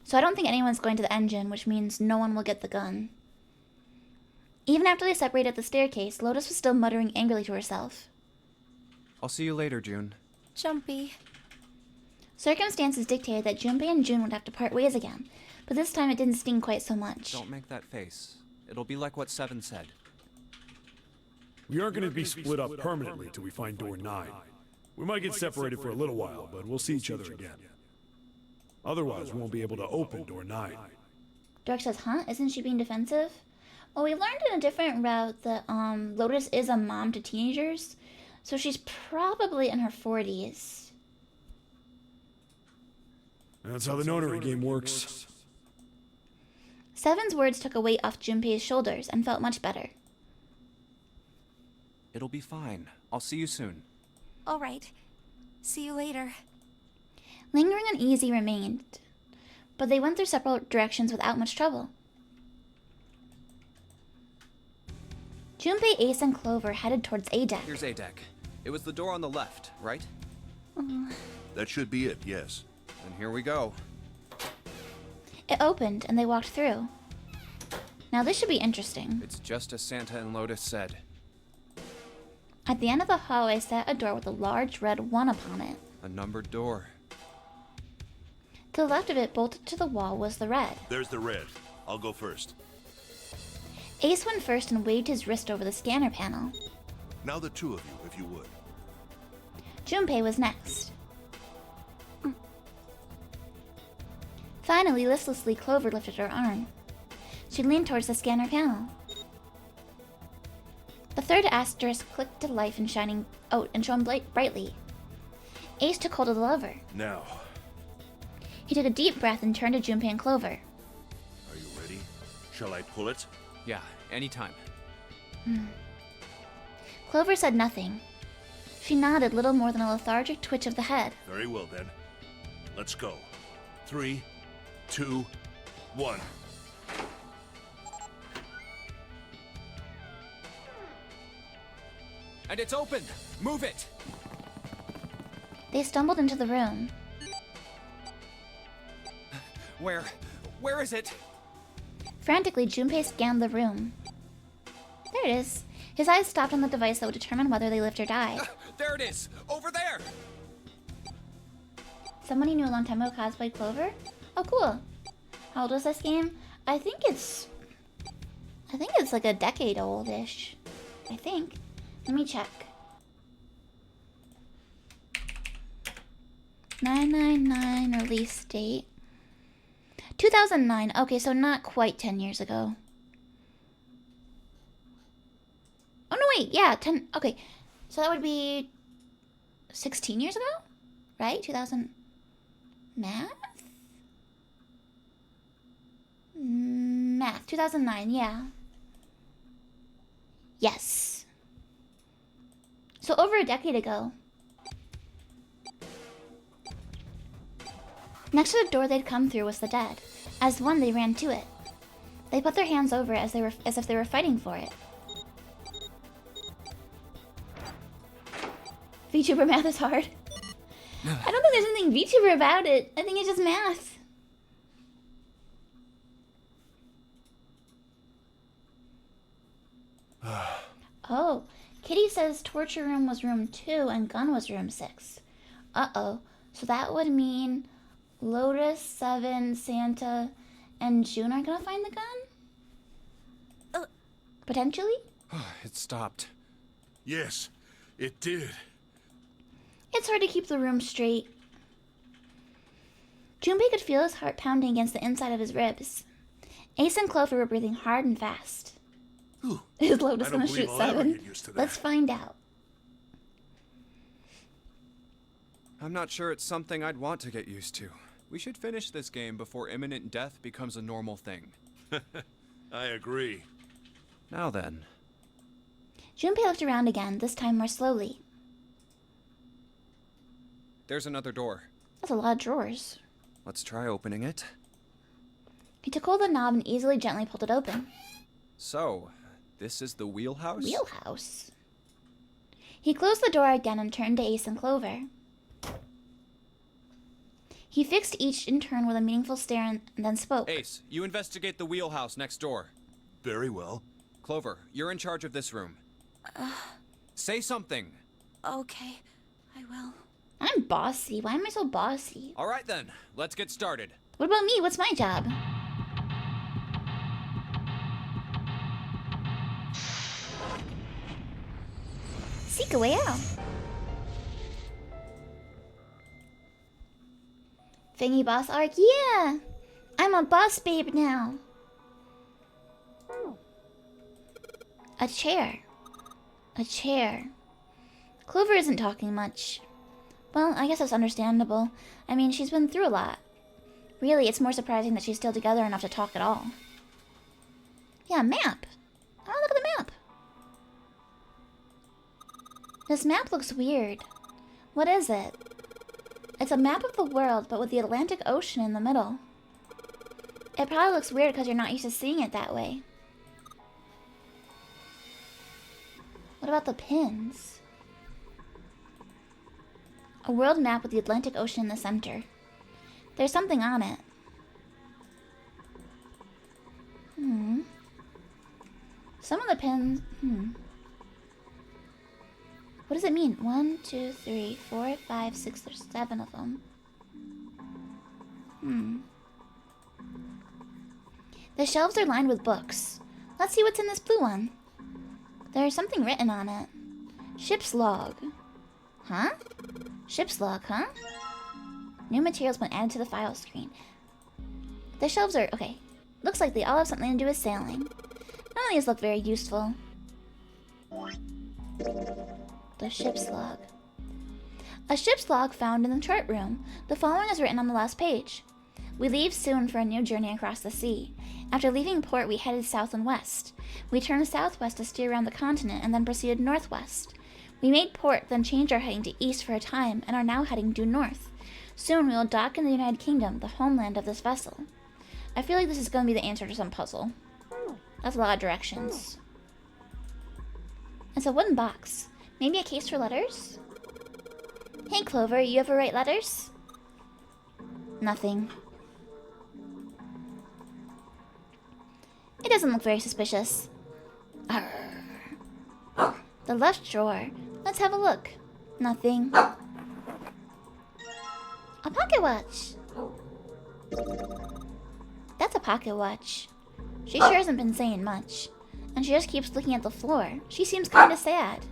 So I don't think anyone's going to the engine, which means no one will get the gun. Even after they separated at the staircase, Lotus was still muttering angrily to herself. I'll see you later, June. Jumpy. Circumstances dictated that Junpei and June would have to part ways again, but this time it didn't sting quite so much. Don't make that face. It'll be like what Seven said. We aren't going to be split up permanently till we find door 9. We might get separated for a little while, but we'll see each other again. Otherwise, we won't be able to open door 9. Dork says, huh? Isn't she being defensive? Well, we learned in a different route that Lotus is a mom to teenagers, so she's probably in her 40s. That's how the notary game works. Seven's words took a weight off Junpei's shoulders and felt much better. It'll be fine. I'll see you soon. All right. See you later. Lingering uneasy remained, but they went their separate directions without much trouble. Junpei, Ace, and Clover headed towards A deck. Here's A deck. It was the door on the left, right? That should be it, yes. Then here we go. It opened, and they walked through. Now this should be interesting. It's just as Santa and Lotus said. At the end of the hallway sat a door with a large red 1 upon it. A numbered door. To the left of it, bolted to the wall, was the red. There's the red. I'll go first. Ace went first and waved his wrist over the scanner panel. Now the two of you, if you would. Junpei was next. Finally, listlessly, Clover lifted her arm. She leaned towards the scanner panel. The third asterisk clicked to life and shone brightly. Ace took hold of the lever. Now, He took a deep breath and turned to Junpei and Clover. are you ready? Shall I pull it? Yeah, anytime. Clover said nothing. She nodded, little more than a lethargic twitch of the head. Very well then. Let's go. 3, 2, 1. And it's open! Move it! They stumbled into the room. Where is it? Frantically, Junpei scanned the room. There it is. His eyes stopped on the device that would determine whether they lived or died. There it is! Over there! Someone he knew a long time ago cosplayed Clover? Oh, cool. How old was this game? I think it's like a decade old-ish. I think. Let me check. 999 release date. 2009. Okay, so not quite 10 years ago. Oh, no, wait. Yeah, 10. Okay. So that would be 16 years ago? Right? 2000. Math? Math. 2009, yeah. Yes. So over a decade ago. Next to the door they'd come through was the dead. As one, they ran to it. They put their hands over it as if they were fighting for it. VTuber math is hard. I don't think there's anything VTuber about it. I think it's just math. Oh, Kitty says torture room was room 2 and gun was room 6. Uh-oh. So that would mean Lotus, Seven, Santa, and June are gonna find the gun? Potentially? It stopped. Yes, it did. It's hard to keep the room straight. Junpei could feel his heart pounding against the inside of his ribs. Ace and Clover were breathing hard and fast. Is Lotus gonna shoot 7? Let's find out. I'm not sure it's something I'd want to get used to. We should finish this game before imminent death becomes a normal thing. I agree. Now then. Junpei looked around again, this time more slowly. There's another door. That's a lot of drawers. Let's try opening it. He took hold of the knob and easily, gently pulled it open. So, this is the wheelhouse? Wheelhouse. He closed the door again and turned to Ace and Clover. He fixed each in turn with a meaningful stare and then spoke. Ace, you investigate the wheelhouse next door. Very well. Clover, you're in charge of this room. Say something. Okay, I will. I'm bossy. Why am I so bossy? All right then, let's get started. What about me? What's my job? Seek a way out. Fangy boss arc, yeah! I'm a boss babe now. A chair. A chair. Clover isn't talking much. Well, I guess that's understandable. I mean, she's been through a lot. Really, it's more surprising that she's still together enough to talk at all. Yeah, map. Oh, look at the map. This map looks weird. What is it? It's a map of the world, but with the Atlantic Ocean in the middle. It probably looks weird because you're not used to seeing it that way. What about the pins? A world map with the Atlantic Ocean in the center. There's something on it. Some of the pins... What does it mean? 1, 2, 3, 4, 5, 6, there's 7 of them. The shelves are lined with books. Let's see what's in this blue one. There's something written on it. Ship's log. Huh? Ship's log, huh? New materials been added to the file screen. The shelves are... okay. Looks like they all have something to do with sailing. None of these look very useful. The ship's log. A ship's log found in the chart room. The following is written on the last page. We leave soon for a new journey across the sea. After leaving port, we headed south and west. We turned southwest to steer around the continent and then proceeded northwest. We made port, then changed our heading to east for a time and are now heading due north. Soon we will dock in the United Kingdom, the homeland of this vessel. I feel like this is going to be the answer to some puzzle. That's a lot of directions. It's a wooden box. Maybe a case for letters? Hey Clover, you ever write letters? Nothing. It doesn't look very suspicious. Arr. The left drawer. Let's have a look. Nothing. A pocket watch. That's a pocket watch. She sure hasn't been saying much. And she just keeps looking at the floor. She seems kinda sad.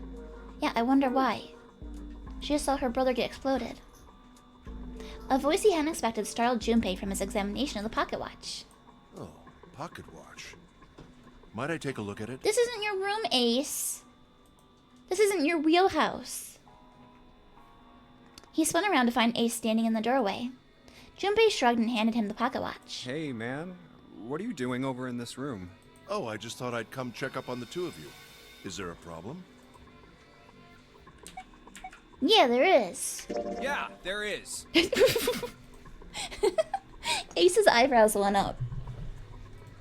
Yeah, I wonder why. She just saw her brother get exploded. A voice he hadn't expected startled Junpei from his examination of the pocket watch. Oh, pocket watch. Might I take a look at it? This isn't your room, Ace. This isn't your wheelhouse. He spun around to find Ace standing in the doorway. Junpei shrugged and handed him the pocket watch. Hey, man. What are you doing over in this room? Oh, I just thought I'd come check up on the two of you. Is there a problem? Yeah, there is. Yeah, there is. Ace's eyebrows went up.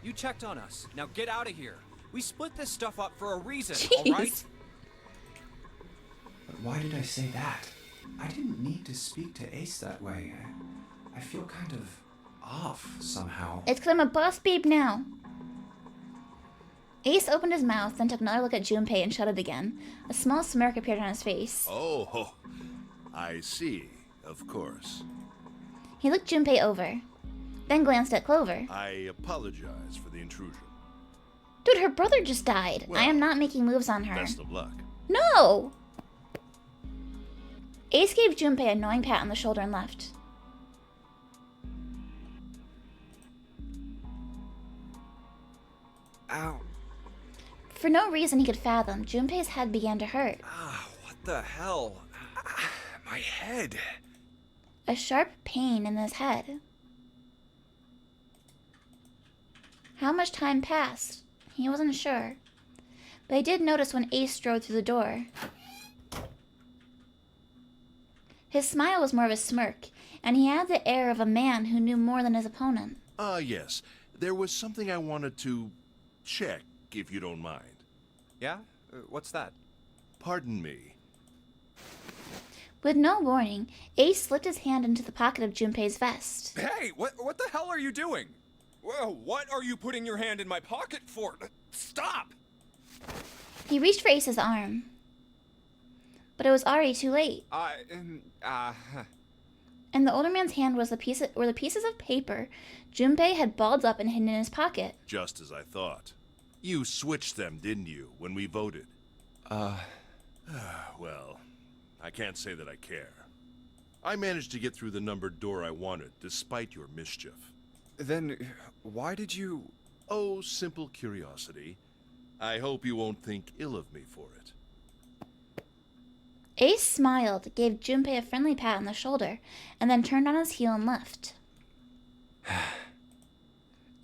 You checked on us. Now get out of here. We split this stuff up for a reason, Jeez. all right? But why did I say that? I didn't need to speak to Ace that way. I feel kind of off somehow. It's because I'm a boss babe now. Ace opened his mouth, then took another look at Junpei and shut it again. A small smirk appeared on his face. Oh, I see. Of course. He looked Junpei over, then glanced at Clover. I apologize for the intrusion. Dude, her brother just died. Well, I am not making moves on her. Best of luck. No! Ace gave Junpei a knowing pat on the shoulder and left. Ow. For no reason he could fathom, Junpei's head began to hurt. Ah, what the hell? Ah, my head. A sharp pain in his head. How much time passed? He wasn't sure. But he did notice when Ace strode through the door. His smile was more of a smirk, and he had the air of a man who knew more than his opponent. Yes. There was something I wanted to check, if you don't mind. Yeah? What's that? Pardon me. With no warning, Ace slipped his hand into the pocket of Junpei's vest. Hey, what the hell are you doing? Whoa, what are you putting your hand in my pocket for? Stop! He reached for Ace's arm. But it was already too late. And the older man's hand was the pieces of paper Junpei had balled up and hidden in his pocket. Just as I thought. You switched them, didn't you, when we voted? Well, I can't say that I care. I managed to get through the numbered door I wanted, despite your mischief. Then, why did you... Oh, simple curiosity. I hope you won't think ill of me for it. Ace smiled, gave Junpei a friendly pat on the shoulder, and then turned on his heel and left.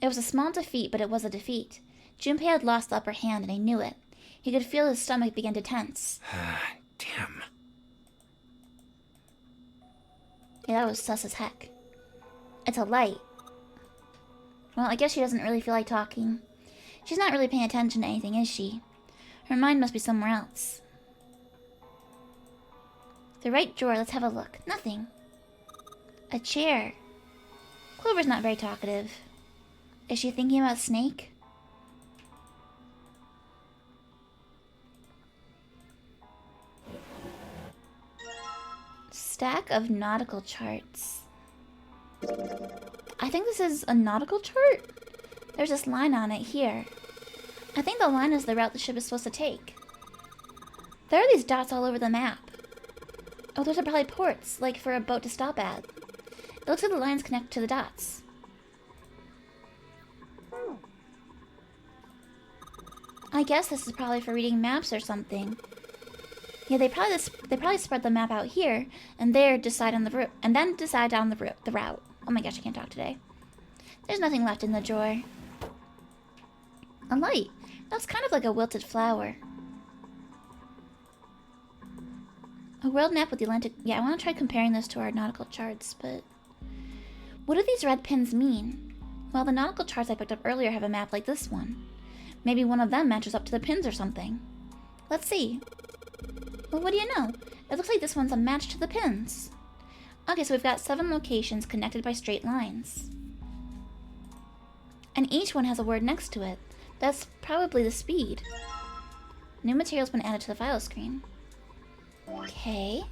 It was a small defeat, but it was a defeat. Junpei had lost the upper hand, and he knew it. He could feel his stomach begin to tense. Damn. Yeah, that was sus as heck. It's a light. Well, I guess she doesn't really feel like talking. She's not really paying attention to anything, is she? Her mind must be somewhere else. The right drawer, let's have a look. Nothing. A chair. Clover's not very talkative. Is she thinking about Snake? Stack of nautical charts. I think this is a nautical chart? There's this line on it here. I think the line is the route the ship is supposed to take. There are these dots all over the map. Oh, those are probably ports, like for a boat to stop at. It looks like the lines connect to the dots. I guess this is probably for reading maps or something. Yeah, they probably spread the map out here, and there decide on the route, and then decide on the route. Oh my gosh, I can't talk today. There's nothing left in the drawer. A light. That's kind of like a wilted flower. A world map with the Atlantic. Yeah, I want to try comparing this to our nautical charts, but what do these red pins mean? Well, the nautical charts I picked up earlier have a map like this one. Maybe one of them matches up to the pins or something. Let's see. Well, what do you know? It looks like this one's a match to the pins. Okay, so we've got 7 locations connected by straight lines. And each one has a word next to it. That's probably the speed. New material's been added to the file screen. Okay.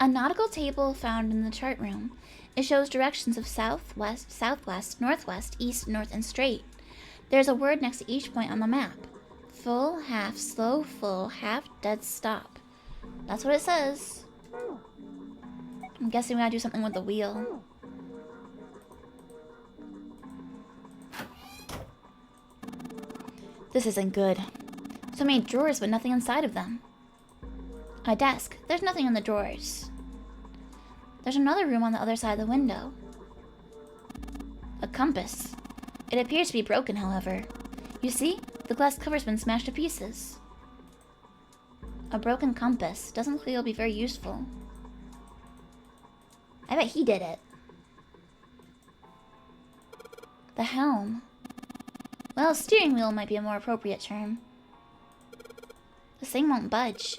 A nautical table found in the chart room. It shows directions of south, west, southwest, northwest, east, north, and straight. There's a word next to each point on the map. Full, half, slow, full, half, dead stop. That's what it says. I'm guessing we gotta do something with the wheel. This isn't good. So many drawers, but nothing inside of them. A desk. There's nothing in the drawers. There's another room on the other side of the window. A compass. It appears to be broken, however. You see? The glass cover's been smashed to pieces. A broken compass. Doesn't look like it'll be very useful. I bet he did it. The helm. Well, steering wheel might be a more appropriate term. This thing won't budge.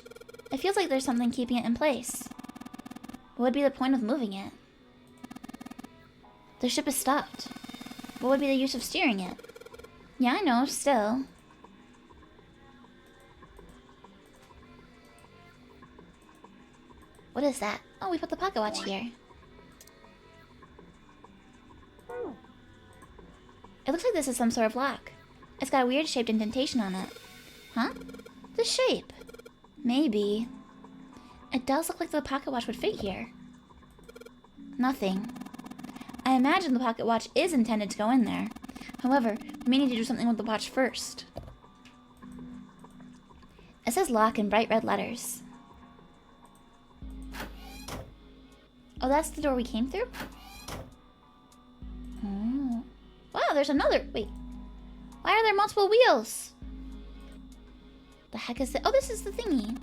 It feels like there's something keeping it in place. What would be the point of moving it? The ship is stopped. What would be the use of steering it? Yeah, I know, still. What is that? Oh, we put the pocket watch here. It looks like this is some sort of lock. It's got a weird shaped indentation on it. Huh? The shape. Maybe. It does look like the pocket watch would fit here. Nothing. I imagine the pocket watch is intended to go in there. However, we may need to do something with the watch first. It says lock in bright red letters. Oh, that's the door we came through? Oh. Wow, there's another. Wait. Why are there multiple wheels? The heck is it? Oh, this is the thingy.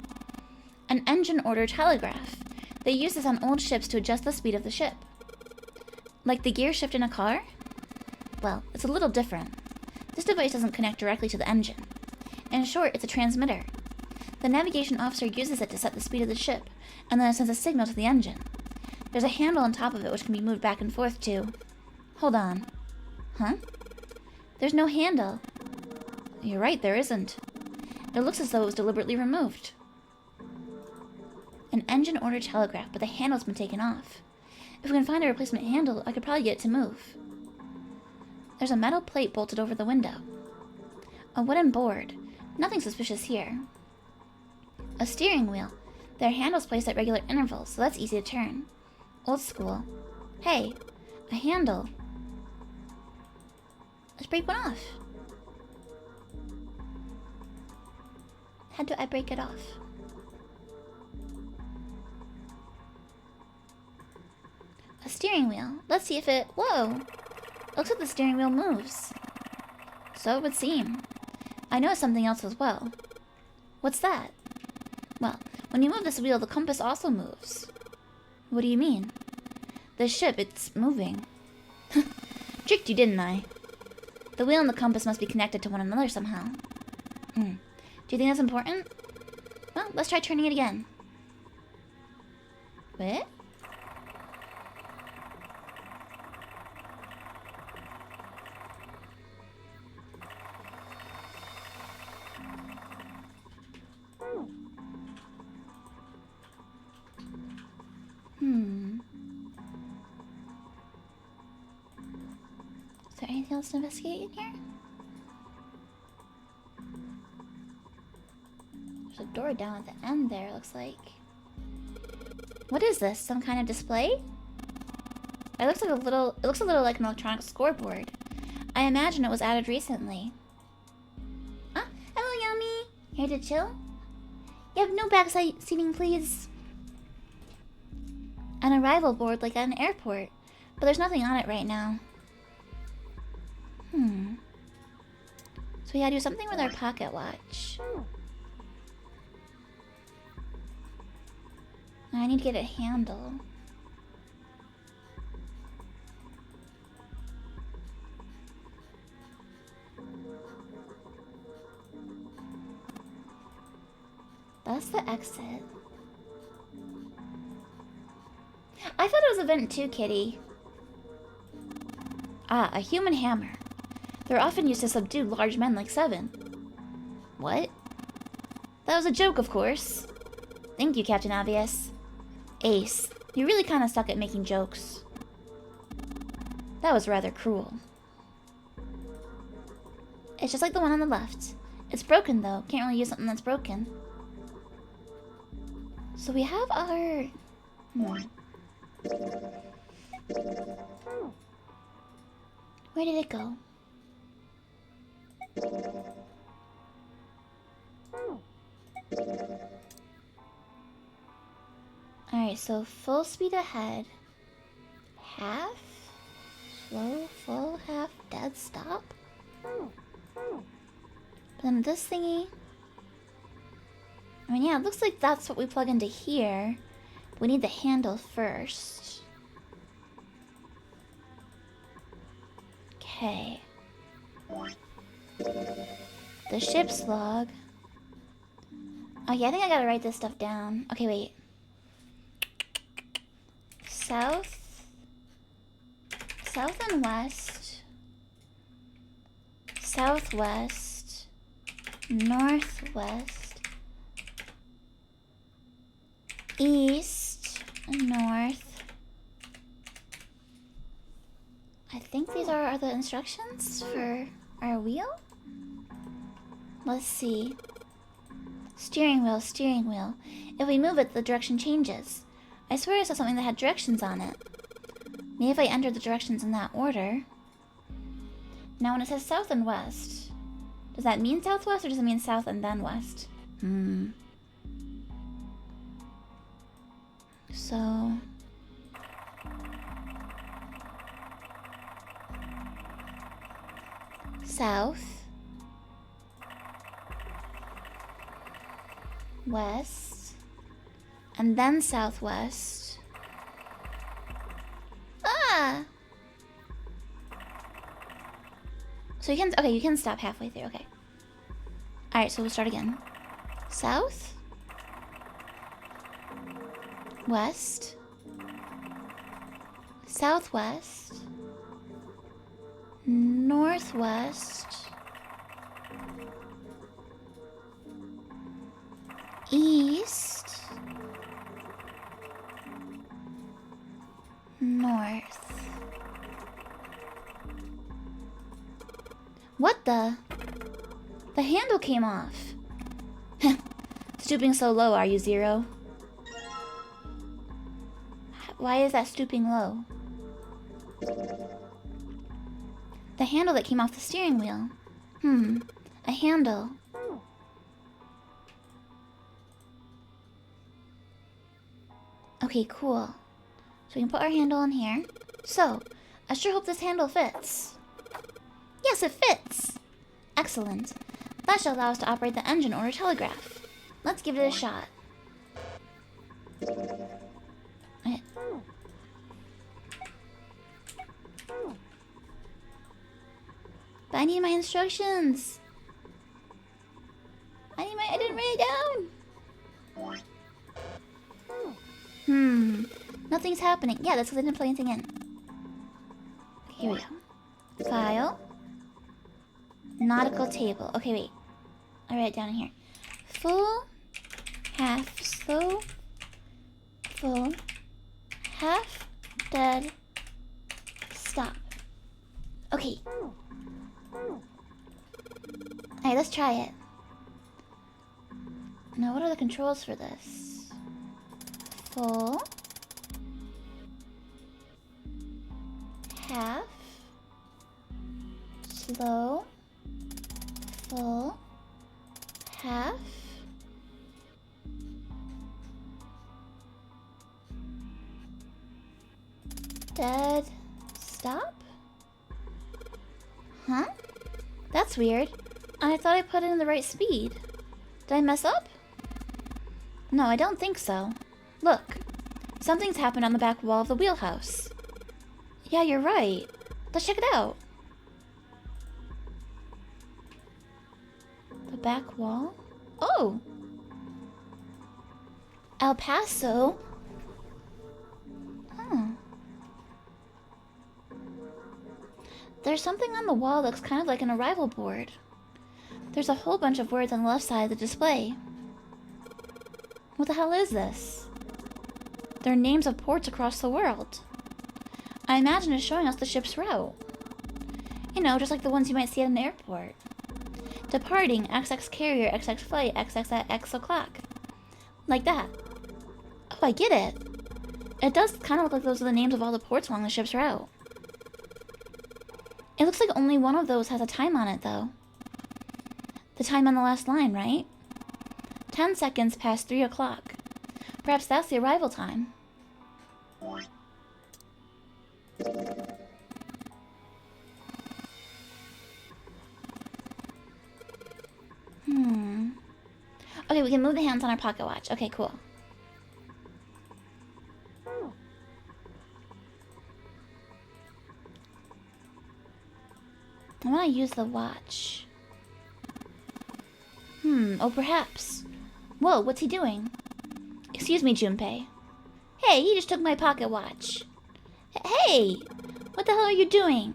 An engine order telegraph. They use this on old ships to adjust the speed of the ship. Like the gear shift in a car? Well, it's a little different. This device doesn't connect directly to the engine. In short, it's a transmitter. The navigation officer uses it to set the speed of the ship, and then it sends a signal to the engine. There's a handle on top of it which can be moved back and forth to... Hold on. Huh? There's no handle. You're right, there isn't. It looks as though it was deliberately removed. An engine order telegraph, but the handle's been taken off. If we can find a replacement handle, I could probably get it to move. There's a metal plate bolted over the window. A wooden board. Nothing suspicious here. A steering wheel. There are handles placed at regular intervals, so that's easy to turn. Old school. Hey, a handle. Let's break one off. How do I break it off? A steering wheel. Let's see if it... Whoa! Looks like the steering wheel moves. So it would seem. I noticed something else as well. What's that? Well, when you move this wheel, the compass also moves. What do you mean? The ship, it's moving. Tricked you, didn't I? The wheel and the compass must be connected to one another somehow. Do you think that's important? Well, let's try turning it again. What? Is there anything else to investigate in here? There's a door down at the end there, looks like. What is this? Some kind of display? It looks a little like an electronic scoreboard. I imagine it was added recently. Ah, hello Yummy! Here to chill? You have no backside seating, please. An arrival board like at an airport, but there's nothing on it right now. So we gotta do something with our pocket watch. I need to get a handle. That's the exit. I thought it was a vent too, kitty. Ah, a human hammer. They're often used to subdue large men like Seven. What? That was a joke, of course. Thank you, Captain Obvious. Ace, you really kind of suck at making jokes. That was rather cruel. It's just like the one on the left. It's broken, though. Can't really use something that's broken. So we have our... Where did it go? Alright, so full speed ahead. Half? Slow, full, half, dead stop? But then this thingy... I mean, yeah, it looks like that's what we plug into here. We need the handle first. Okay. The ship's log. Okay, I think I gotta write this stuff down. Okay, wait. South and west. Southwest. Northwest. East. North. I think these are the instructions for our wheel. Let's see. Steering wheel, steering wheel. If we move it, the direction changes. I swear I saw something that had directions on it. Maybe if I entered the directions in that order. Now when it says south and west, does that mean southwest or does it mean south and then west? So... south. West. And then southwest. Ah! So you can, okay, you can stop halfway through, okay. Alright, so we'll start again. South. West. Southwest. Northwest. East. North. What the? The handle came off. Stooping so low, are you, Zero? Why is that stooping low? The handle that came off the steering wheel. A handle. Okay, cool. So we can put our handle in here. So, I sure hope this handle fits. Yes, it fits! Excellent. That should allow us to operate the engine or telegraph. Let's give it a shot. Okay. But I need my instructions. I didn't write it down. Nothing's happening. Yeah, that's because I didn't plug anything in. Here we go. File. Nautical table. Okay, wait. I'll write it down in here. Full, half, slow, full, half, dead, stop. Okay. Alright, let's try it. Now, what are the controls for this? Full, half, slow, full, half, dead, stop? Huh? That's weird. I thought I put it in the right speed. Did I mess up? No, I don't think so. Look, something's happened on the back wall of the wheelhouse. Yeah, you're right. Let's check it out. The back wall? Oh! El Paso? Oh. There's something on the wall that looks kind of like an arrival board. There's a whole bunch of words on the left side of the display. What the hell is this? They're names of ports across the world. I imagine it's showing us the ship's route. You know, just like the ones you might see at an airport. Departing, XX carrier, XX flight, XX at X o'clock. Like that. Oh, I get it. It does kind of look like those are the names of all the ports along the ship's route. It looks like only one of those has a time on it, though. The time on the last line, right? 10 seconds past 3 o'clock. Perhaps that's the arrival time. Okay, we can move the hands on our pocket watch. Okay, cool. I want to use the watch. Oh, perhaps. Whoa, what's he doing? Excuse me, Junpei. Hey, he just took my pocket watch. Hey! What the hell are you doing?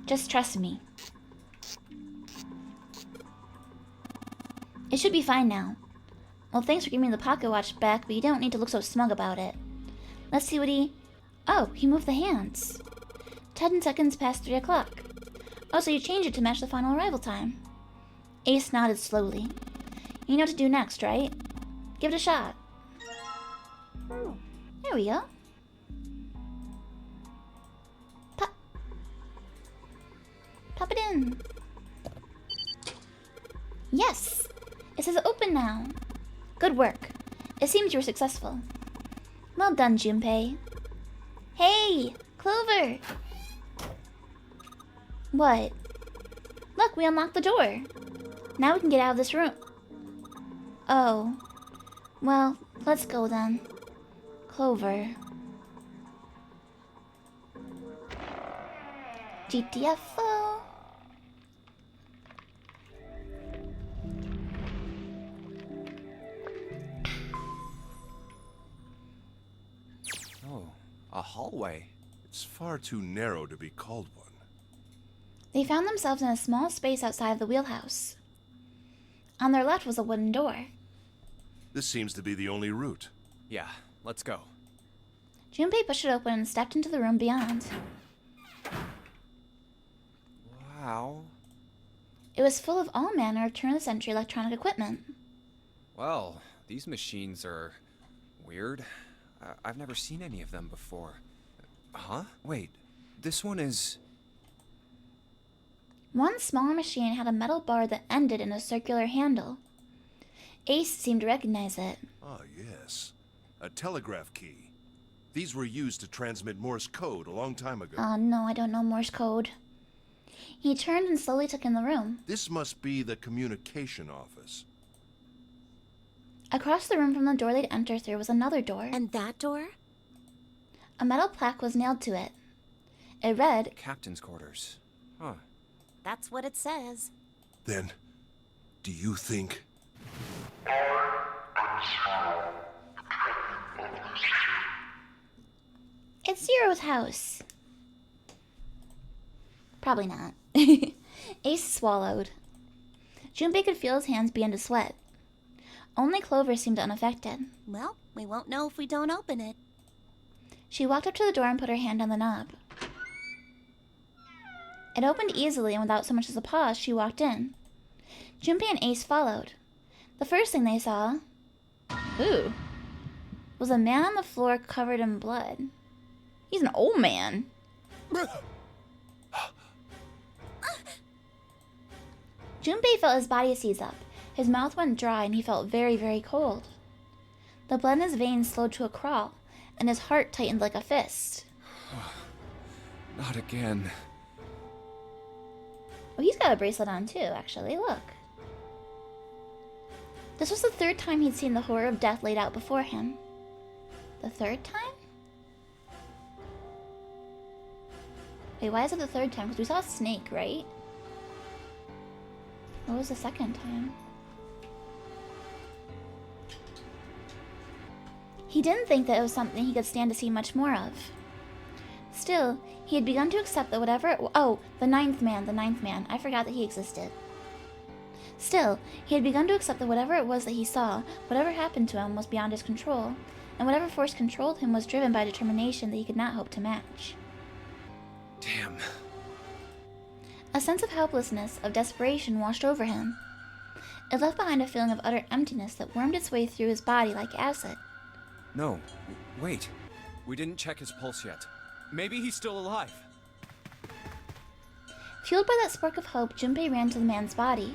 Just trust me. It should be fine now. Well, thanks for giving me the pocket watch back, but you don't need to look so smug about it. Let's see what he... Oh, he moved the hands. 10 seconds past 3 o'clock. Oh, so you changed it to match the final arrival time. Ace nodded slowly. You know what to do next, right? Give it a shot. There we go. Pop. Pop it in. Yes! It says open now. Good work. It seems you were successful. Well done, Junpei. Hey! Clover! What? Look, we unlocked the door. Now we can get out of this room. Oh. Well, let's go then. Clover. GTFO. Oh, a hallway. It's far too narrow to be called one. They found themselves in a small space outside of the wheelhouse. On their left was a wooden door. This seems to be the only route. Yeah, let's go. Junpei pushed it open and stepped into the room beyond. Wow. It was full of all manner of turn-of-the-century electronic equipment. Well, these machines are weird. I've never seen any of them before. Huh? Wait, this one is... One smaller machine had a metal bar that ended in a circular handle. Ace seemed to recognize it. Ah, yes. A telegraph key. These were used to transmit Morse code a long time ago. Oh no, I don't know Morse code. He turned and slowly took in the room. This must be the communication office. Across the room from the door they'd enter through was another door. And that door? A metal plaque was nailed to it. It read, Captain's quarters. Huh. That's what it says. Then, do you think... It's Zero's house. Probably not. Ace swallowed. Junpei could feel his hands begin to sweat. Only Clover seemed unaffected. Well, we won't know if we don't open it. She walked up to the door and put her hand on the knob. It opened easily, and without so much as a pause, she walked in. Junpei and Ace followed. The first thing they saw... Ooh. Was a man on the floor covered in blood. He's an old man. Junpei felt his body seize up. His mouth went dry and he felt very, very cold. The blood in his veins slowed to a crawl, and his heart tightened like a fist. Not again. Oh, he's got a bracelet on too, actually. Look. This was the third time he'd seen the horror of death laid out before him. The third time? Wait, why is it the third time? Because we saw a snake, right? What was the second time? He didn't think that it was something he could stand to see much more of. Still, he had begun to accept that whatever oh, the ninth man. I forgot that he existed. Still, he had begun to accept that whatever it was that he saw, whatever happened to him was beyond his control, and whatever force controlled him was driven by determination that he could not hope to match. Damn. A sense of helplessness, of desperation washed over him. It left behind a feeling of utter emptiness that wormed its way through his body like acid. No, wait. We didn't check his pulse yet. Maybe he's still alive. Fueled by that spark of hope, Junpei ran to the man's body,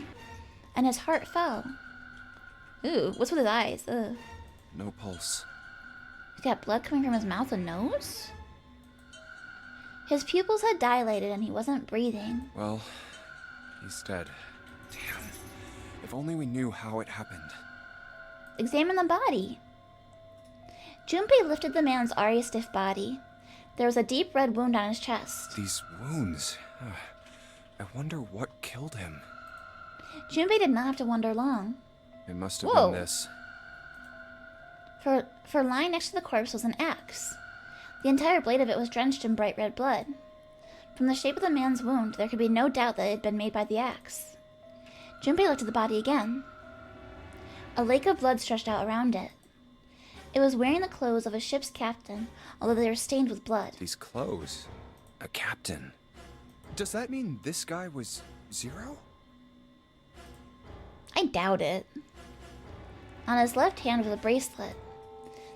and his heart fell. Ooh, what's with his eyes? Ugh. No pulse. He's got blood coming from his mouth and nose? His pupils had dilated and he wasn't breathing. Well, he's dead. Damn. If only we knew how it happened. Examine the body. Junpei lifted the man's already stiff body. There was a deep red wound on his chest. These wounds. I wonder what killed him. Junpei did not have to wonder long. It must have Whoa. been this. For lying next to the corpse was an axe. The entire blade of it was drenched in bright red blood. From the shape of the man's wound, there could be no doubt that it had been made by the axe. Junpei looked at the body again. A lake of blood stretched out around it. It was wearing the clothes of a ship's captain, although they were stained with blood. These clothes. A captain. Does that mean this guy was Zero? I doubt it. On his left hand was a bracelet.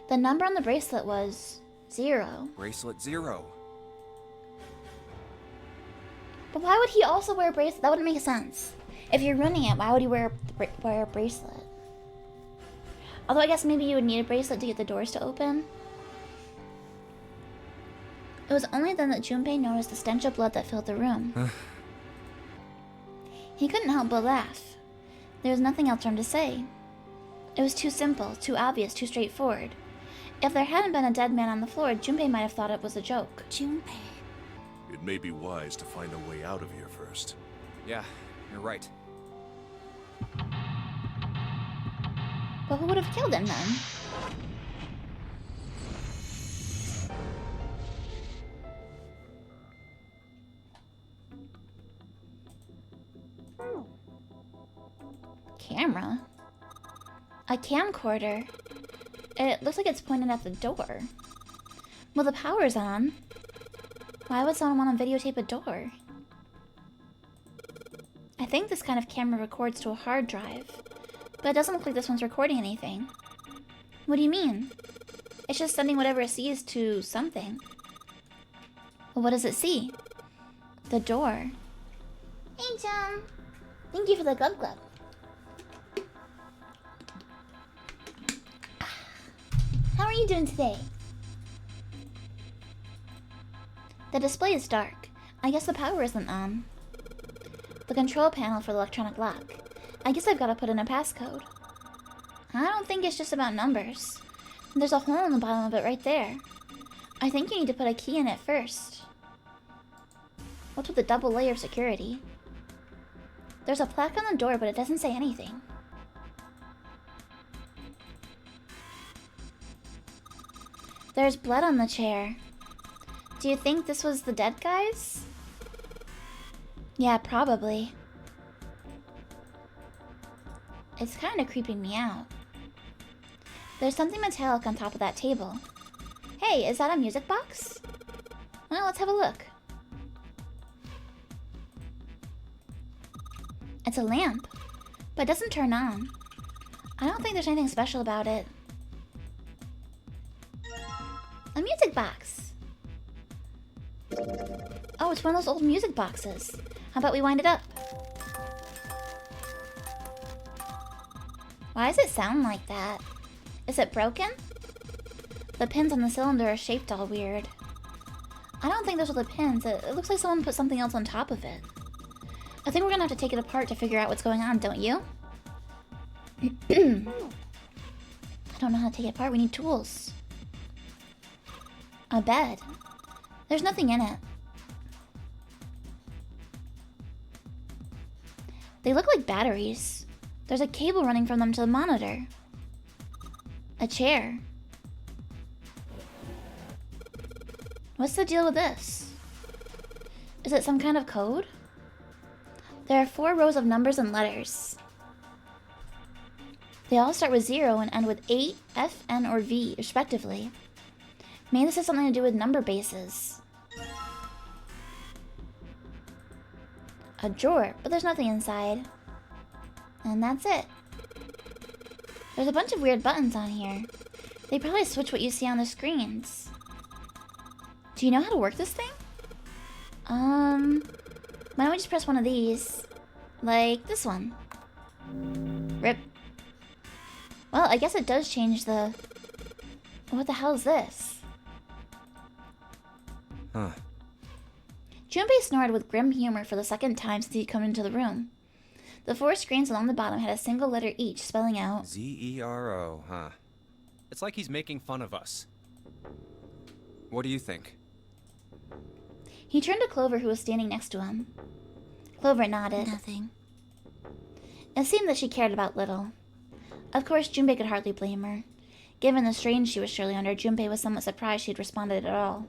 The number on the bracelet was 0. Bracelet 0. But why would he also wear a bracelet? That wouldn't make sense. If you're running it, why would he wear a bracelet? Although I guess maybe you would need a bracelet to get the doors to open. It was only then that Junpei noticed the stench of blood that filled the room. He couldn't help but laugh. There was nothing else for him to say. It was too simple, too obvious, too straightforward. If there hadn't been a dead man on the floor, Junpei might have thought it was a joke. Junpei. It may be wise to find a way out of here first. Yeah, you're right. But who would have killed him then? Camera? A camcorder? It looks like it's pointed at the door. Well, the power's on. Why would someone want to videotape a door? I think this kind of camera records to a hard drive, but it doesn't look like this one's recording anything. What do you mean? It's just sending whatever it sees to something. Well, what does it see? The door. Hey, John. Thank you for the glove glove. How are you doing today? The display is dark. I guess the power isn't on. The control panel for the electronic lock. I guess I've got to put in a passcode. I don't think it's just about numbers. There's a hole in the bottom of it right there. I think you need to put a key in it first. What's with the double layer of security? There's a plaque on the door, but it doesn't say anything. There's blood on the chair. Do you think this was the dead guys? Yeah, probably. It's kind of creeping me out. There's something metallic on top of that table. Hey, is that a music box? Well, let's have a look. It's a lamp, but it doesn't turn on. I don't think there's anything special about it. A music box. Oh, it's one of those old music boxes. How about we wind it up? Why does it sound like that? Is it broken? The pins on the cylinder are shaped all weird. I don't think those are the pins. It looks like someone put something else on top of it. I think we're gonna have to take it apart to figure out what's going on, don't you? I don't know how to take it apart. We need tools. A bed. There's nothing in it. They look like batteries. There's a cable running from them to the monitor. A chair. What's the deal with this? Is it some kind of code? There are 4 rows of numbers and letters. They all start with 0 and end with 8, F, N, or V, respectively. Maybe this has something to do with number bases. A drawer, but there's nothing inside. And that's it. There's a bunch of weird buttons on here. They probably switch what you see on the screens. Do you know how to work this thing? Why don't we just press one of these? Like this one. Rip. Well, I guess it does change the... What the hell is this? Huh. Junpei snored with grim humor for the second time since he'd come into the room. The 4 screens along the bottom had a single letter each, spelling out... Z-E-R-O, huh? It's like he's making fun of us. What do you think? He turned to Clover, who was standing next to him. Clover nodded. Nothing. It seemed that she cared about little. Of course, Junpei could hardly blame her. Given the strain she was surely under, Junpei was somewhat surprised she'd responded at all.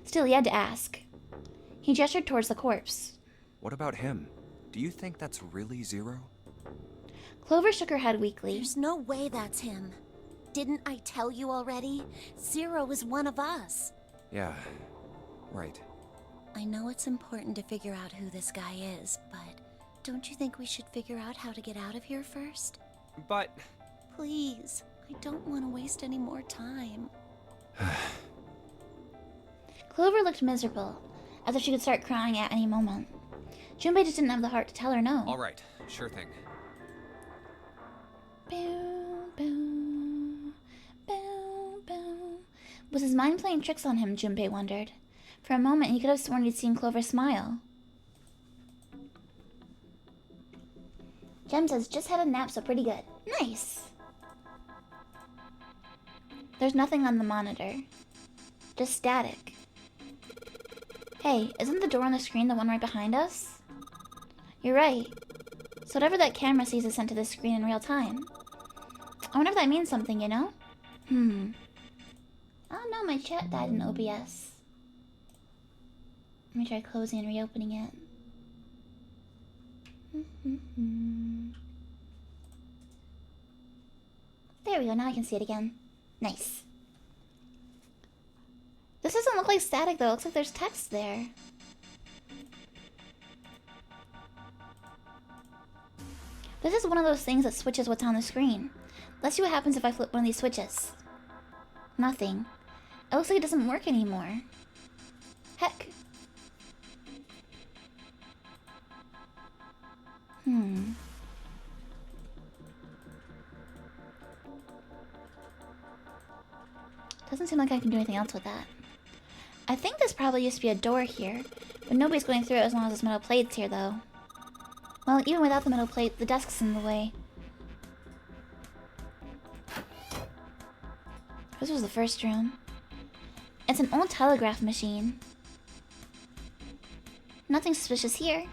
Still, he had to ask. He gestured towards the corpse. What about him? Do you think that's really 0? Clover shook her head weakly. There's no way that's him. Didn't I tell you already? 0 is one of us. Yeah, right. I know it's important to figure out who this guy is, but don't you think we should figure out how to get out of here first? But Please, I don't want to waste any more time. Clover looked miserable, as if she could start crying at any moment. Junpei just didn't have the heart to tell her no. All right, sure thing. Bow, bow, bow, bow. Was his mind playing tricks on him, Junpei wondered. For a moment, he could have sworn he'd seen Clover smile. Jem says, just had a nap, so pretty good. Nice! There's nothing on the monitor. Just static. Hey, isn't the door on the screen the one right behind us? You're right. So whatever that camera sees is sent to this screen in real time. I wonder if that means something, you know? I don't know, my chat died in OBS. Let me try closing and reopening it. There we go, now I can see it again. Nice. This doesn't look like static though, it looks like there's text there. This is one of those things that switches what's on the screen. Let's see what happens if I flip one of these switches. Nothing. It looks like it doesn't work anymore. Heck. Doesn't seem like I can do anything else with that. I think this probably used to be a door here, but nobody's going through it as long as this metal plate's here, though. Well, even without the metal plate, the desk's in the way. This was the first room. It's an old telegraph machine. Nothing suspicious here.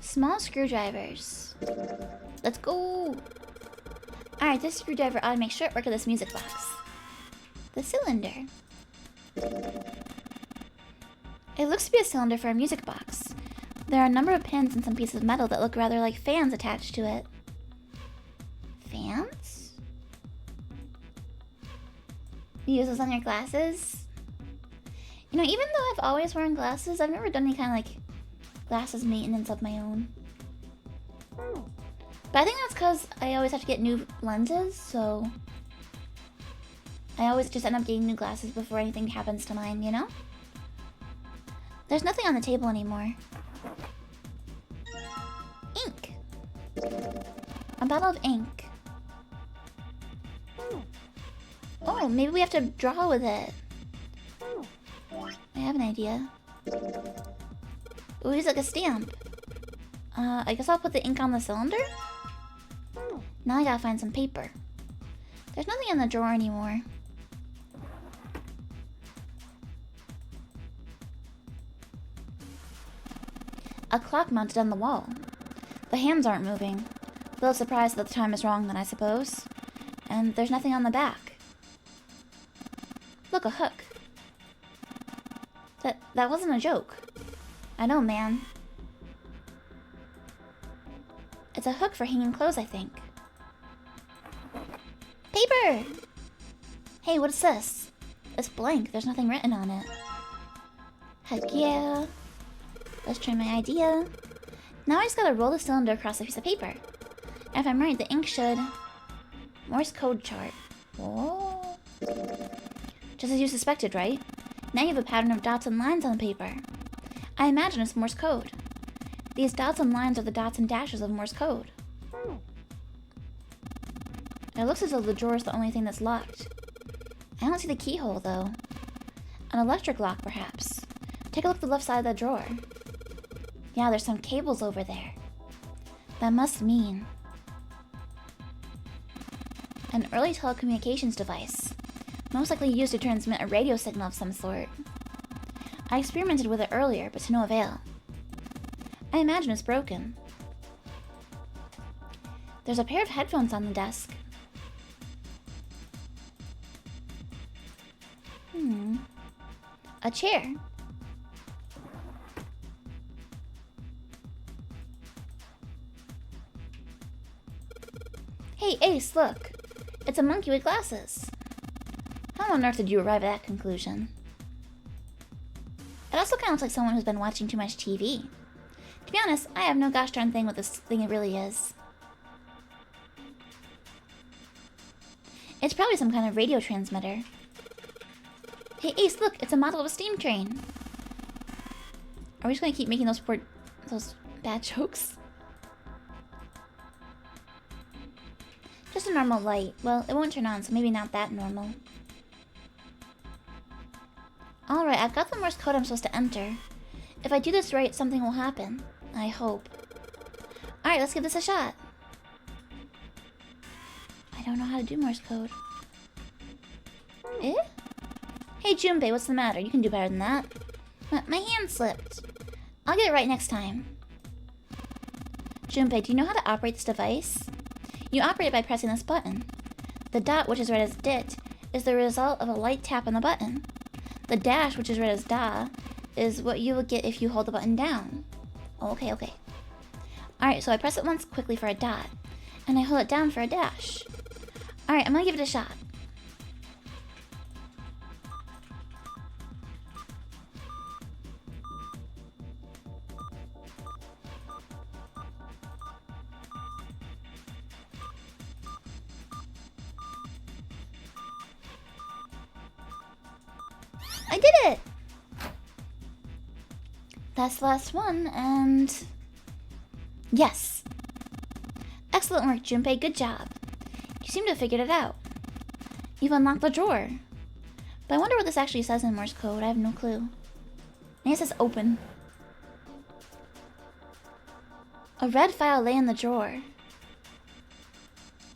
Small screwdrivers. Let's go! Alright, this screwdriver ought to make short work of this music box. The cylinder. It looks to be a cylinder for a music box. There are a number of pins and some pieces of metal that look rather like fans attached to it. Fans? You use those on your glasses? You know, even though I've always worn glasses, I've never done any kind of like glasses maintenance of my own. But I think that's because I always have to get new lenses, so I always just end up getting new glasses before anything happens to mine, you know? There's nothing on the table anymore. Ink! A bottle of ink. Oh, maybe we have to draw with it. I have an idea. Ooh, it's like a stamp. I guess I'll put the ink on the cylinder? Now I gotta find some paper. There's nothing in the drawer anymore. A clock mounted on the wall. The hands aren't moving. A little surprised that the time is wrong then, I suppose. And there's nothing on the back. Look, a hook. That wasn't a joke. I know, man. It's a hook for hanging clothes, I think. Paper! Hey, what's this? It's blank. There's nothing written on it. Heck yeah. Let's try my idea. Now I just gotta roll the cylinder across a piece of paper. And if I'm right, the ink should... Morse code chart. Whoa. Just as you suspected, right? Now you have a pattern of dots and lines on the paper. I imagine it's Morse code. These dots and lines are the dots and dashes of Morse code. It looks as though the drawer is the only thing that's locked. I don't see the keyhole, though. An electric lock, perhaps. Take a look at the left side of the drawer. Yeah, there's some cables over there. That must mean... an early telecommunications device. Most likely used to transmit a radio signal of some sort. I experimented with it earlier, but to no avail. I imagine it's broken. There's a pair of headphones on the desk. A chair. Hey, Ace, look. It's a monkey with glasses. How on earth did you arrive at that conclusion? It also kind of looks like someone who's been watching too much TV. To be honest, I have no gosh darn thing what this thing really is. It's probably some kind of radio transmitter. Hey Ace, look, it's a model of a steam train. Are we just gonna keep making those bad jokes? Just a normal light. Well, it won't turn on, so maybe not that normal. Alright, I've got the Morse code I'm supposed to enter. If I do this right, something will happen. I hope. Alright, let's give this a shot. I don't know how to do Morse code. Eh? Hey Junpei, what's the matter? You can do better than that. My hand slipped. I'll get it right next time. Junpei, do you know how to operate this device? You operate it by pressing this button. The dot, which is read as DIT, is the result of a light tap on the button. The dash, which is read as DA, is what you would get if you hold the button down. Oh, okay. Alright, so I press it once quickly for a dot, and I hold it down for a dash. Alright, I'm gonna give it a shot. I did it! That's the last one, and... yes! Excellent work, Junpei, good job. You seem to have figured it out. You've unlocked the drawer. But I wonder what this actually says in Morse code, I have no clue. Maybe it says open. A red file lay in the drawer.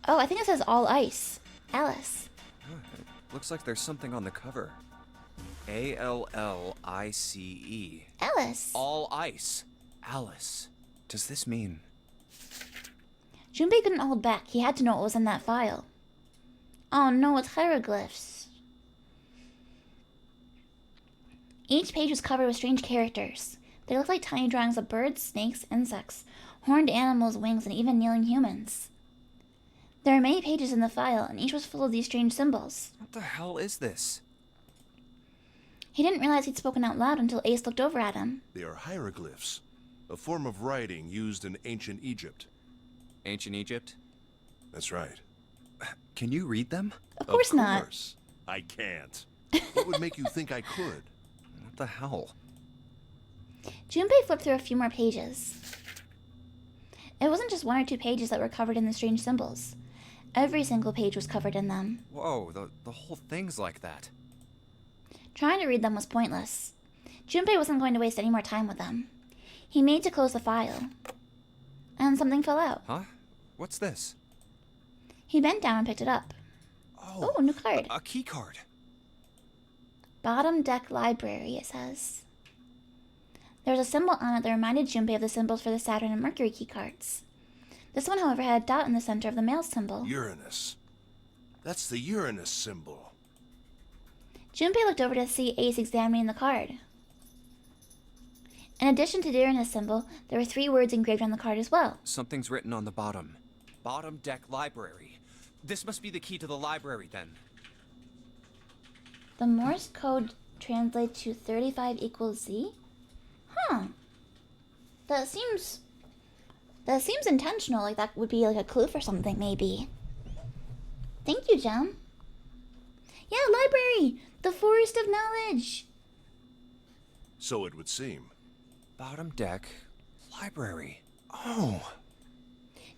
Oh, I think it says all ice. Alice. It looks like there's something on the cover. ALLICE. Alice. All ice. Alice. Does this mean... Junpei couldn't hold back. He had to know what was in that file. Oh no, it's hieroglyphs. Each page was covered with strange characters. They looked like tiny drawings of birds, snakes, insects, horned animals, wings, and even kneeling humans. There are many pages in the file, and each was full of these strange symbols. What the hell is this? He didn't realize he'd spoken out loud until Ace looked over at him. They are hieroglyphs, a form of writing used in ancient Egypt. Ancient Egypt? That's right. Can you read them? Of course not. I can't. What would make you think I could? What the hell? Junpei flipped through a few more pages. It wasn't just one or two pages that were covered in the strange symbols. Every single page was covered in them. Whoa, the whole thing's like that. Trying to read them was pointless. Junpei wasn't going to waste any more time with them. He made to close the file. And something fell out. Huh? What's this? He bent down and picked it up. Oh, new card. A key card. Bottom deck library, it says. There was a symbol on it that reminded Junpei of the symbols for the Saturn and Mercury key cards. This one, however, had a dot in the center of the male symbol. Uranus. That's the Uranus symbol. Junpei looked over to see Ace examining the card. In addition to the Uranus symbol, there were 3 words engraved on the card as well. Something's written on the bottom. Bottom deck library. This must be the key to the library, then. The Morse code translates to 35 equals Z? Huh. That seems intentional, like that would be like a clue for something, maybe. Thank you, Jem. Yeah, library! The forest of knowledge! So it would seem. Bottom deck library. Oh.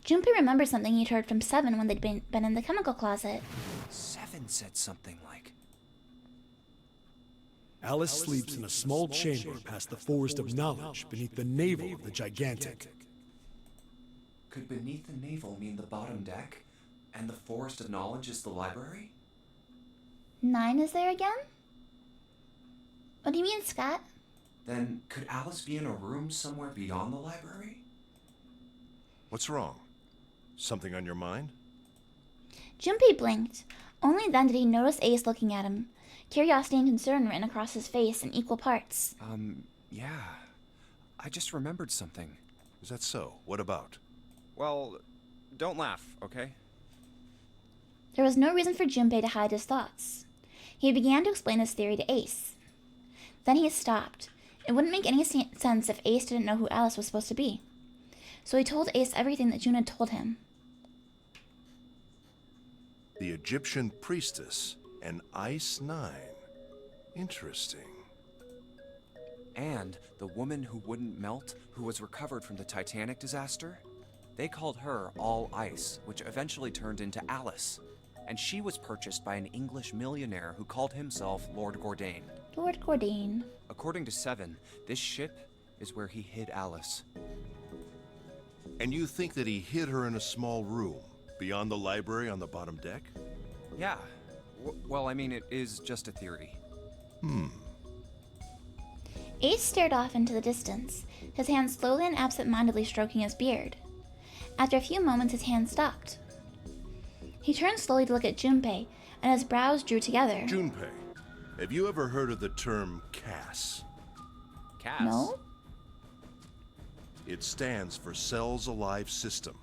Junpei remembered something he'd heard from Seven when they'd been in the chemical closet. Seven said something like... Alice sleeps in a small chamber past the forest of knowledge beneath the navel of the gigantic. Could beneath the navel mean the bottom deck? And the forest of knowledge is the library? 9 is there again? What do you mean, Scott? Then could Alice be in a room somewhere beyond the library? What's wrong? Something on your mind? Junpei blinked. Only then did he notice Ace looking at him. Curiosity and concern written across his face in equal parts. Yeah. I just remembered something. Is that so? What about? Well, don't laugh, okay? There was no reason for Junpei to hide his thoughts. He began to explain his theory to Ace. Then he stopped. It wouldn't make any sense if Ace didn't know who Alice was supposed to be. So he told Ace everything that June had told him. the Egyptian priestess, and Ice 9. Interesting. And the woman who wouldn't melt, who was recovered from the Titanic disaster? They called her All Ice, which eventually turned into Alice. And she was purchased by an English millionaire who called himself Lord Gordain. Lord Gordain. According to Seven, this ship is where he hid Alice. And you think that he hid her in a small room, beyond the library on the bottom deck? Yeah. Well, I mean, it is just a theory. Ace stared off into the distance, his hand slowly and absent-mindedly stroking his beard. After a few moments, his hand stopped. He turned slowly to look at Junpei, and his brows drew together. Junpei, have you ever heard of the term CAS? Cass? No? It stands for Cells Alive System.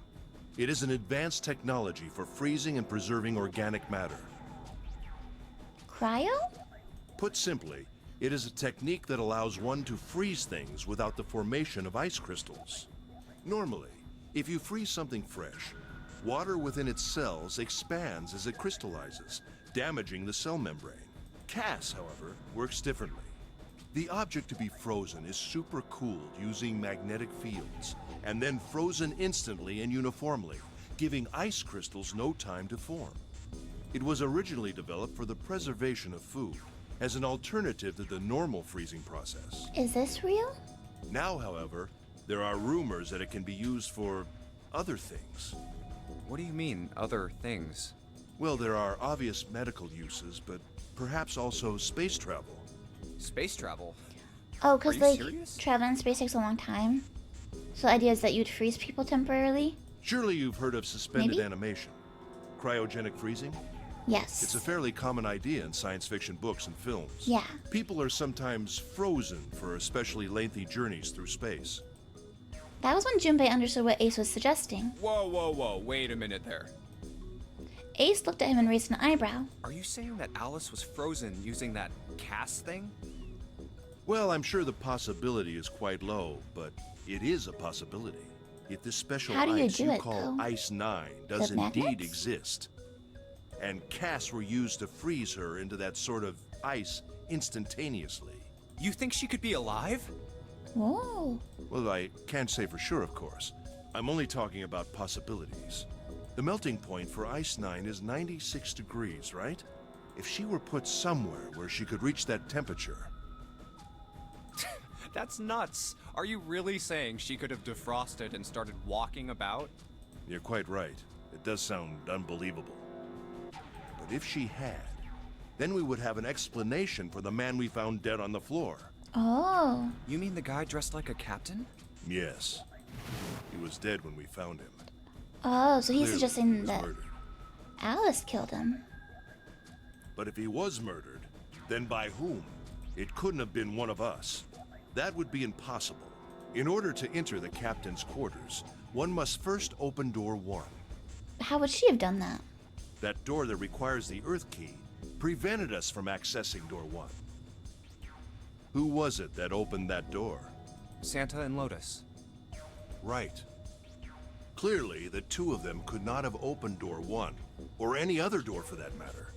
It is an advanced technology for freezing and preserving organic matter. Cryo? Put simply, it is a technique that allows one to freeze things without the formation of ice crystals. Normally, if you freeze something fresh, water within its cells expands as it crystallizes, damaging the cell membrane. CAS, however, works differently. The object to be frozen is supercooled using magnetic fields, and then frozen instantly and uniformly, giving ice crystals no time to form. It was originally developed for the preservation of food, as an alternative to the normal freezing process. Is this real? Now, however, there are rumors that it can be used for other things. What do you mean, other things? Well, there are obvious medical uses, but perhaps also space travel. Space travel? Oh, Are because you like serious? traveling in space takes a long time. So the idea is that you'd freeze people temporarily? Surely you've heard of suspended Maybe? animation. Cryogenic freezing? Yes. It's a fairly common idea in science fiction books and films. Yeah. People are sometimes frozen for especially lengthy journeys through space. That was when Junpei understood what Ace was suggesting. Whoa, wait a minute there. Ace looked at him and raised an eyebrow. Are you saying that Alice was frozen using that Cass thing? Well, I'm sure the possibility is quite low, but it is a possibility. If this special How do you ice do you it, call though? Ice 9 does With indeed magnets? exist. And Cass were used to freeze her into that sort of ice instantaneously. You think she could be alive? Whoa. Well, I can't say for sure, of course. I'm only talking about possibilities. The melting point for Ice 9 is 96 degrees, right? If she were put somewhere where she could reach that temperature... That's nuts. Are you really saying she could have defrosted and started walking about? You're quite right. It does sound unbelievable. But if she had, then we would have an explanation for the man we found dead on the floor. Oh. You mean the guy dressed like a captain? Yes. He was dead when we found him. Oh, so he's Clearly, he suggesting was that murdered. Alice killed him. But if he was murdered, then by whom? It couldn't have been one of us. That would be impossible. In order to enter the captain's quarters, one must first open door 1. How would she have done that? That door that requires the Earth key prevented us from accessing door 1. Who was it that opened that door? Santa and Lotus. Right. Clearly, the two of them could not have opened door 1, or any other door for that matter.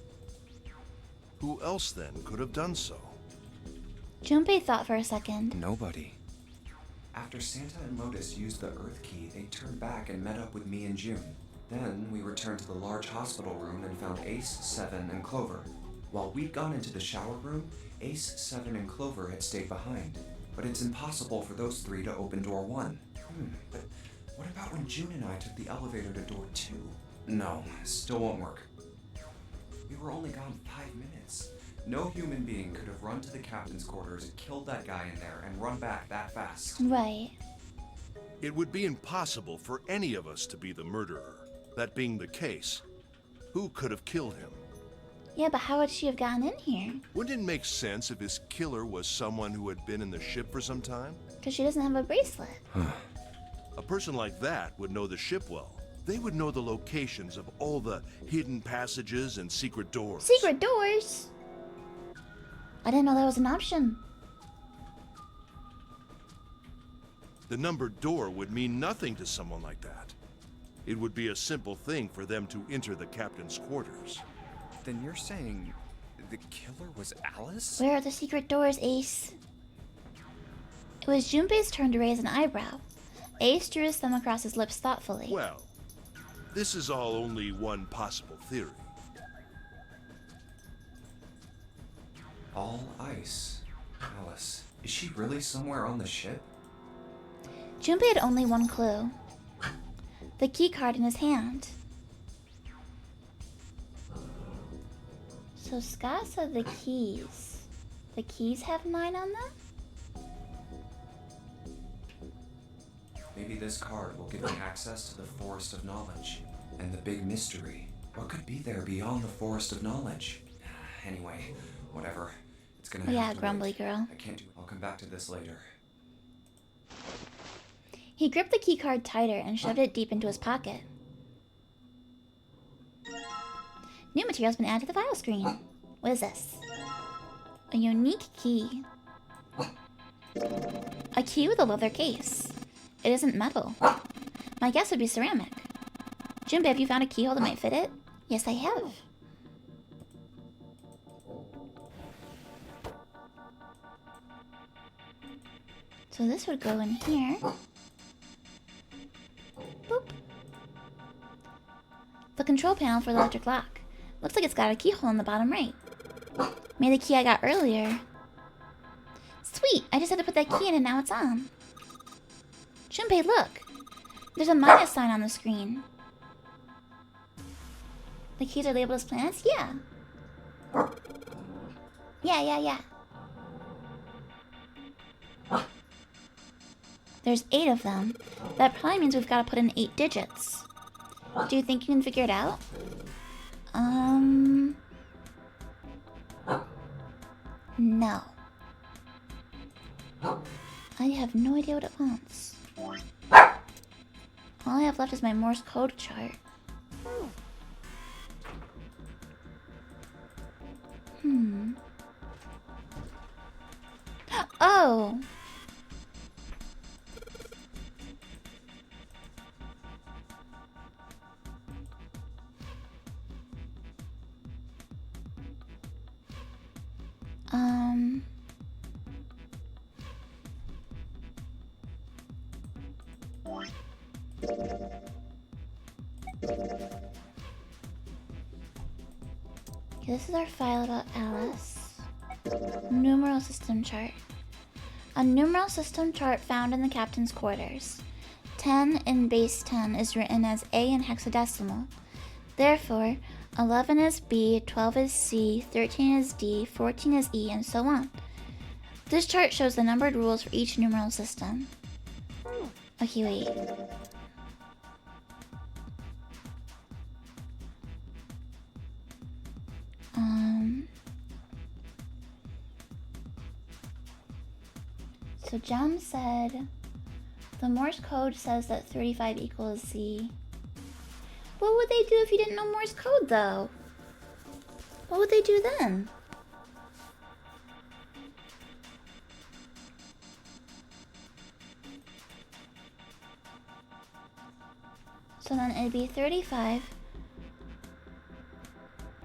Who else then could have done so? Junpei thought for a second. Nobody. After Santa and Lotus used the Earth key, they turned back and met up with me and June. Then we returned to the large hospital room and found Ace, Seven, and Clover. While we'd gone into the shower room, Ace, Seven, and Clover had stayed behind. But it's impossible for those three to open door 1. But what about when June and I took the elevator to door 2? No, still won't work. We were only gone 5 minutes. No human being could have run to the captain's quarters, killed that guy in there, and run back that fast. Right. It would be impossible for any of us to be the murderer. That being the case, who could have killed him? Yeah, but how would she have gotten in here? Wouldn't it make sense if his killer was someone who had been in the ship for some time? Because she doesn't have a bracelet. A person like that would know the ship well. They would know the locations of all the hidden passages and secret doors. Secret doors? I didn't know that was an option. The numbered door would mean nothing to someone like that. It would be a simple thing for them to enter the captain's quarters. Then you're saying the killer was Alice? Where are the secret doors, Ace? It was Junpei's turn to raise an eyebrow. Ace drew his thumb across his lips thoughtfully. Well, this is all only one possible theory. All ice. Alice, is she really somewhere on the ship? Junpei had only one clue. The key card in his hand. So Scott said the keys. The keys have 9 on them? Maybe this card will give me access to the Forest of Knowledge. And the big mystery. What could be there beyond the Forest of Knowledge? Anyway, whatever. It's gonna have Yeah, to grumbly wait. girl. I can't do it. I'll come back to this later. He gripped the key card tighter and shoved it deep into his pocket. New material's been added to the file screen. What is this? A unique key. A key with a leather case. It isn't metal. My guess would be ceramic. Junpei, have you found a keyhole that might fit it? Yes, I have. So this would go in here. Boop. The control panel for the electric lock. Looks like it's got a keyhole in the bottom right. Maybe the key I got earlier. Sweet! I just had to put that key in and now it's on. Junpei, look! There's a minus sign on the screen. The keys are labeled as planets? Yeah. Yeah. There's 8 of them. That probably means we've got to put in 8 digits. Do you think you can figure it out? No. I have no idea what it wants. All I have left is my Morse code chart. Oh! Okay, this is our file about Alice. Numeral system chart. A numeral system chart found in the captain's quarters. 10 in base 10 is written as A in hexadecimal. Therefore, 11 is B, 12 is C, 13 is D, 14 is E, and so on. This chart shows the numbered rules for each numeral system. Okay, wait. So Jem said the Morse code says that 35 equals Z. What would they do if you didn't know Morse code, though? What would they do then? So then it'd be 35,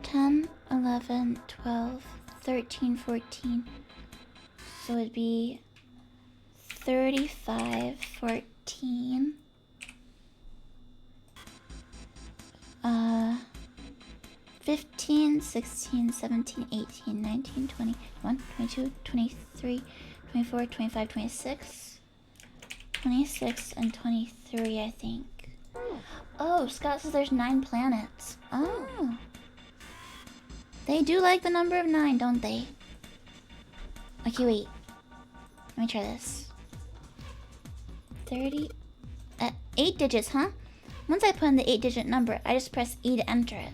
10, 11, 12, 13, 14. So it'd be 35, 14. 15, 16, 17, 18, 19, 20, 21, 22, 23, 24, 25, 26, 26, and 23, I think. Oh, Scott says there's 9 planets. Oh. They do like the number of 9, don't they? Okay, wait. Let me try this. 30... 8 digits, huh? Once I put in the 8-digit number, I just press E to enter it.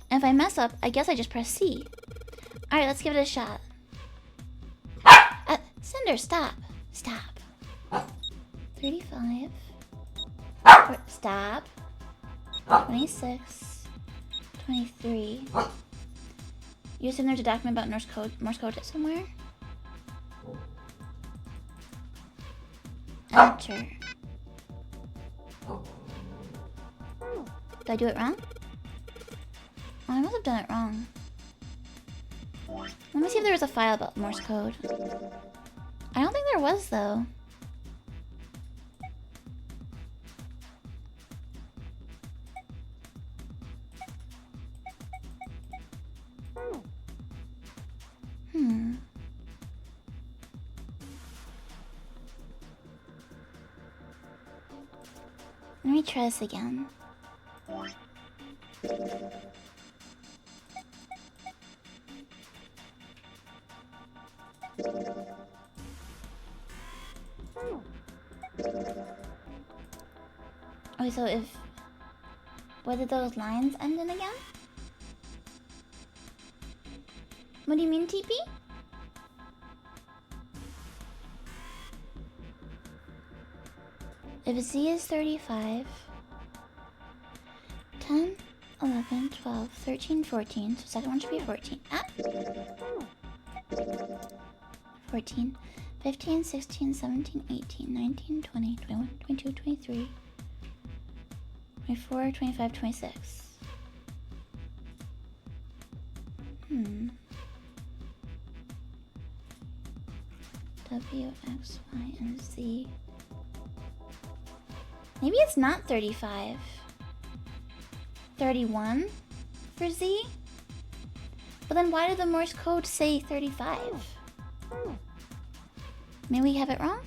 And if I mess up, I guess I just press C. Alright, let's give it a shot. Cinder, stop. Stop. 35. Stop. 26. 23. You assume there's a document about Morse code somewhere? Enter. Did I do it wrong? Oh, I must have done it wrong. Let me see if there was a file about Morse code. I don't think there was, though. Let me try this again. Okay, so if... What did those lines end in again? What do you mean, TP? If Z is 35, 10, 11, 12, 13, 14, so second one should be 14. Ah! 14, 15, 16, 17, 18, 19, 20, 21, 22, 23, 24, 25, 26. W, X, Y, and Z. Maybe it's not 35. 31 for Z? But then why did the Morse code say 35? Maybe we have it wrong?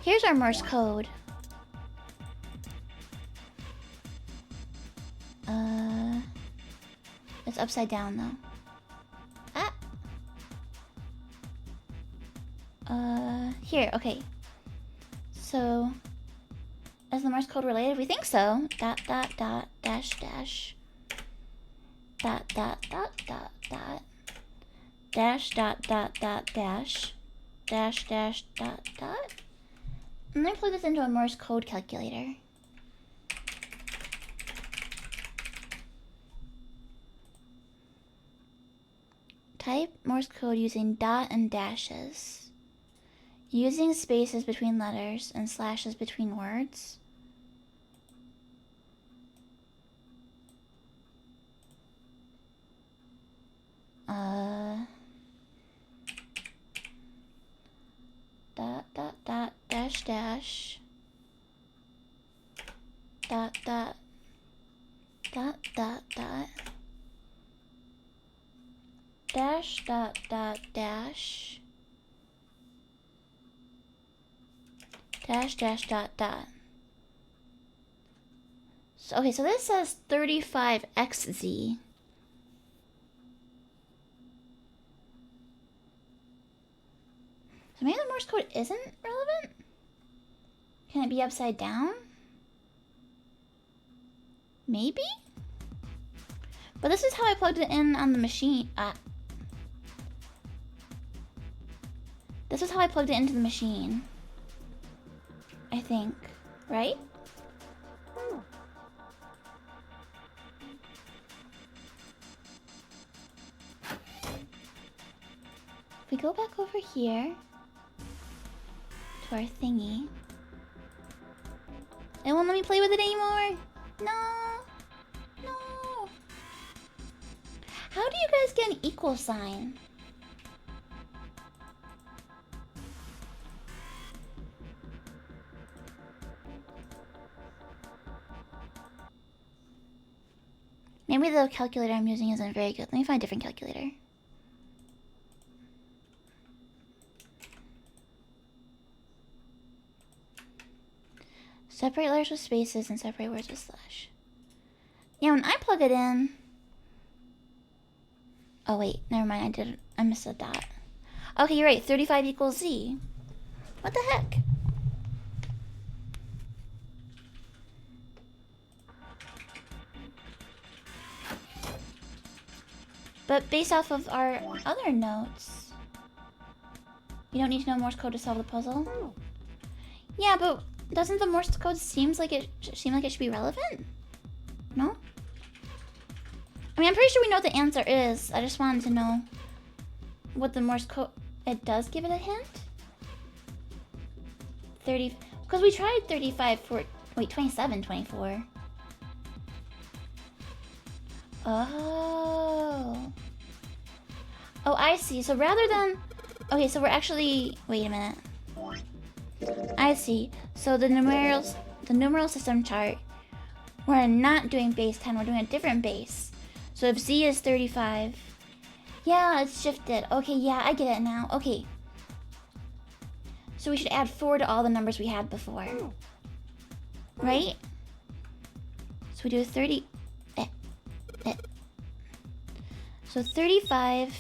Here's our Morse code. It's upside down though. Here, okay. So, is the Morse code related? We think so. Dot, dot, dot, dash, dash. Dot, dot, dot, dot, dot. Dash, dot, dot, dot, dash. Dash, dash, dot, dot. And then plug this into a Morse code calculator. Type Morse code using dot and dashes. Using spaces between letters and slashes between words. Dot, dot, dot, dash, dash. Dot, dot. Dot, dot, dot. Dash, dot, dot, dash. Dash, dash, dot, dot. So, okay, so this says 35XZ. So maybe the Morse code isn't relevant? Can it be upside down? Maybe? But this is how I plugged it in on the machine. This is how I plugged it into the machine. I think, right? If we go back over here to our thingy, it won't let me play with it anymore. No, no. How do you guys get an equal sign? Maybe the calculator I'm using isn't very good. Let me find a different calculator. Separate letters with spaces and separate words with slash. Yeah, when I plug it in... Oh wait, never mind, I missed a dot. Okay, you're right, 35 equals Z. What the heck? But based off of our other notes, you don't need to know Morse code to solve the puzzle? Yeah, but doesn't the Morse code seem like it should be relevant? No? I mean, I'm pretty sure we know what the answer is. I just wanted to know what the Morse code... It does give it a hint? 30... Because we tried 35, Wait, 27, 24. Oh. Oh, I see. So rather than... Okay, so we're actually... Wait a minute. I see. So the numeral system chart, we're not doing base 10, we're doing a different base. So if Z is 35... Yeah, it's shifted. Okay, yeah, I get it now. Okay. So we should add 4 to all the numbers we had before. Right? So we do 30... So 35...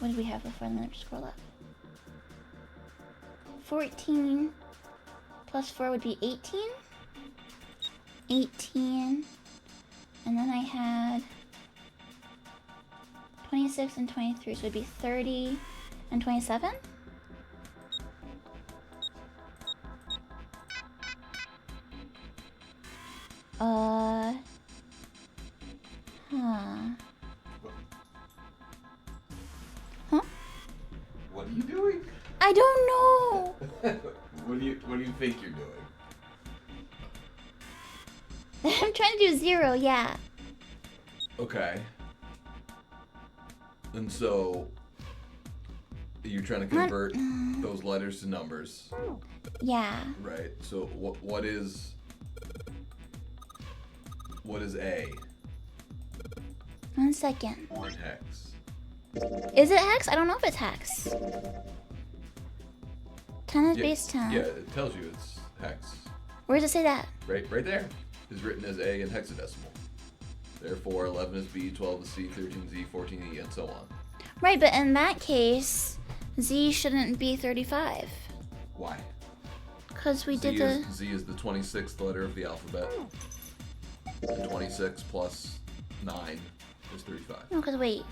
what did we have before? Let me scroll up. 14 plus 4 would be 18. 18. And then I had 26 and 23, so it would be 30 and 27. Huh. Huh? What are you doing? I don't know. What do you think you're doing? I'm trying to do 0, yeah. Okay. And so you're trying to convert those letters to numbers. Yeah. Right. So what is A? 1 second. In hex. Is it hex? I don't know if it's hex. 10 is base 10. Yeah, it tells you it's hex. Where does it say that? Right there. Is written as A in hexadecimal. Therefore, 11 is B, 12 is C, 13 is E, 14 E, and so on. Right, but in that case, Z shouldn't be 35. Why? Because we did Z is the 26th letter of the alphabet. And 26 plus 9 is 35. No, because wait.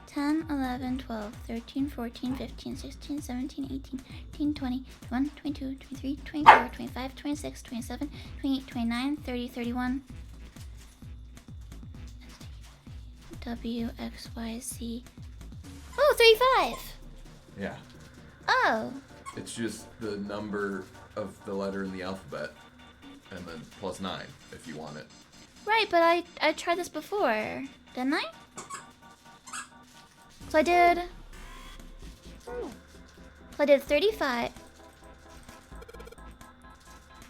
10, 11, 12, 13, 14, 15, 16, 17, 18, 19, 20, 21, 22, 23, 24, 25, 26, 27, 28, 29, 30, 31. W, X, Y, Z. Oh, 35! Yeah. Oh. It's just the number of the letter in the alphabet, and then plus 9 if you want it. Right, but I tried this before, didn't I? So I did 35.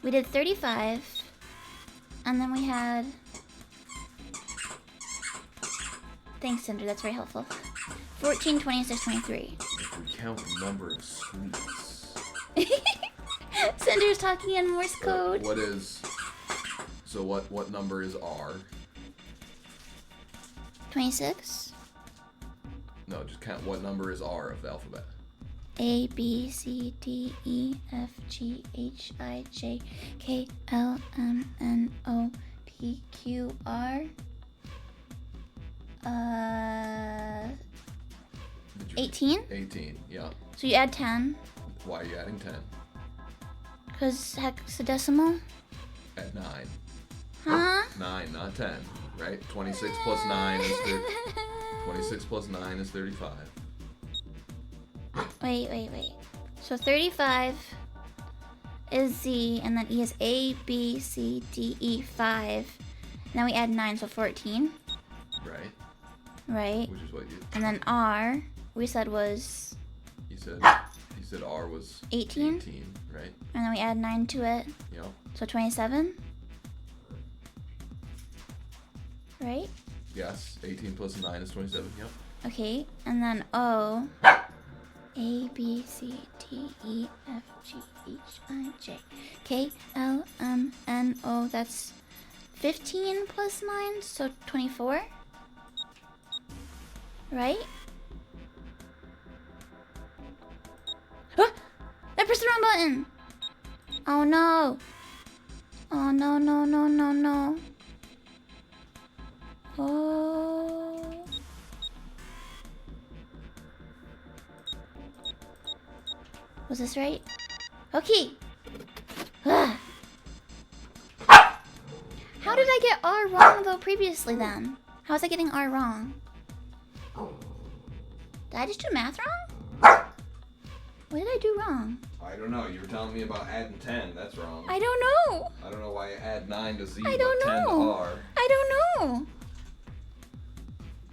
We did 35, and then we had... Thanks, Cinder, that's very helpful. 14, 26, 23. If we count the number of sweets. Cinder's talking in Morse code. What number is R? 26. No, just count what number is R of the alphabet. A, B, C, D, E, F, G, H, I, J, K, L, M, N, O, P, Q, R. 18? 18, yeah. So you add 10. Why are you adding 10? Because hexadecimal? At 9. Huh? 9, not 10, right? 26 plus 9 is 26 plus 9 is 35. Wait. So 35 is Z, and then E is A, B, C, D, E, 5. Now we add 9, so 14. Right. Right. Which is what you... And then R, we said was... You said R was... 18? 18, right? And then we add 9 to it. Yep. So 27? Right? Yes, 18 plus 9 is 27, yep. Okay, and then O. A, B, C, D, E, F, G, H, I, J, K, L, M, N, O. That's 15 plus 9, so 24. Right? Ah! I pressed the wrong button! Oh no! Oh no. Oh. Was this right? Okay. Ugh. How did I get R wrong though previously then? How was I getting R wrong? Did I just do math wrong? What did I do wrong? I don't know. You were telling me about adding 10. That's wrong. I don't know. I don't know why you add 9 to Z, I but don't 10 to know. R. I don't know.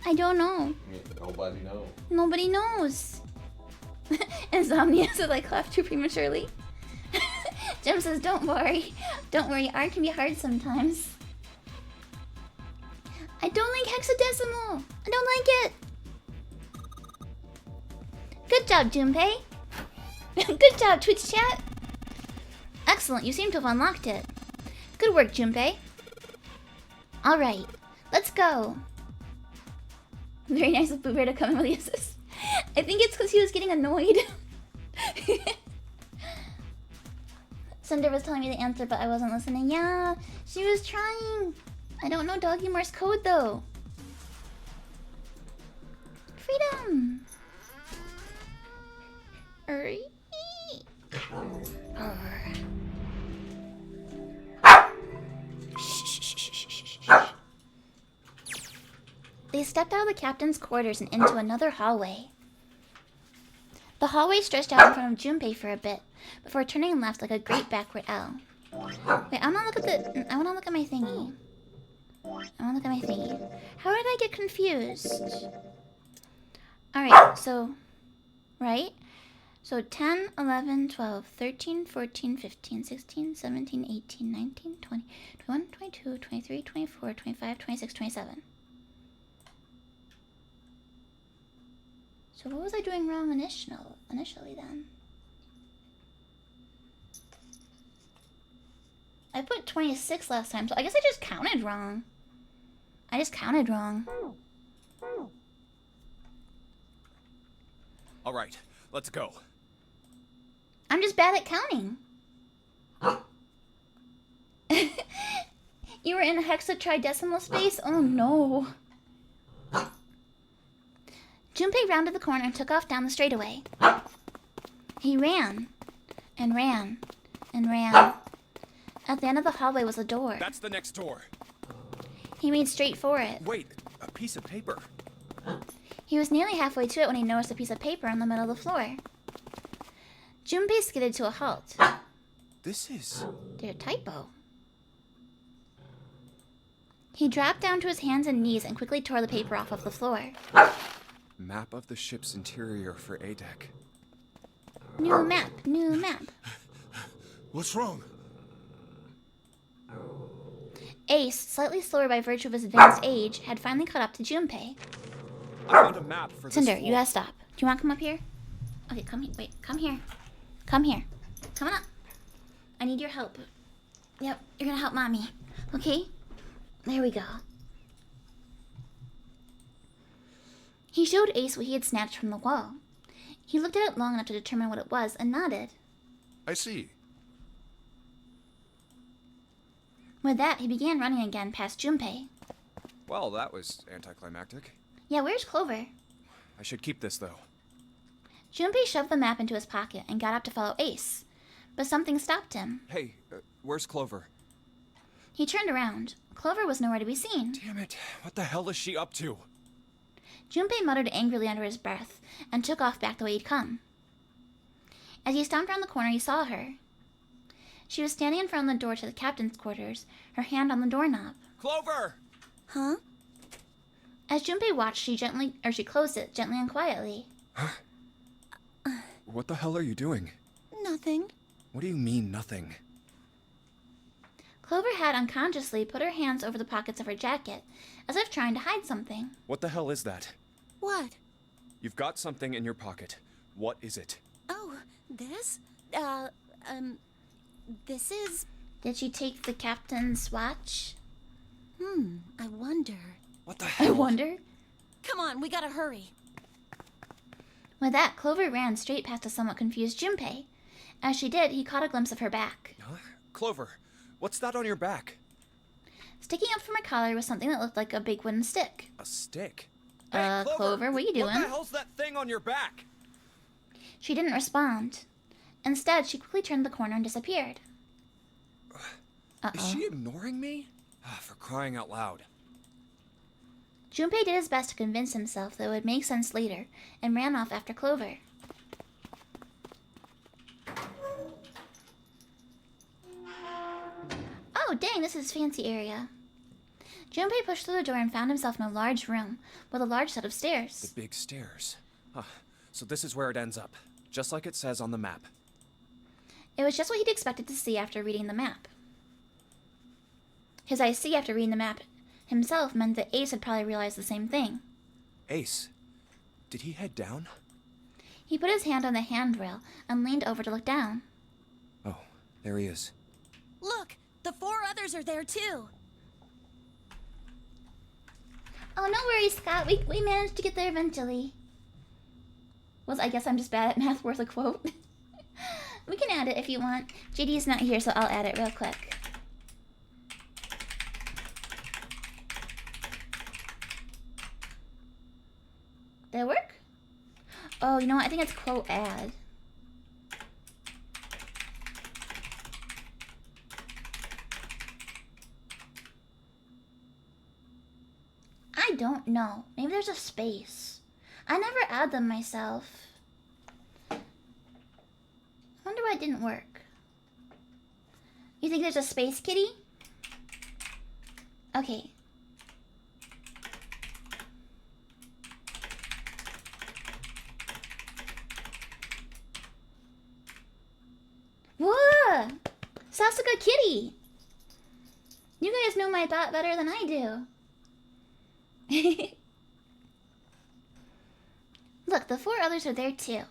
I don't know. I mean, nobody knows. Nobody knows. Insomnia says I clapped too prematurely. Jim says, don't worry. Don't worry, art can be hard sometimes. I don't like hexadecimal. I don't like it. Good job, Junpei. Good job, Twitch chat. Excellent, you seem to have unlocked it. Good work, Junpei. Alright, let's go. Very nice of Boober to come in with the assist. I think it's because he was getting annoyed. Cinder was telling me the answer, but I wasn't listening. Yeah, she was trying. I don't know Doggy Morse code, though. Freedom. They stepped out of the captain's quarters and into another hallway. The hallway stretched out in front of Junpei for a bit, before turning left like a great backward L. Wait, I wanna look at my thingy. How did I get confused? Alright, so... Right? So 10, 11, 12, 13, 14, 15, 16, 17, 18, 19, 20, 21, 22, 23, 24, 25, 26, 27. So what was I doing wrong initially then? I put 26 last time, so I guess I just counted wrong. All right, let's go. I'm just bad at counting. You were in a hexatridecimal space? Oh no. Junpei rounded the corner and took off down the straightaway. He ran and ran and ran. At the end of the hallway was a door. That's the next door. He made straight for it. Wait, a piece of paper. He was nearly halfway to it when he noticed a piece of paper in the middle of the floor. Junpei skidded to a halt. This is... Their typo. He dropped down to his hands and knees and quickly tore the paper off of the floor. Map of the ship's interior for A-Deck. New map. What's wrong? Ace, slightly slower by virtue of his advanced age, had finally caught up to Junpei. I found a map for this Cinder, floor. you gotta stop. Do you want to come up here? Okay, come here. Wait, come here. Come here. Come on up. I need your help. Yep, you're gonna help Mommy. Okay? There we go. He showed Ace what he had snatched from the wall. He looked at it long enough to determine what it was and nodded. I see. With that, he began running again past Junpei. Well, that was anticlimactic. Yeah, where's Clover? I should keep this, though. Junpei shoved the map into his pocket and got up to follow Ace, but something stopped him. Hey, where's Clover? He turned around. Clover was nowhere to be seen. Damn it, what the hell is she up to? Junpei muttered angrily under his breath and took off back the way he'd come. As he stomped around the corner, he saw her. She was standing in front of the door to the captain's quarters, her hand on the doorknob. Clover! Huh? As Junpei watched, she closed it gently and quietly. What the hell are you doing? Nothing. What do you mean, nothing? Clover had unconsciously put her hands over the pockets of her jacket, as if trying to hide something. What the hell is that? What? You've got something in your pocket. What is it? Oh, this? This is... Did she take the captain's watch? I wonder. What the hell? I wonder. Come on, we gotta hurry. With that, Clover ran straight past a somewhat confused Junpei. As she did, he caught a glimpse of her back. Huh? Clover, what's that on your back? Sticking up from her collar was something that looked like a big wooden stick. A stick? Clover, what are you doing? What the hell's that thing on your back? She didn't respond. Instead, she quickly turned the corner and disappeared. Is she ignoring me? For crying out loud. Junpei did his best to convince himself that it would make sense later, and ran off after Clover. Modus's fancy area. Junpei pushed through the door and found himself in a large room with a large set of stairs. The big stairs. So this is where it ends up, just like it says on the map. It was just what he'd expected to see after reading the map. His I see after reading the map himself meant that Ace had probably realized the same thing. Ace, did he head down? He put his hand on the handrail and leaned over to look down. Oh, there he is. Look, the 4 others are there too. Oh, no worries, Scott. We managed to get there eventually. Well, I guess I'm just bad at math worth a quote. We can add it if you want. JD's not here, so I'll add it real quick. Did it work? Oh, you know what? I think it's quote add. I don't know. Maybe there's a space. I never add them myself. I wonder why it didn't work. You think there's a space, Kitty? Okay. Whoa! Sasuga Kitty! You guys know my thought better than I do. Look, the 4 others are there too.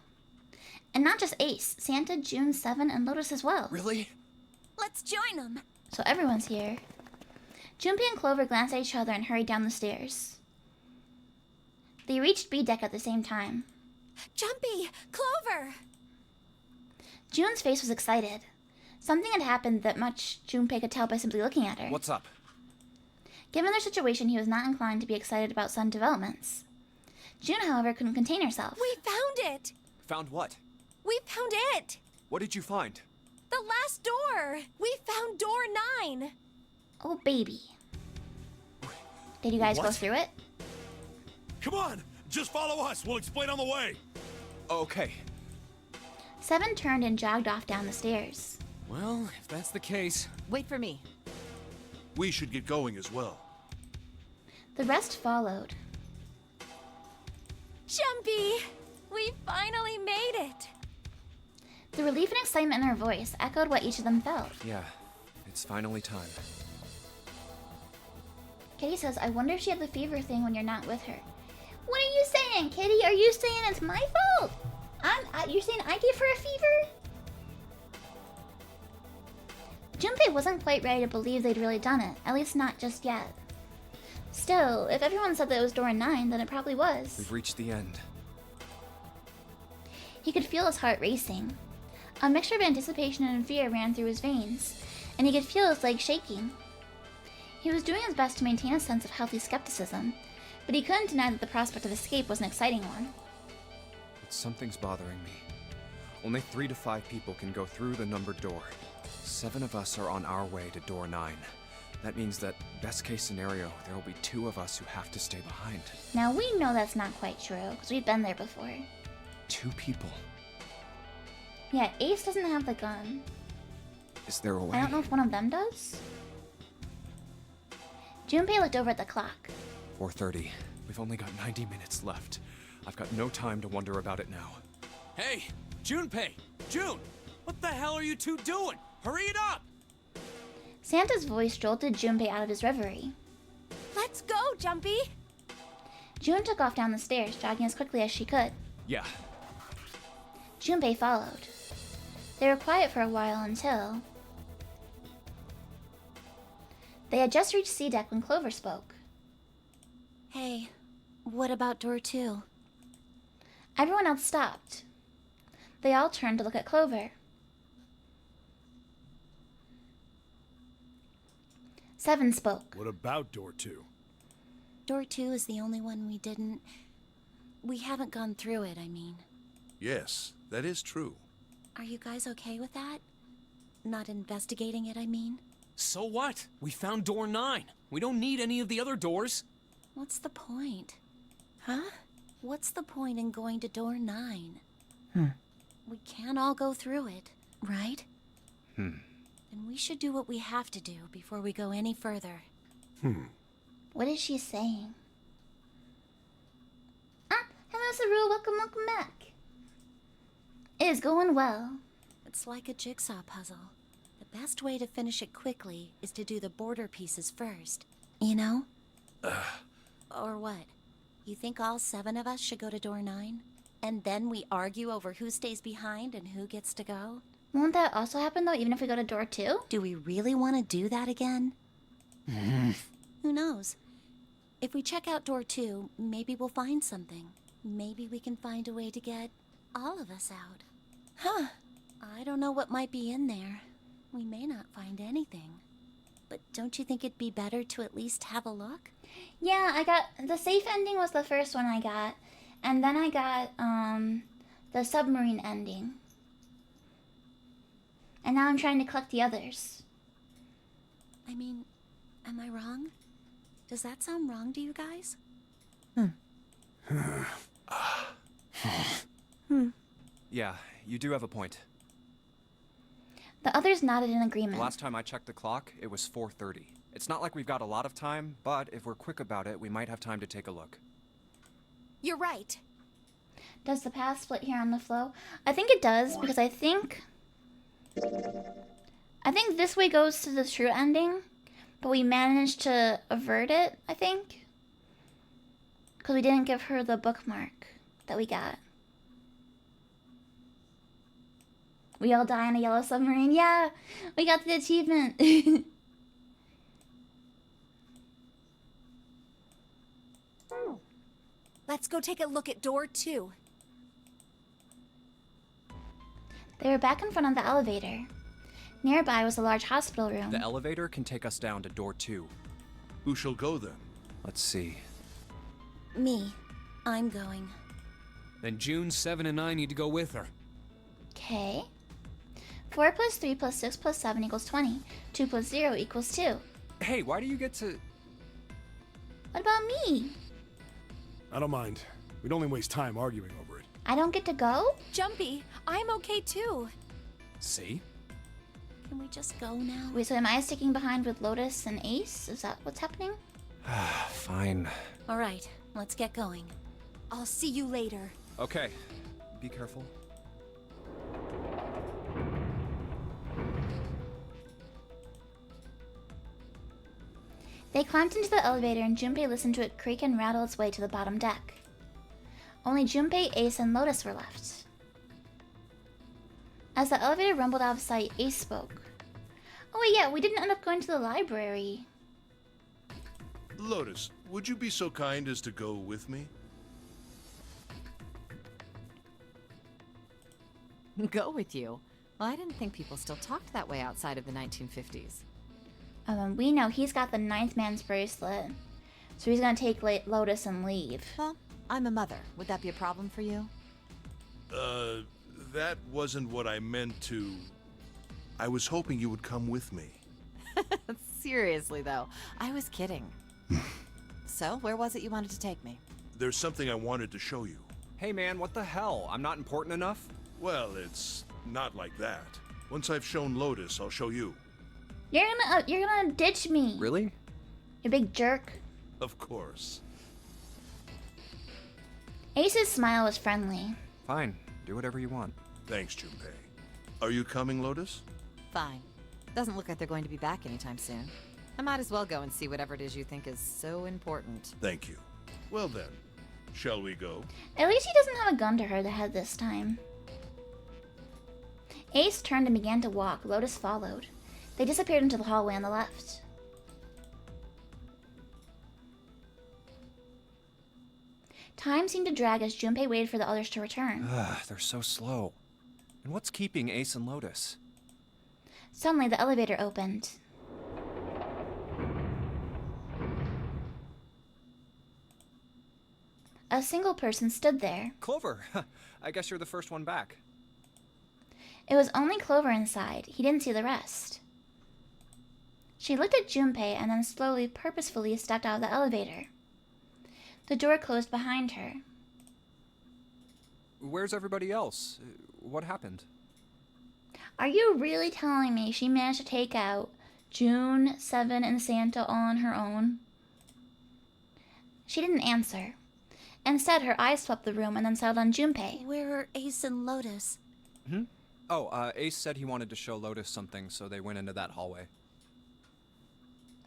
And not just Ace, Santa, June, Seven, and Lotus as well. Really? Let's join them. So everyone's here. Junpei and Clover glanced at each other and hurried down the stairs. They reached B deck at the same time. Jumpy! Clover! June's face was excited. Something had happened that much Junpei could tell by simply looking at her. What's up? Given their situation, he was not inclined to be excited about sudden developments. June, however, couldn't contain herself. We found it! Found what? We found it! What did you find? The last door! We found door 9! Oh, baby. Did you guys go What? through it? Come on! Just follow us. We'll explain on the way. Okay. Seven turned and jogged off down the stairs. Well, if that's the case... Wait for me. We should get going as well. The rest followed. Jumpy! We finally made it! The relief and excitement in her voice echoed what each of them felt. Yeah, it's finally time. Kitty says, I wonder if she had the fever thing when you're not with her. What are you saying, Kitty? Are you saying it's my fault? You're saying I gave her a fever? Junpei wasn't quite ready to believe they'd really done it, at least not just yet. Still, if everyone said that it was door 9, then it probably was. We've reached the end. He could feel his heart racing. A mixture of anticipation and fear ran through his veins, and he could feel his legs shaking. He was doing his best to maintain a sense of healthy skepticism, but he couldn't deny that the prospect of escape was an exciting one. But something's bothering me. Only 3 to 5 people can go through the numbered door. 7 of us are on our way to door 9. That means that, best case scenario, there will be 2 of us who have to stay behind. Now we know that's not quite true, because we've been there before. 2 people. Yeah, Ace doesn't have the gun. Is there a way? I don't know if one of them does. Junpei looked over at the clock. 4:30. We've only got 90 minutes left. I've got no time to wonder about it now. Hey, Junpei! June! What the hell are you two doing? Hurry it up! Santa's voice jolted Junpei out of his reverie. Let's go, Jumpy! June took off down the stairs, jogging as quickly as she could. Yeah. Junpei followed. They were quiet for a while until... They had just reached C deck when Clover spoke. Hey, what about door 2? Everyone else stopped. They all turned to look at Clover. Seven spoke. What about door 2? Door 2 is the only one we didn't... We haven't gone through it, I mean. Yes, that is true. Are you guys okay with that? Not investigating it, I mean? So what? We found door 9. We don't need any of the other doors. What's the point? Huh? What's the point in going to door 9? We can't all go through it, right? And we should do what we have to do before we go any further. What is she saying? Ah, hello, Saru. Welcome back. It is going well. It's like a jigsaw puzzle. The best way to finish it quickly is to do the border pieces first. You know? Or what? You think all 7 of us should go to door 9? And then we argue over who stays behind and who gets to go? Won't that also happen, though, even if we go to door 2? Do we really want to do that again? Who knows? If we check out door 2, maybe we'll find something. Maybe we can find a way to get all of us out. Huh. I don't know what might be in there. We may not find anything. But don't you think it'd be better to at least have a look? Yeah, I got... The safe ending was the first one I got. And then I got, the submarine ending. And now I'm trying to collect the others. I mean, am I wrong? Does that sound wrong to you guys? Yeah, you do have a point. The others nodded in The agreement. last time I checked the clock, it was 4:30. It's not like we've got a lot of time, but if we're quick about it, we might have time to take a look. You're right. Does the path split here on the flow? I think it does, because I think this way goes to the true ending, but we managed to avert it, I think. Because we didn't give her the bookmark that we got. We all die on a yellow submarine. Yeah, we got the achievement. Let's go take a look at door 2. They were back in front of the elevator. Nearby was a large hospital room. The elevator can take us down to door 2. Who shall go then? Let's see. Me. I'm going. Then June, 7, and I need to go with her. Okay. 4 plus 3 plus 6 plus 7 equals 20. 2 plus 0 equals 2. Hey, why do you get to... What about me? I don't mind. We'd only waste time arguing over it. I don't get to go? Jumpy, I'm okay too. See? Can we just go now? Wait, so am I sticking behind with Lotus and Ace? Is that what's happening? Fine. All right, let's get going. I'll see you later. Okay. Be careful. They climbed into the elevator and Junpei listened to it creak and rattle its way to the bottom deck. Only Junpei, Ace, and Lotus were left. As the elevator rumbled out of sight, Ace spoke. Oh wait, yeah, we didn't end up going to the library. Lotus, would you be so kind as to go with me? Go with you? Well, I didn't think people still talked that way outside of the 1950s. We know he's got the 9th man's bracelet. So he's gonna take Lotus and leave. Well, I'm a mother. Would that be a problem for you? That wasn't what I meant to... I was hoping you would come with me. Seriously, though. I was kidding. So, where was it you wanted to take me? There's something I wanted to show you. Hey man, what the hell? I'm not important enough? Well, it's not like that. Once I've shown Lotus, I'll show you. You're gonna ditch me. Really? You big jerk. Of course. Ace's smile was friendly. Fine. Do whatever you want. Thanks, Junpei. Are you coming, Lotus? Fine. Doesn't look like they're going to be back anytime soon. I might as well go and see whatever it is you think is so important. Thank you. Well then, shall we go? At least he doesn't have a gun to her head this time. Ace turned and began to walk. Lotus followed. They disappeared into the hallway on the left. Time seemed to drag as Junpei waited for the others to return. They're so slow. And what's keeping Ace and Lotus? Suddenly, the elevator opened. A single person stood there. Clover! I guess you're the first one back. It was only Clover inside. He didn't see the rest. She looked at Junpei and then slowly, purposefully stepped out of the elevator. The door closed behind her. Where's everybody else? What happened? Are you really telling me she managed to take out June, Seven, and Santa all on her own? She didn't answer. Instead, her eyes swept the room and then settled on Junpei. Where are Ace and Lotus? Oh, Ace said he wanted to show Lotus something, so they went into that hallway.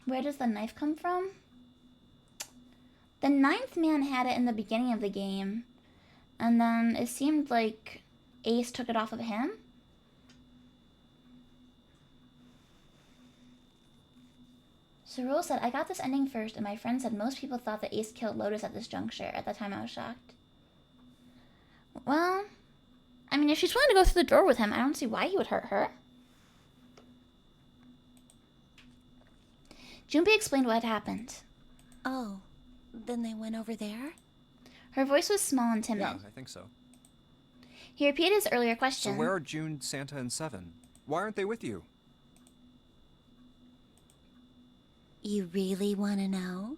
Where does the knife come from? The ninth man had it in the beginning of the game, and then it seemed like Ace took it off of him. Cyril said, I got this ending first, and my friend said most people thought that Ace killed Lotus at this juncture. At that time, I was shocked. Well, I mean, if she's willing to go through the door with him, I don't see why he would hurt her. Junpei explained what had happened. Oh, then they went over there? Her voice was small and timid. Yeah, I think so. He repeated his earlier question. So where are June, Santa, and Seven? Why aren't they with you? You really want to know?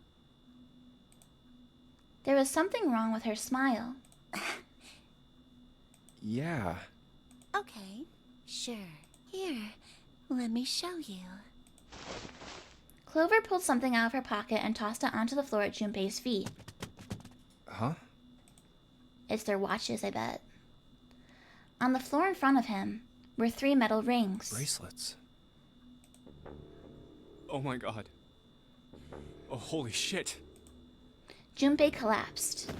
There was something wrong with her smile. Yeah. Okay, sure. Here, let me show you. Clover pulled something out of her pocket and tossed it onto the floor at Junpei's feet. Huh? It's their watches, I bet. On the floor in front of him were 3 metal rings. Bracelets. Oh my god. Oh, holy shit. Junpei collapsed.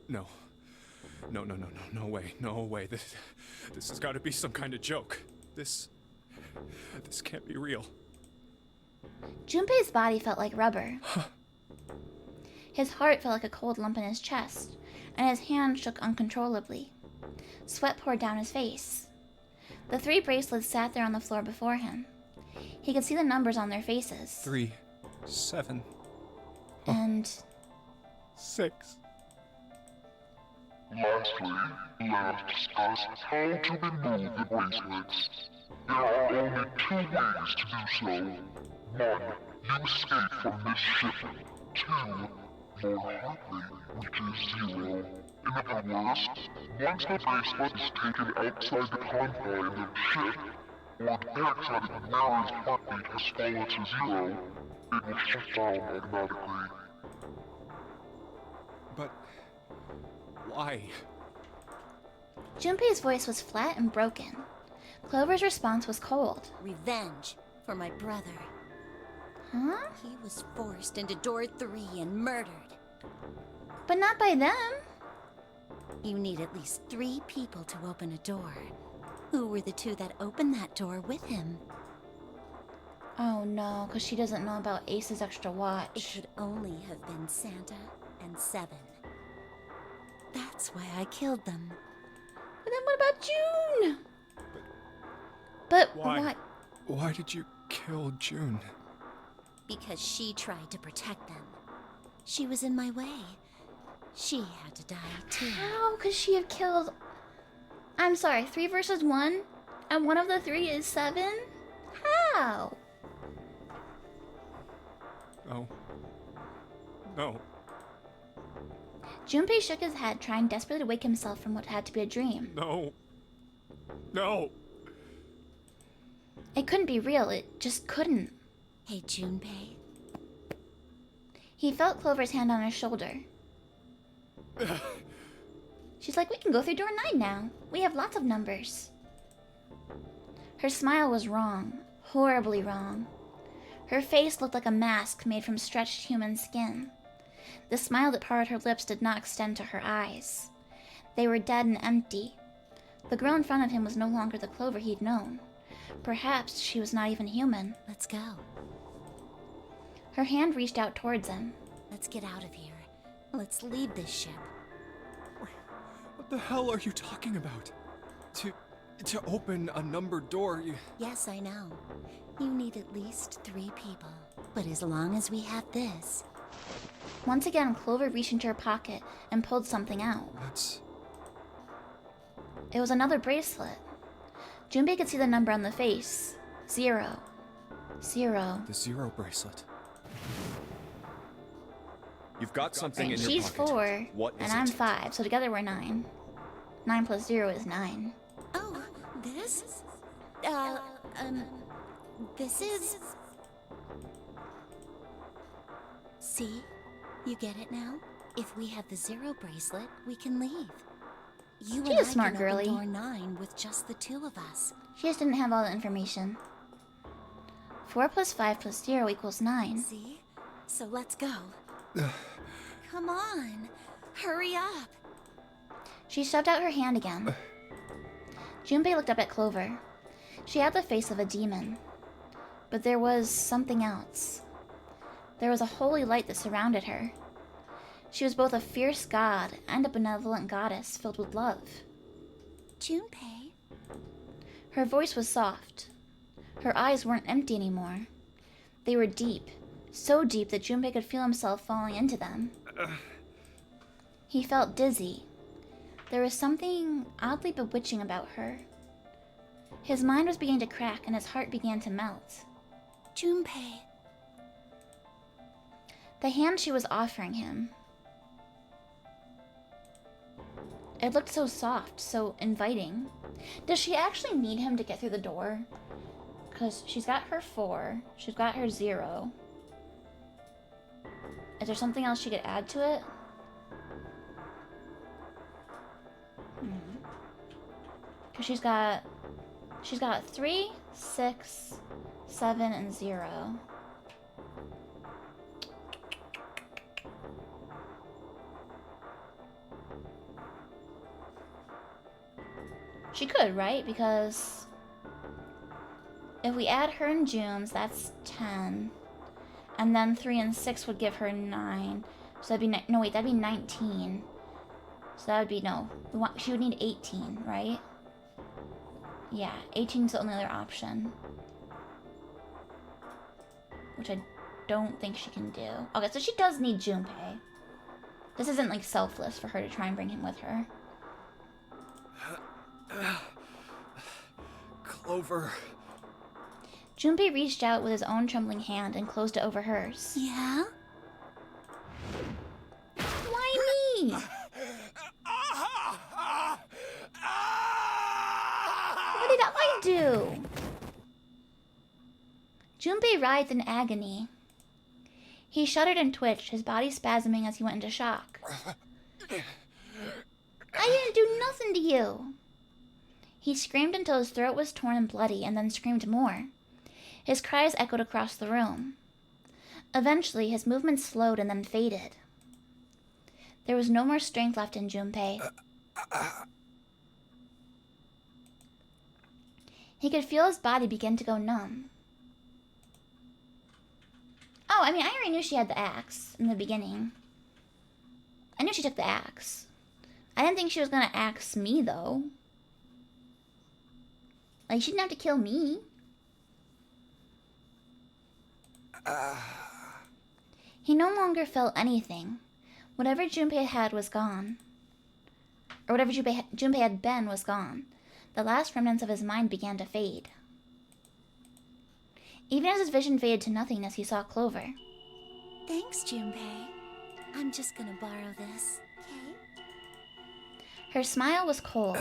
No. No way. No way. This has got to be some kind of joke. This can't be real. Junpei's body felt like rubber. His heart felt like a cold lump in his chest, and his hand shook uncontrollably. Sweat poured down his face. The 3 bracelets sat there on the floor before him. He could see the numbers on their faces. 3, 7, and 6. Lastly, let us discuss how to remove the bracelets. There are only 2 ways to do so. 1. You escape from this ship. 2. Your heart rate reaches 0. In other words, once the bracelet is taken outside the confines of the ship, or detects that its nearest heartbeat has fallen to 0, it will shut down automatically. But why? Junpei's voice was flat and broken. Clover's response was cold. Revenge for my brother. Huh? He was forced into door 3 and murdered. But not by them. You need at least 3 people to open a door. Who were the 2 that opened that door with him? Oh no, because she doesn't know about Ace's extra watch. It could only have been Santa and Seven. That's why I killed them. But then what about June? But why? Why did you kill June? Because she tried to protect them. She was in my way. She had to die too. How could she have killed... I'm sorry, 3 versus 1? And one of the 3 is 7? How? No. Junpei shook his head, trying desperately to wake himself from what had to be a dream. No. It couldn't be real, it just couldn't. Hey, Junpei. He felt Clover's hand on his shoulder. She's like, we can go through door 9 now. We have lots of numbers. Her smile was wrong. Horribly wrong. Her face looked like a mask made from stretched human skin. The smile that parted her lips did not extend to her eyes. They were dead and empty. The girl in front of him was no longer the Clover he'd known. Perhaps she was not even human. Let's go. Her hand reached out towards him. Let's get out of here. Let's leave this ship. What the hell are you talking about? To open a numbered door, you... Yes, I know. You need at least 3 people. But as long as we have this... Once again, Clover reached into her pocket and pulled something out. That's... It was another bracelet. Junpei could see the number on the face. 0. 0. The 0 bracelet. You've got something in your She's pocket. 4, What is and I'm it? 5, so together we're 9. 9 plus 0 is 9. Oh, this? This is... See? You get it now? If we have the Zero bracelet, we can leave. You She's and a I smart can girly. open door 9 with just the two of us. She just didn't have all the information. 4 plus 5 plus 0 equals 9. See? So let's go. Come on. Hurry up. She shoved out her hand again. Junpei looked up at Clover. She had the face of a demon. But there was something else. There was a holy light that surrounded her. She was both a fierce god and a benevolent goddess filled with love. Junpei? Her voice was soft. Her eyes weren't empty anymore. They were deep, so deep that Junpei could feel himself falling into them. He felt dizzy. There was something oddly bewitching about her. His mind was beginning to crack and his heart began to melt. Junpei. The hand she was offering him. It looked so soft, so inviting. Does she actually need him to get through the door? Because she's got her 4, she's got her 0. Is there something else she could add to it? Because she's got 3, 6, 7, and 0. She could, right? Because if we add her and June's, that's 10. And then 3 and 6 would give her 9. So that'd be, no wait, that'd be 19. So that would be, no. She would need 18, right? Yeah, 18 is the only other option. Which I don't think she can do. Okay, so she does need Junpei. This isn't like selfless for her to try and bring him with her. Clover. Junpei reached out with his own trembling hand and closed it over hers. Yeah? Why me? What did I do? Junpei writhed in agony. He shuddered and twitched, his body spasming as he went into shock. I didn't do nothing to you. He screamed until his throat was torn and bloody, and then screamed more. His cries echoed across the room. Eventually, his movements slowed and then faded. There was no more strength left in Junpei. He could feel his body begin to go numb. Oh, I mean, I already knew she had the axe in the beginning. I knew she took the axe. I didn't think she was gonna axe me, though. Like, she didn't have to kill me. He no longer felt anything. Whatever Junpei had was gone. Or whatever Junpei had been was gone. The last remnants of his mind began to fade. Even as his vision faded to nothingness, he saw Clover. Thanks, Junpei. I'm just gonna borrow this, okay? Her smile was cold.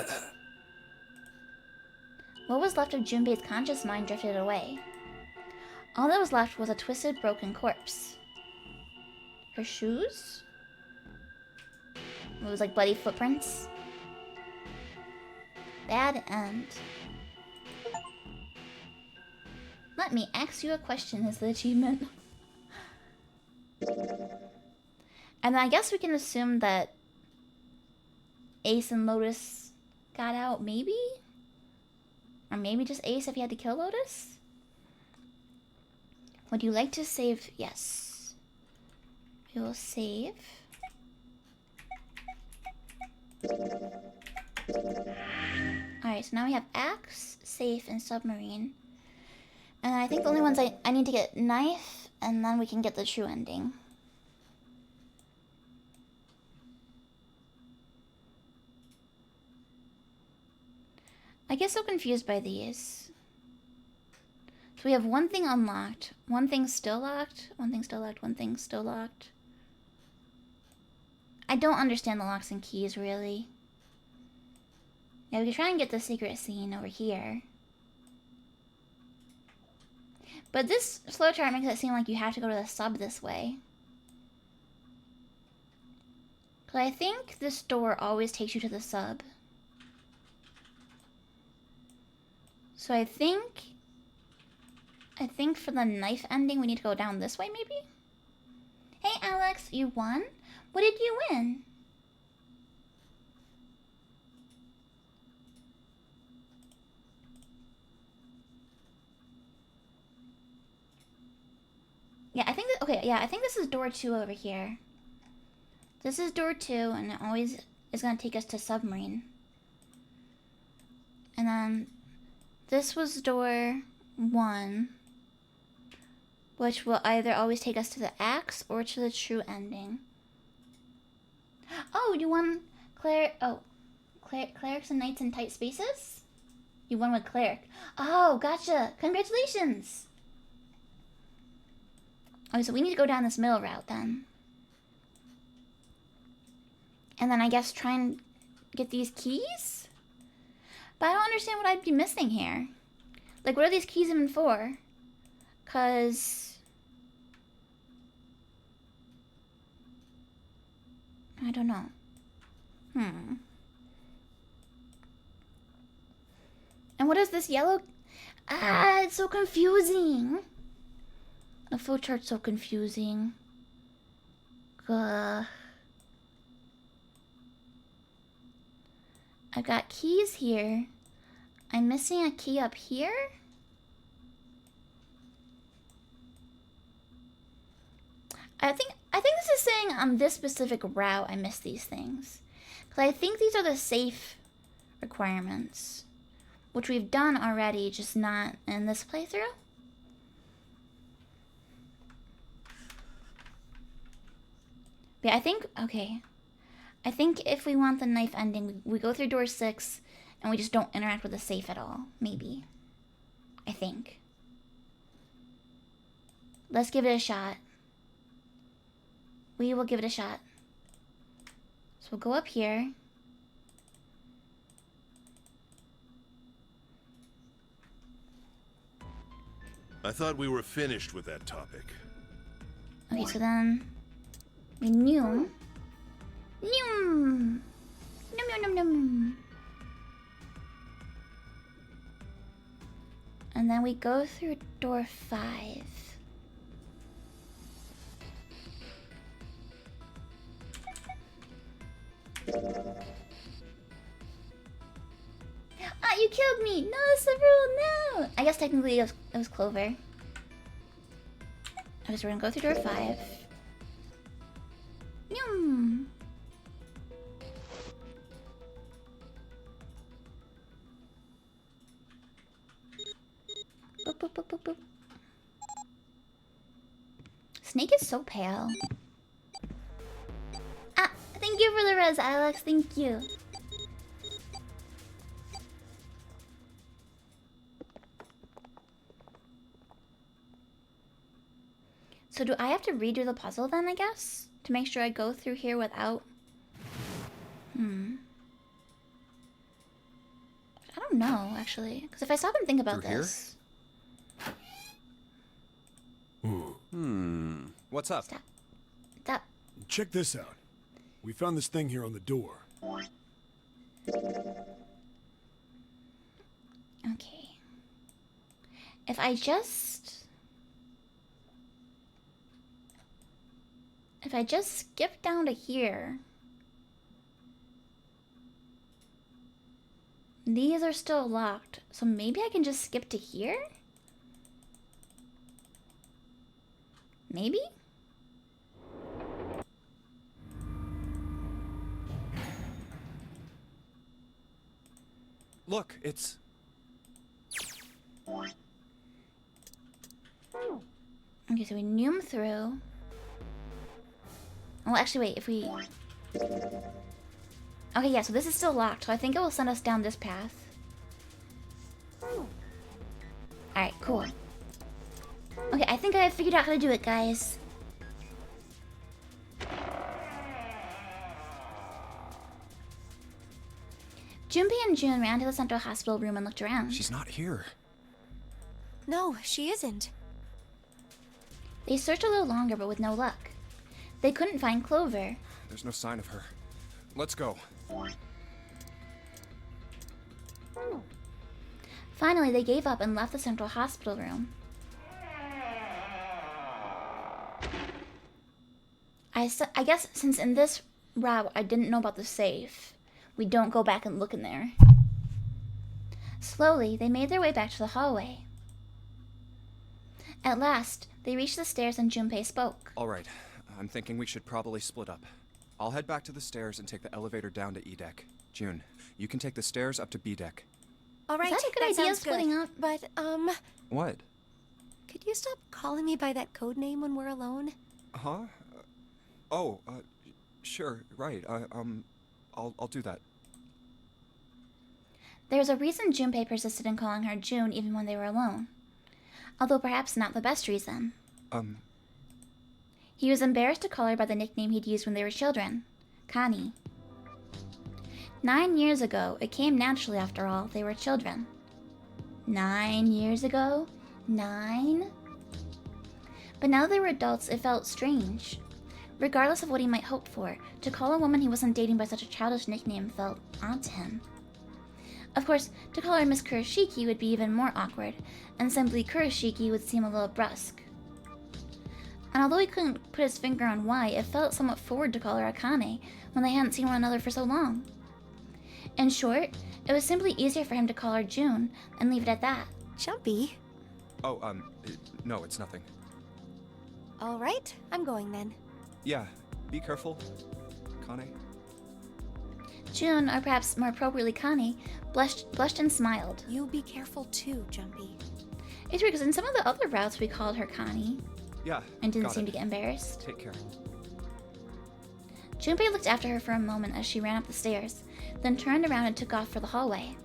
What was left of Junpei's conscious mind drifted away. All that was left was a twisted, broken corpse. Her shoes? It was like bloody footprints. Bad end. Let me ask you a question is the achievement. And then I guess we can assume that Ace and Lotus got out, maybe? Or maybe just Ace if he had to kill Lotus? Would you like to save? Yes. We will save. Alright, so now we have Axe, Safe, and Submarine. And I think the only ones I need to get Knife, and then we can get the true ending. I get so confused by these. So we have one thing unlocked, one thing still locked, one thing still locked, one thing still locked. I don't understand the locks and keys, really. Yeah, we could try and get the secret scene over here. But this flow chart makes it seem like you have to go to the sub this way. Because I think this door always takes you to the sub. So I think for the knife ending, we need to go down this way, maybe? Hey, Alex, you won? What did you win? Yeah, I think that, okay, yeah, I think this is door 2 over here. This is door 2, and it always is going to take us to submarine. And then this was door 1, which will either always take us to the axe or to the true ending. Oh, you won clerics and knights in tight spaces? You won with cleric. Oh, gotcha. Congratulations. Okay, so we need to go down this middle route then. And then I guess try and get these keys? But I don't understand what I'd be missing here. Like, what are these keys even for? Cause I don't know. And what is this yellow? Ah, it's so confusing. The flow chart's so confusing. I've got keys here. I'm missing a key up here. I think this is saying on this specific route I missed these things. Because I think these are the safe requirements. Which we've done already, just not in this playthrough. But yeah, I think, okay. I think if we want the knife ending, we go through door 6 and we just don't interact with the safe at all. Maybe. I think. Let's give it a shot. We will give it a shot. So we'll go up here. I thought we were finished with that topic. Okay, so then we Noom. Noom. Noom, noom, noom. And then we go through door 5. Ah, you killed me! No, Saru, no! I guess technically it was Clover. Okay, so we're gonna go through door 5. Yum! Boop, boop, boop, boop, boop. Snake is so pale. Ah, thank you for the res, Alex. Thank you. So do I have to redo the puzzle then, I guess? To make sure I go through here without... I don't know, actually. Because if I stop and think about Through this... What's up? Stop. Stop. Check this out. We found this thing here on the door. Okay. If I just skip down to here... These are still locked, so maybe I can just skip to here? Maybe? Look, it's... Okay, so we noom through. Oh, actually, wait, if we... Okay, yeah, so this is still locked, so I think it will send us down this path. Alright, cool. Okay, I think I figured out how to do it, guys. Junpei and June ran to the central hospital room and looked around. She's not here. No, she isn't. They searched a little longer, but with no luck. They couldn't find Clover. There's no sign of her. Let's go. Finally, they gave up and left the central hospital room. I guess since in this route I didn't know about the safe, we don't go back and look in there. Slowly, they made their way back to the hallway. At last, they reached the stairs and Junpei spoke. All right, I'm thinking we should probably split up. I'll head back to the stairs and take the elevator down to E deck. June, you can take the stairs up to B deck. All right, Is that a good idea, sounds splitting good. up? But, What? could you stop calling me by that code name when we're alone? Huh? Sure, right. I'll do that. There was a reason Junpei persisted in calling her June even when they were alone. Although perhaps not the best reason. He was embarrassed to call her by the nickname he'd used when they were children, Connie. 9 years ago, it came naturally after all, they were children. 9 years ago? 9? But now they were adults, it felt strange. Regardless of what he might hope for, to call a woman he wasn't dating by such a childish nickname felt odd to him. Of course, to call her Miss Kurashiki would be even more awkward, and simply Kurashiki would seem a little brusque. And although he couldn't put his finger on why, it felt somewhat forward to call her Akane when they hadn't seen one another for so long. In short, it was simply easier for him to call her June and leave it at that. Jumpy. No, it's nothing. All right, I'm going then. Yeah, be careful, Kane. June, or perhaps more appropriately Connie, blushed and smiled. You be careful too, Jumpy. It's weird because in some of the other routes we called her Connie. Yeah, and didn't seem to get embarrassed. Take care. Junpei looked after her for a moment as she ran up the stairs, then turned around and took off for the hallway.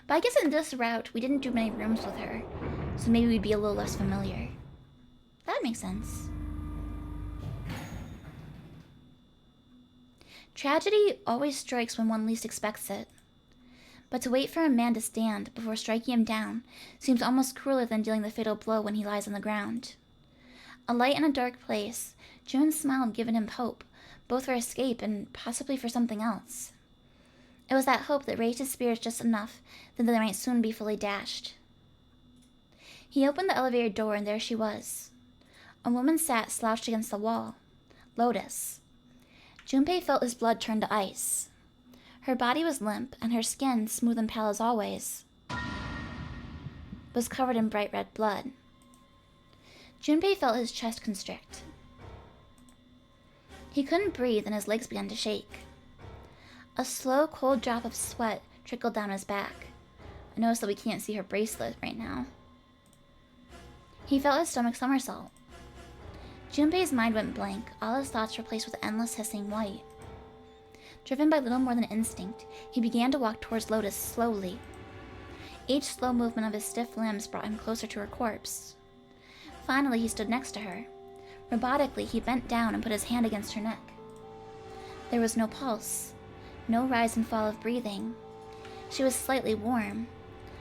But I guess in this route, we didn't do many rooms with her, so maybe we'd be a little less familiar. That makes sense. Tragedy always strikes when one least expects it. But to wait for a man to stand before striking him down seems almost crueler than dealing the fatal blow when he lies on the ground. A light in a dark place, June's smile had given him hope, both for escape and possibly for something else. It was that hope that raised his spirits just enough that they might soon be fully dashed. He opened the elevator door and there she was. A woman sat slouched against the wall. Lotus. Junpei felt his blood turn to ice. Her body was limp, and her skin, smooth and pale as always, was covered in bright red blood. Junpei felt his chest constrict. He couldn't breathe, and his legs began to shake. A slow, cold drop of sweat trickled down his back. I noticed that we can't see her bracelet right now. He felt his stomach somersault. Junpei's mind went blank, all his thoughts replaced with endless hissing white. Driven by little more than instinct, he began to walk towards Lotus slowly. Each slow movement of his stiff limbs brought him closer to her corpse. Finally, he stood next to her. Robotically, he bent down and put his hand against her neck. There was no pulse, no rise and fall of breathing. She was slightly warm.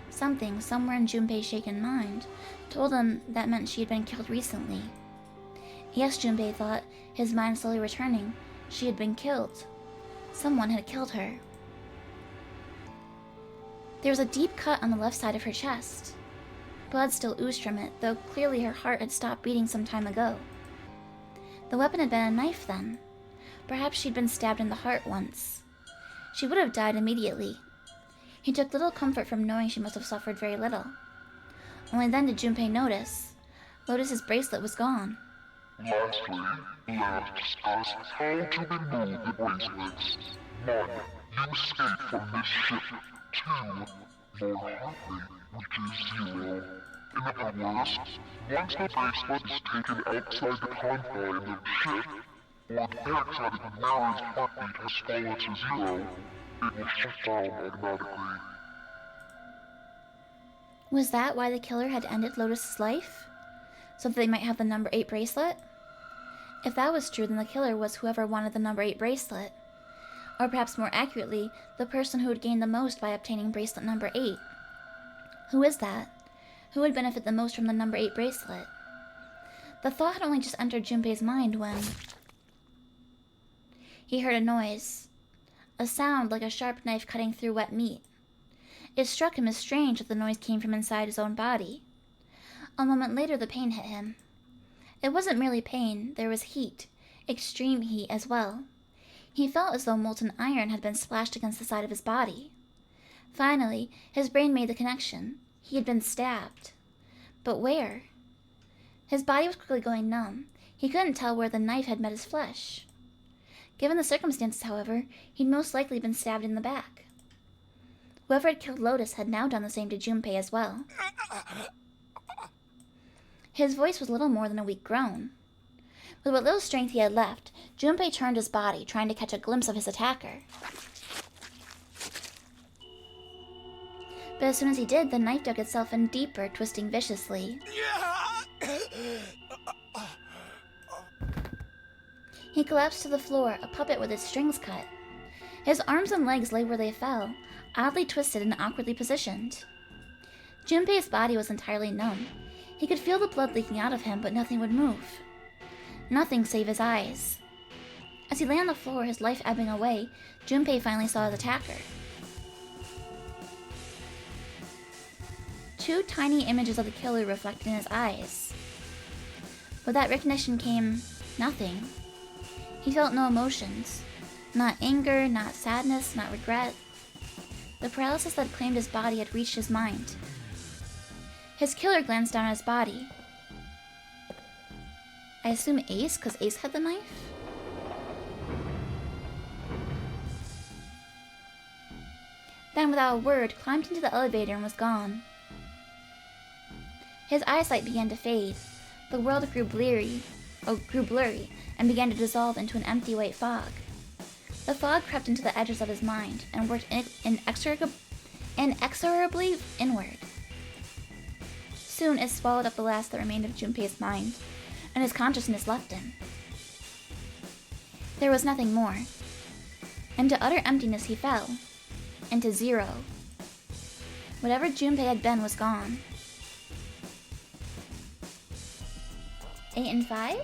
Something, somewhere in Junpei's shaken mind, told him that meant she had been killed recently. Yes, Junpei thought, his mind slowly returning. She had been killed. Someone had killed her. There was a deep cut on the left side of her chest. Blood still oozed from it, though clearly her heart had stopped beating some time ago. The weapon had been a knife then. Perhaps she'd been stabbed in the heart once. She would have died immediately. He took little comfort from knowing she must have suffered very little. Only then did Junpei notice. Lotus's bracelet was gone. Lastly, let us discuss how to remove the bracelets. 1. You escape from this ship. 2. More Hartley reaches 0. In other words, once the bracelet is taken outside the confines of the ship, or the outside of the mirror's heartbeat has fallen to 0, it will shut down automatically. Was that why the killer had ended Lotus's life? So that they might have the number 8 bracelet? If that was true, then the killer was whoever wanted the number 8 bracelet. Or perhaps more accurately, the person who would gain the most by obtaining bracelet number 8. Who is that? Who would benefit the most from the number 8 bracelet? The thought had only just entered Junpei's mind when he heard a noise. A sound like a sharp knife cutting through wet meat. It struck him as strange that the noise came from inside his own body. A moment later, the pain hit him. It wasn't merely pain, there was heat, extreme heat as well. He felt as though molten iron had been splashed against the side of his body. Finally, his brain made the connection. He had been stabbed. But where? His body was quickly going numb. He couldn't tell where the knife had met his flesh. Given the circumstances, however, he'd most likely been stabbed in the back. Whoever had killed Lotus had now done the same to Junpei as well. His voice was little more than a weak groan. With what little strength he had left, Junpei turned his body, trying to catch a glimpse of his attacker. But as soon as he did, the knife dug itself in deeper, twisting viciously. He collapsed to the floor, a puppet with its strings cut. His arms and legs lay where they fell, oddly twisted and awkwardly positioned. Junpei's body was entirely numb. He could feel the blood leaking out of him, but nothing would move. Nothing save his eyes. As he lay on the floor, his life ebbing away, Junpei finally saw his attacker. 2 tiny images of the killer reflected in his eyes. With that recognition came nothing. He felt no emotions. Not anger, not sadness, not regret. The paralysis that claimed his body had reached his mind. His killer glanced down at his body. I assume Ace, because Ace had the knife? Then, without a word, climbed into the elevator and was gone. His eyesight began to fade. The world grew blurry, and began to dissolve into an empty white fog. The fog crept into the edges of his mind and worked inexorably inward. Soon it swallowed up the last that remained of Junpei's mind, and his consciousness left him. There was nothing more. Into utter emptiness he fell. Into zero. Whatever Junpei had been was gone. 8 and 5?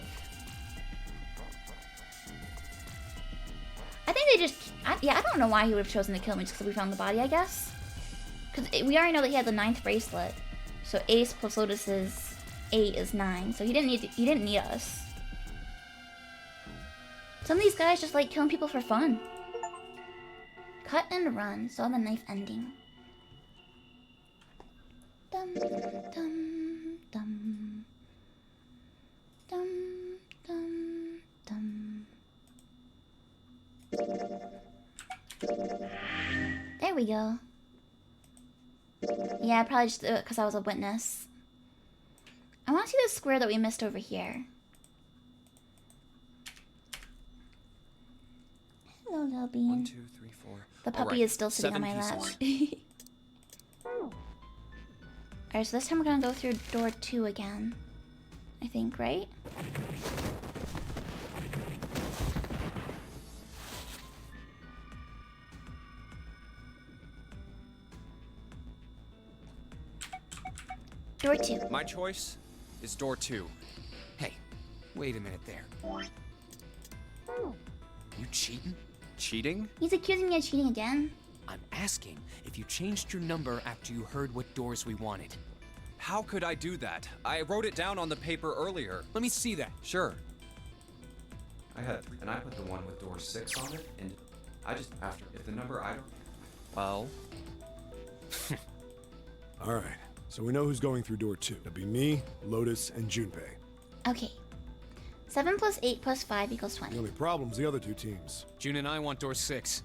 I think they just... I don't know why he would have chosen to kill me just because we found the body, I guess. Because we already know that he had the 9th bracelet. So Ace plus Lotus's 8 is 9. So he didn't need us. Some of these guys just like killing people for fun. Cut and run. Saw the knife ending. Dum dum dum. Dum dum dum. There we go. Yeah, probably just because I was a witness. I want to see the square that we missed over here. Hello, little bean. 1, 2, 3, 4. The puppy is still sitting on my lap. Alright, so this time we're gonna go through door 2 again. I think, right? Door 2. My choice is door 2. Hey, wait a minute there. You cheating? Cheating? He's accusing me of cheating again. I'm asking if you changed your number after you heard what doors we wanted. How could I do that? I wrote it down on the paper earlier. Let me see that. Sure. I had 3, and I put the one with door 6 on it, and I just, after, if the number I don't... Well... Alright, so we know who's going through door 2. That'd be me, Lotus, and Junpei. Okay. 7 plus 8 plus 5 equals The 20. only problem's the other 2 teams. June and I want door 6.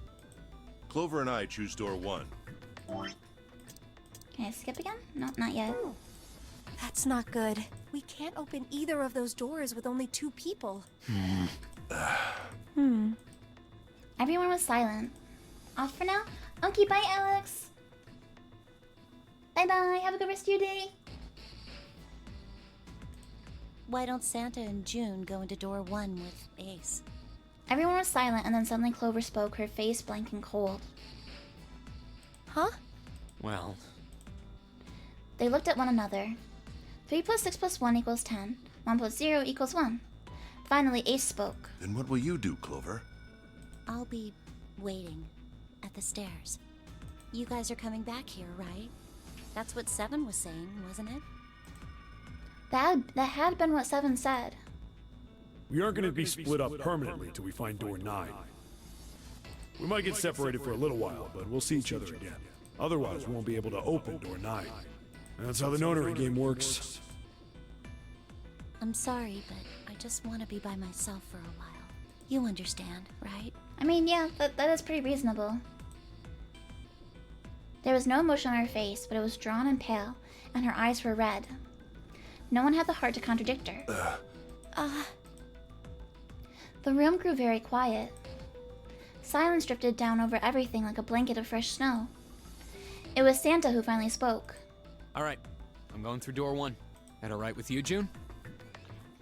Clover and I choose door 1. Can I skip again? No, not yet. That's not good. We can't open either of those doors with only 2 people. Everyone was silent. Off for now? Okay, bye, Alex. Bye-bye. Have a good rest of your day. Why don't Santa and June go into door 1 with Ace? Everyone was silent, and then suddenly Clover spoke, her face blank and cold. Huh? Well, They looked at one another. 3 plus 6 plus 1 equals 10. 1 plus 0 equals 1. Finally, Ace spoke. Then what will you do, Clover? I'll be waiting at the stairs. You guys are coming back here, right? That's what Seven was saying, wasn't it? That had been what 7 said. We aren't going to be split up permanently till we find door 9. We might get separated for a little while, but we'll see each other again. Otherwise, we won't be able to open door 9. That's how the nonary game works. I'm sorry, but I just want to be by myself for a while. You understand, right? I mean, yeah, that is pretty reasonable. There was no emotion on her face, but it was drawn and pale, and her eyes were red. No one had the heart to contradict her. The room grew very quiet. Silence drifted down over everything like a blanket of fresh snow. It was Santa who finally spoke. alright. I'm going through door 1. That alright with you, June?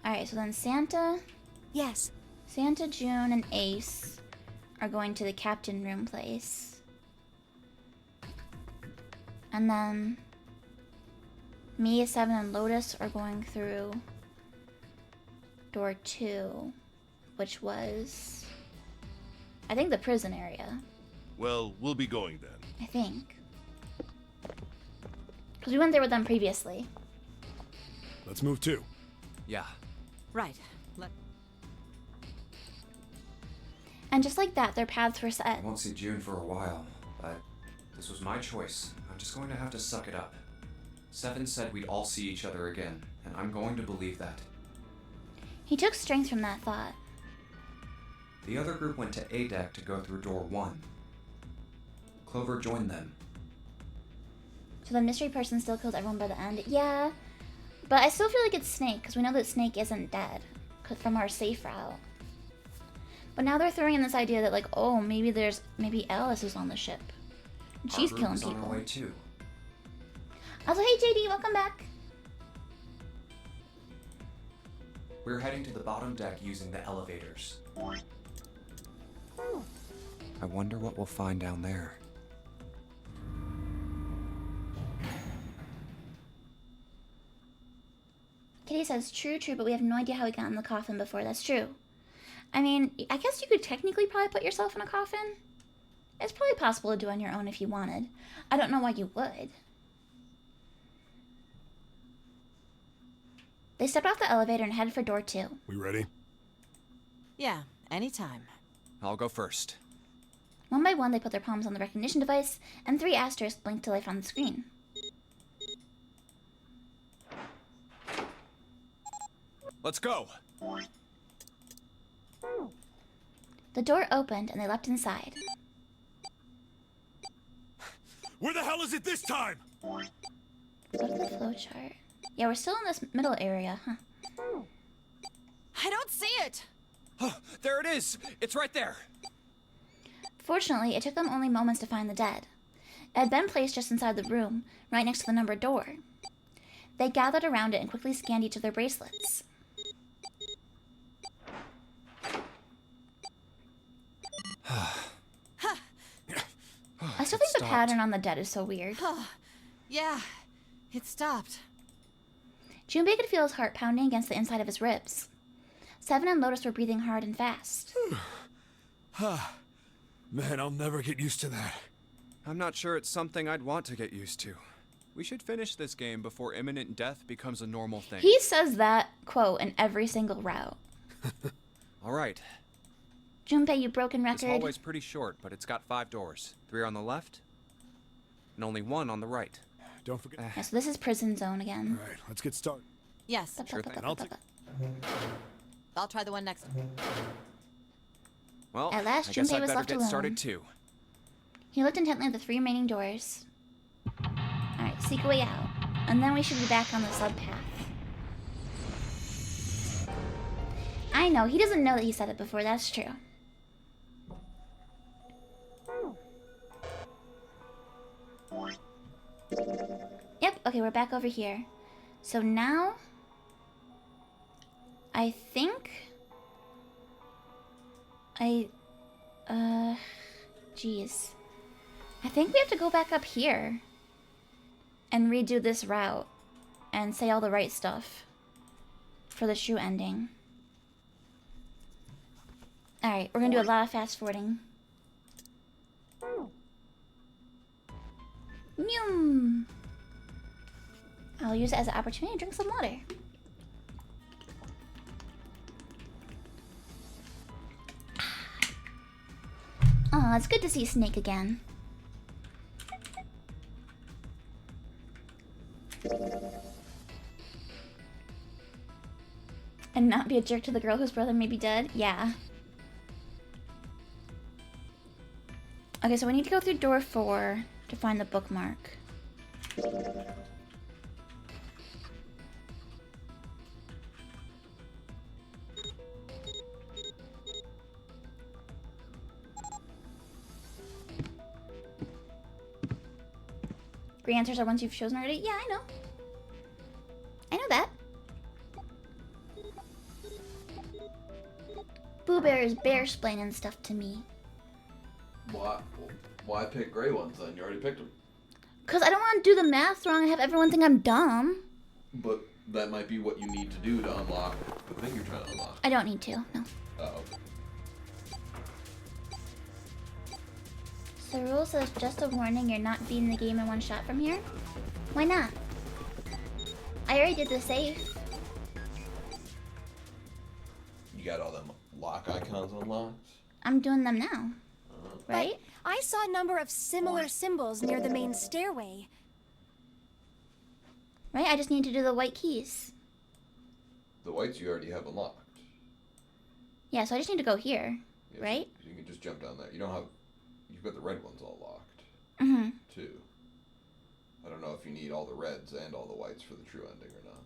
Alright, so then Santa, Yes. June, and Ace are going to the captain room place. And then me, 7, and Lotus are going through door 2, which was, I think, the prison area. Well, we'll be going then. I think. Because we went there with them previously. Let's move too. Yeah. Right. And just like that, their paths were set. I won't see June for a while, but this was my choice. I'm just going to have to suck it up. 7 said we'd all see each other again, and I'm going to believe that. He took strength from that thought. The other group went to A deck to go through door 1. Clover joined them. So the mystery person still kills everyone by the end? Yeah. But I still feel like it's Snake, because we know that Snake isn't dead from our safe route. But now they're throwing in this idea that, like, oh, maybe Alice is on the ship. And she's Our group killing is on people. our way too. Also, hey JD, welcome back. We're heading to the bottom deck using the elevators. I wonder what we'll find down there. Kitty says, true, but we have no idea how we got in the coffin before. That's true. I mean, I guess you could technically probably put yourself in a coffin. It's probably possible to do on your own if you wanted. I don't know why you would. They stepped off the elevator and headed for door 2. We ready? Yeah, anytime. I'll go first. One by one, they put their palms on the recognition device, and 3 asterisks blinked to life on the screen. Let's go! The door opened, and they leapt inside. Where the hell is it this time? Go to the flowchart. Yeah, we're still in this middle area, huh? I don't see it! Oh, there it is! It's right there! Fortunately, it took them only moments to find the dead. It had been placed just inside the room, right next to the numbered door. They gathered around it and quickly scanned each of their bracelets. I still think the pattern on the dead is so weird. Yeah, it stopped. Junpei could feel his heart pounding against the inside of his ribs. 7 and Lotus were breathing hard and fast. Man, I'll never get used to that. I'm not sure it's something I'd want to get used to. We should finish this game before imminent death becomes a normal thing. He says that quote in every single route. Alright. Junpei, you broken This record. hallway's pretty short, but it's got 5 doors. 3 on the left, and only 1 on the right. Don't forget. Yeah, so this is prison zone again. All right, let's get started. Yes, Sure thing. I'll try the one next. Well, At last, I guess Junpei I'd was better left get alone. started too. He looked intently at the 3 remaining doors. Alright, seek a way out. And then we should be back on the subpath. I know, he doesn't know that he said it before, that's true. Yep, okay, we're back over here. So now, I think Jeez. I think we have to go back up here and redo this route and say all the right stuff for the shoe ending. Alright, we're gonna do a lot of fast forwarding. Nyum! I'll use it as an opportunity to drink some water. Oh, it's good to see Snake again. And not be a jerk to the girl whose brother may be dead? Yeah. Okay, so we need to go through door 4 to find the bookmark. Green answers are ones you've chosen already? Yeah, I know. I know that. Boo Bear is bear-splaining stuff to me. Why pick gray ones then? You already picked them. Because I don't want to do the math wrong and have everyone think I'm dumb. But that might be what you need to do to unlock the thing you're trying to unlock. I don't need to, no. Oh, okay. So the rule says just a warning, you're not beating the game in one shot from here? Why not? I already did the safe. You got all them lock icons unlocked? I'm doing them now. Right? But I saw a number of similar symbols near the main stairway. Right? I just need to do the white keys. The whites you already have unlocked. Yeah, so I just need to go here. Yeah, right? So you can just jump down there. You don't have... You've got the red ones all locked. Mm-hmm. Too. I don't know if you need all the reds and all the whites for the true ending or not.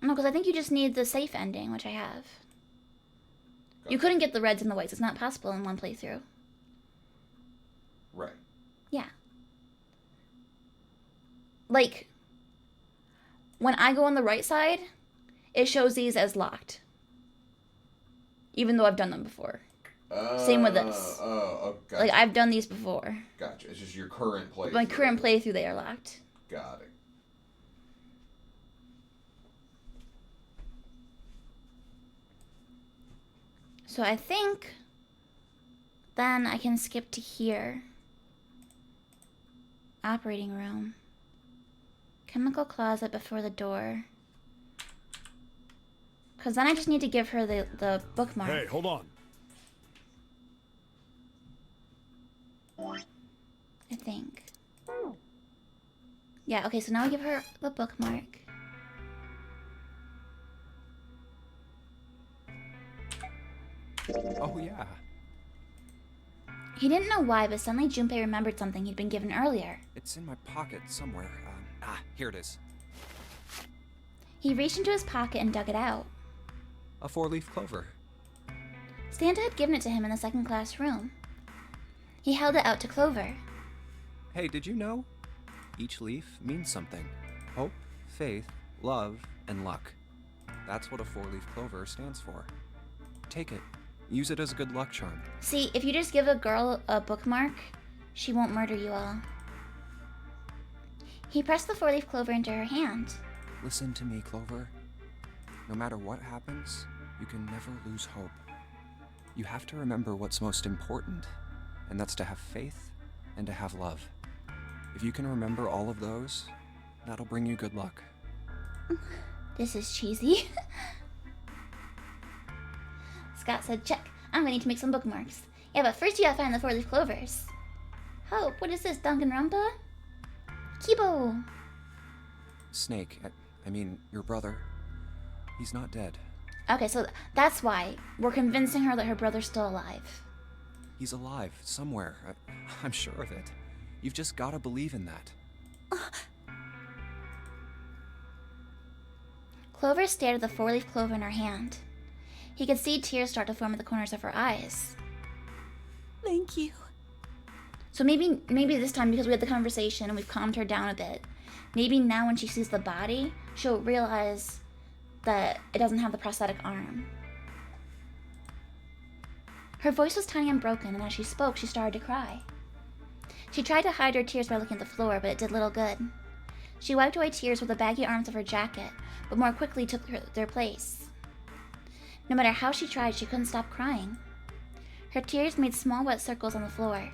No, because I think you just need the safe ending, which I have. You couldn't get the reds and the whites. It's not possible in one playthrough. Right. Yeah. Like, when I go on the right side, it shows these as locked. Even though I've done them before. Same with this. Gotcha. Like, I've done these before. Gotcha. It's just your current playthrough. My current playthrough, they are locked. Got it. So I think then I can skip to here. Operating room. Chemical closet before the door. Because then I just need to give her the bookmark. Hey, hold on. I think. Yeah, okay, so now I give her the bookmark. Oh, yeah. He didn't know why, but suddenly Junpei remembered something he'd been given earlier. It's in my pocket somewhere. Here it is. He reached into his pocket and dug it out. A 4-leaf clover. Santa had given it to him in the second class room. He held it out to Clover. Hey, did you know? Each leaf means something. Hope, faith, love, and luck. That's what a 4-leaf clover stands for. Take it. Use it as a good luck charm. See, if you just give a girl a bookmark, she won't murder you all. He pressed the 4-leaf clover into her hand. Listen to me, Clover. No matter what happens, you can never lose hope. You have to remember what's most important, and that's to have faith and to have love. If you can remember all of those, that'll bring you good luck. This is cheesy. Scott said, check. I'm gonna need to make some bookmarks. Yeah, but first you gotta find the 4-leaf clovers. Hope, what is this, Danganronpa? Kibo! Snake, I mean, your brother, he's not dead. Okay, so that's why we're convincing her that her brother's still alive. He's alive, somewhere. I'm sure of it. You've just gotta believe in that. Clover stared at the 4-leaf clover in her hand. He could see tears start to form at the corners of her eyes. Thank you. So maybe this time, because we had the conversation and we've calmed her down a bit, maybe now when she sees the body, she'll realize that it doesn't have the prosthetic arm. Her voice was tiny and broken, and as she spoke, she started to cry. She tried to hide her tears by looking at the floor, but it did little good. She wiped away tears with the baggy arms of her jacket, but more quickly took their place. No matter how she tried, she couldn't stop crying. Her tears made small wet circles on the floor.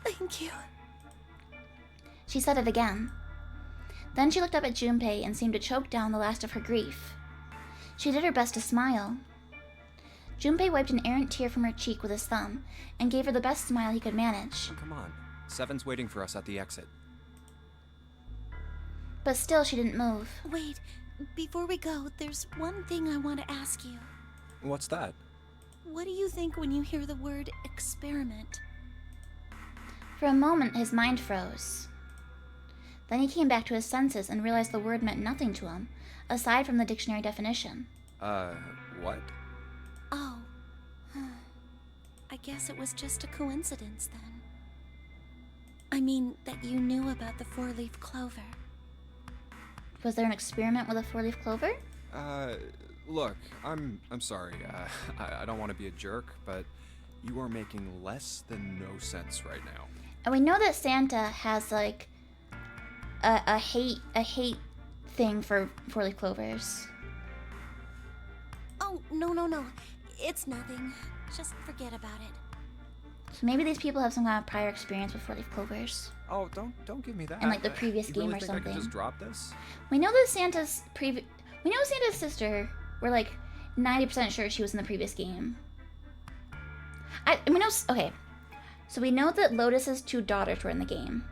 Thank you. She said it again. Then she looked up at Junpei and seemed to choke down the last of her grief. She did her best to smile. Junpei wiped an errant tear from her cheek with his thumb and gave her the best smile he could manage. Oh, come on. Seven's waiting for us at the exit. But still, she didn't move. Wait, before we go, there's one thing I want to ask you. What's that? What do you think when you hear the word experiment? For a moment, his mind froze. Then he came back to his senses and realized the word meant nothing to him, aside from the dictionary definition. What? Oh. I guess it was just a coincidence then. I mean, that you knew about the four-leaf clover. Was there an experiment with a four-leaf clover? Look, I'm sorry. I don't want to be a jerk, but you are making less than no sense right now. And we know that Santa has, like, a hate thing for four-leaf clovers. Oh, no. It's nothing. Just forget about it. So maybe these people have some kind of prior experience with four-leaf clovers. Oh, don't give me that. In, like, the previous you game really or think something. I could just drop this? We know that Santa's sister, we're like 90% sure she was in the previous game. Okay. So we know that Lotus's two daughters were in the game.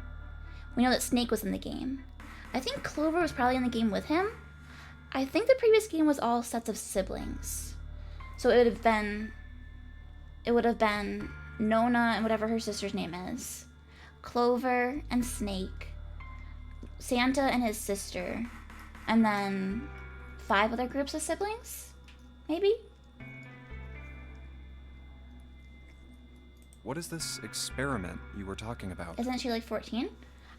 We know that Snake was in the game. I think Clover was probably in the game with him. I think the previous game was all sets of siblings. So it would have been Nona and whatever her sister's name is, Clover and Snake, Santa and his sister, and then 5 other groups of siblings? Maybe? What is this experiment you were talking about? Isn't she like 14?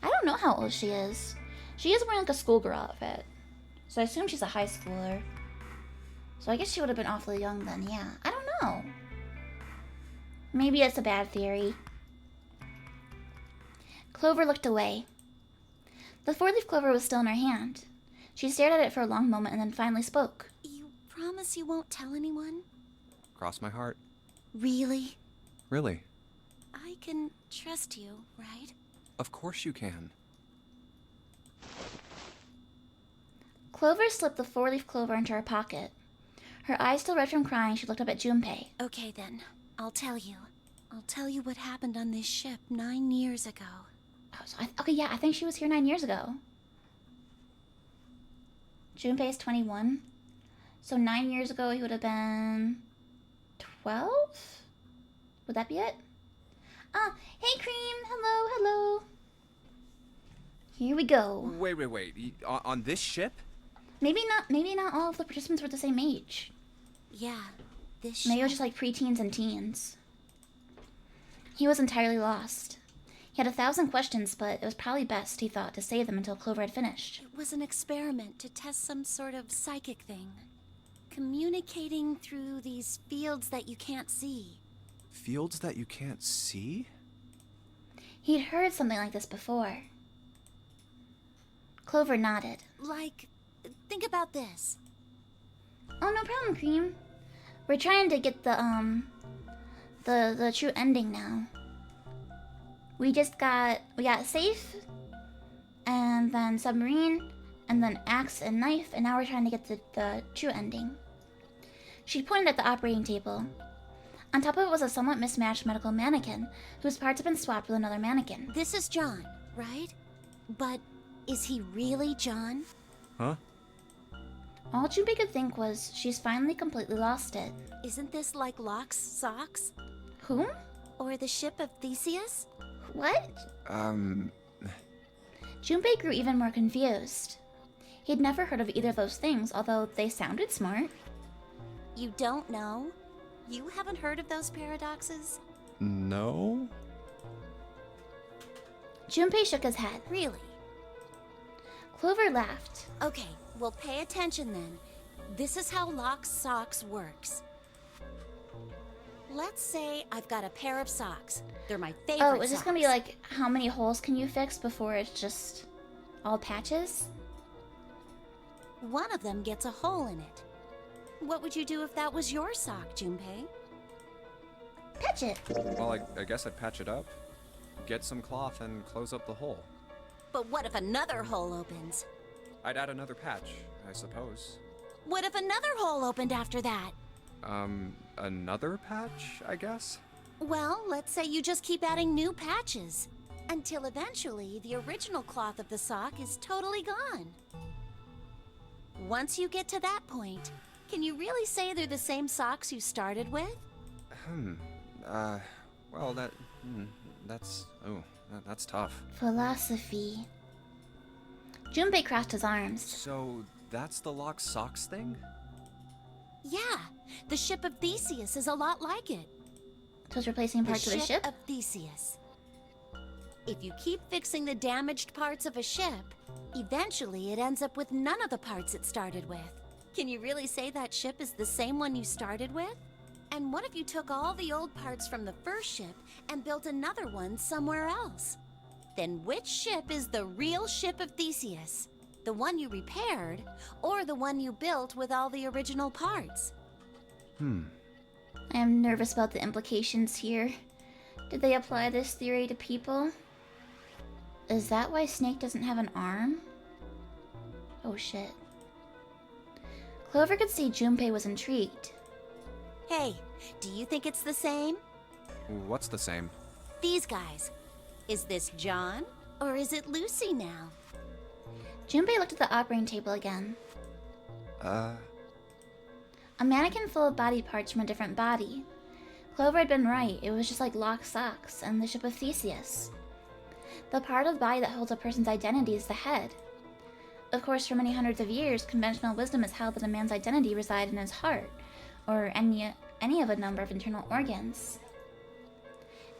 I don't know how old she is. She is wearing like a schoolgirl outfit. So I assume she's a high schooler. So I guess she would have been awfully young then, yeah. I don't know. Maybe it's a bad theory. Clover looked away. The four-leaf clover was still in her hand. She stared at it for a long moment and then finally spoke. You promise you won't tell anyone? Cross my heart. Really? Really? I can trust you, right? Of course you can. Clover slipped the four-leaf clover into her pocket. Her eyes still red from crying, she looked up at Junpei. Okay then, I'll tell you. I'll tell you what happened on this ship 9 years ago. Oh, so I think she was here 9 years ago. Junpei's 21. So 9 years ago, he would have been 12? Would that be it? Hey Cream, hello. Here we go. Wait. On this ship? Maybe not all of the participants were the same age. Yeah, this Maybe it was ship. just like preteens and teens. He was entirely lost. He had 1,000 questions, but it was probably best, he thought, to save them until Clover had finished. It was an experiment to test some sort of psychic thing. Communicating through these fields that you can't see. Fields that you can't see? He'd heard something like this before. Clover nodded. Like, think about this. Oh, no problem, Cream. We're trying to get the true ending now. We got Safe, and then Submarine, and then Axe and Knife, and now we're trying to get the true ending. She pointed at the operating table. On top of it was a somewhat mismatched medical mannequin, whose parts had been swapped with another mannequin. This is John, right? But is he really John? Huh? All Junpei could think was, she's finally completely lost it. Isn't this like Locke's socks? Whom? Or the ship of Theseus? What? Junpei grew even more confused. He'd never heard of either of those things, although they sounded smart. You don't know? You haven't heard of those paradoxes? No? Junpei shook his head. Really? Clover laughed. Okay, well pay attention then. This is how Locke's socks works. Let's say I've got a pair of socks. They're my favorite Oh, is this socks. gonna be like, how many holes can you fix before it's just all patches? One of them gets a hole in it. What would you do if that was your sock, Junpei? Patch it. Well, I guess I'd patch it up, get some cloth, and close up the hole. But what if another hole opens? I'd add another patch, I suppose. What if another hole opened after that? Another patch, I guess? Well, let's say you just keep adding new patches until eventually the original cloth of the sock is totally gone. Once you get to that point, can you really say they're the same socks you started with? Well, that's tough. Philosophy. Junpei crossed his arms. So, that's the locked socks thing? Yeah, the ship of Theseus is a lot like it. So it's replacing parts of the ship? of Theseus. If you keep fixing the damaged parts of a ship, eventually it ends up with none of the parts it started with. Can you really say that ship is the same one you started with? And what if you took all the old parts from the first ship and built another one somewhere else? Then which ship is the real ship of Theseus? The one you repaired, or the one you built with all the original parts? I am nervous about the implications here. Did they apply this theory to people? Is that why Snake doesn't have an arm? Oh shit. Clover could see Junpei was intrigued. Hey, do you think it's the same? What's the same? These guys. Is this John, or is it Lucy now? Junpei looked at the operating table again. A mannequin full of body parts from a different body. Clover had been right. It was just like locked socks and the ship of Theseus. The part of the body that holds a person's identity is the head. Of course, for many hundreds of years, conventional wisdom has held that a man's identity resided in his heart, or any of a number of internal organs.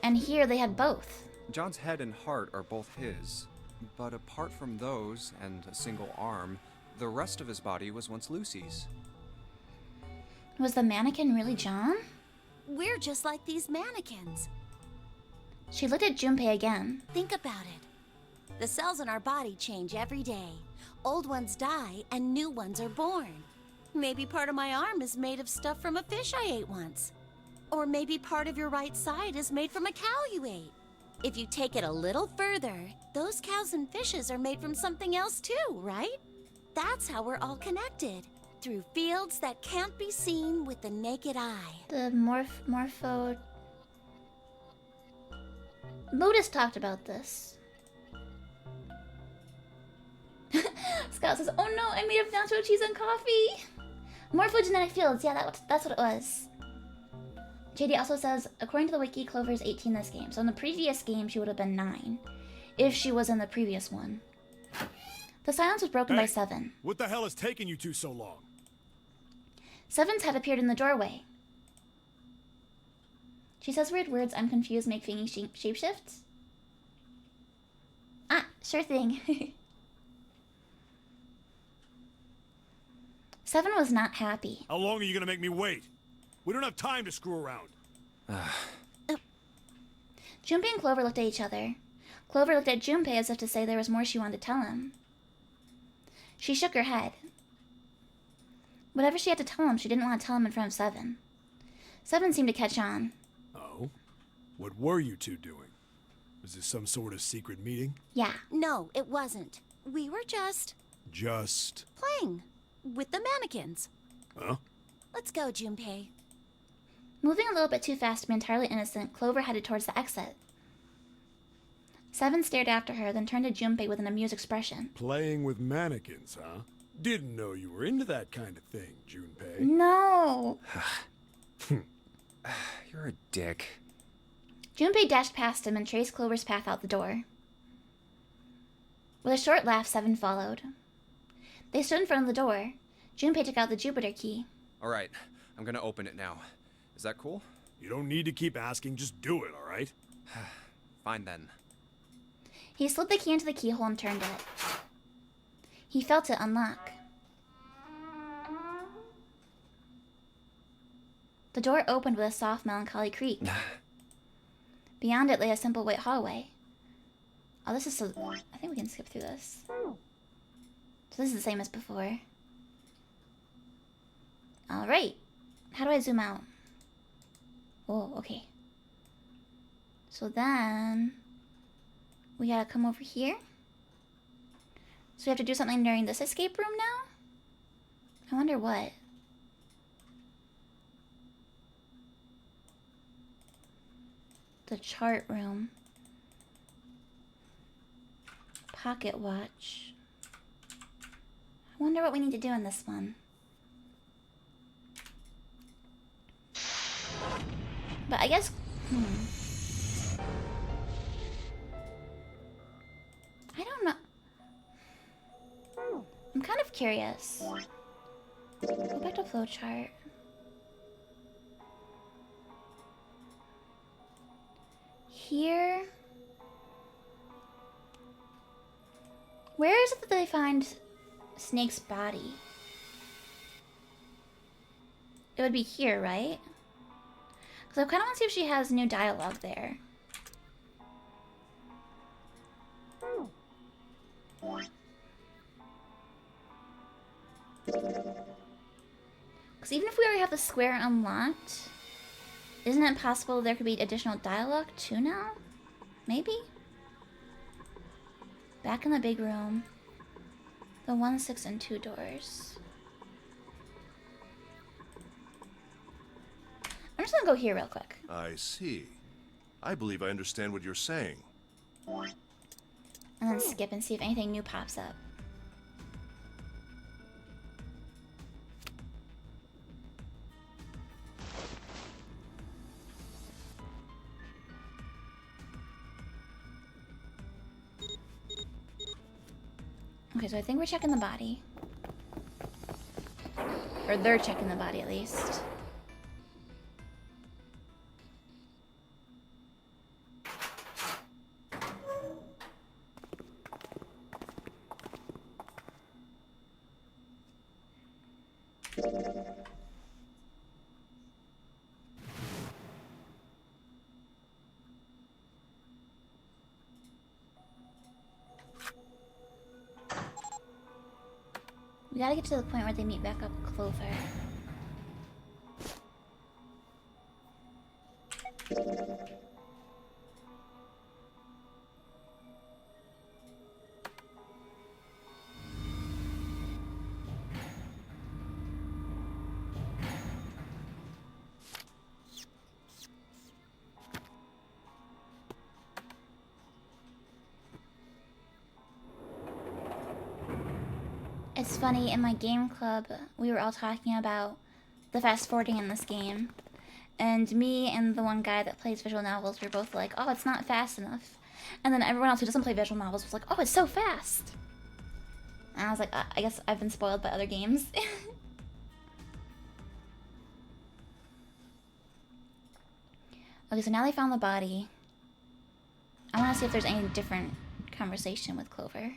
And here they had both. John's head and heart are both his, but apart from those and a single arm, the rest of his body was once Lucy's. Was the mannequin really John? We're just like these mannequins. She looked at Junpei again. Think about it. The cells in our body change every day. Old ones die and new ones are born. Maybe part of my arm is made of stuff from a fish I ate once. Or maybe part of your right side is made from a cow you ate. If you take it a little further, those cows and fishes are made from something else too, right? That's how we're all connected. Through fields that can't be seen with the naked eye. The morpho... Lotus talked about this. Scott says, oh no, I made up nacho cheese and coffee! Morphogenetic fields, yeah, that's what it was. JD also says, according to the wiki, Clover is 18 this game. So in the previous game, she would have been 9. If she was in the previous one. The silence was broken by Seven. What the hell is taking you two so long? Seven's head appeared in the doorway. She says weird words. I'm confused. Make Fangy shapeshifts? Ah, sure thing. Seven was not happy. How long are you gonna make me wait? We don't have time to screw around. Junpei and Clover looked at each other. Clover looked at Junpei as if to say there was more she wanted to tell him. She shook her head. Whatever she had to tell him, she didn't want to tell him in front of Seven. Seven seemed to catch on. Oh? What were you two doing? Was this some sort of secret meeting? Yeah. No, it wasn't. We were just playing with the mannequins. Huh? Let's go, Junpei. Moving a little bit too fast to be entirely innocent, Clover headed towards the exit. Seven stared after her, then turned to Junpei with an amused expression. Playing with mannequins, huh? Didn't know you were into that kind of thing, Junpei. No! You're a dick. Junpei dashed past him and traced Clover's path out the door. With a short laugh, Seven followed. They stood in front of the door. Junpei took out the Jupiter key. Alright, I'm gonna open it now. Is that cool? You don't need to keep asking, just do it, alright? Fine then. He slid the key into the keyhole and turned it. He felt it unlock. The door opened with a soft, melancholy creak. Beyond it lay a simple white hallway. Oh, this is so... I think we can skip through this. So this is the same as before. Alright. How do I zoom out? Oh, okay. So then... we gotta come over here. So we have to do something during this escape room now? I wonder what. The chart room. Pocket watch. I wonder what we need to do in this one. But I guess... I don't know. I'm kind of curious. Go back to flowchart. Here... where is it that they find Snake's body? It would be here, right? Because I kind of want to see if she has new dialogue there. Because even if we already have the square unlocked, isn't it possible there could be additional dialogue too now? Maybe? Back in the big room. The 1, 6, and 2 doors. I'm just gonna go here real quick. I see. I believe I understand what you're saying. And then skip and see if anything new pops up. Okay, so I think we're checking the body. Or they're checking the body at least. We gotta get to the point where they meet back up with Clover. It's funny, in my game club, we were all talking about the fast forwarding in this game. And me and the one guy that plays visual novels were both like, oh, it's not fast enough. And then everyone else who doesn't play visual novels was like, oh, it's so fast. And I was like, I guess I've been spoiled by other games. Okay, so now they found the body. I want to see if there's any different conversation with Clover.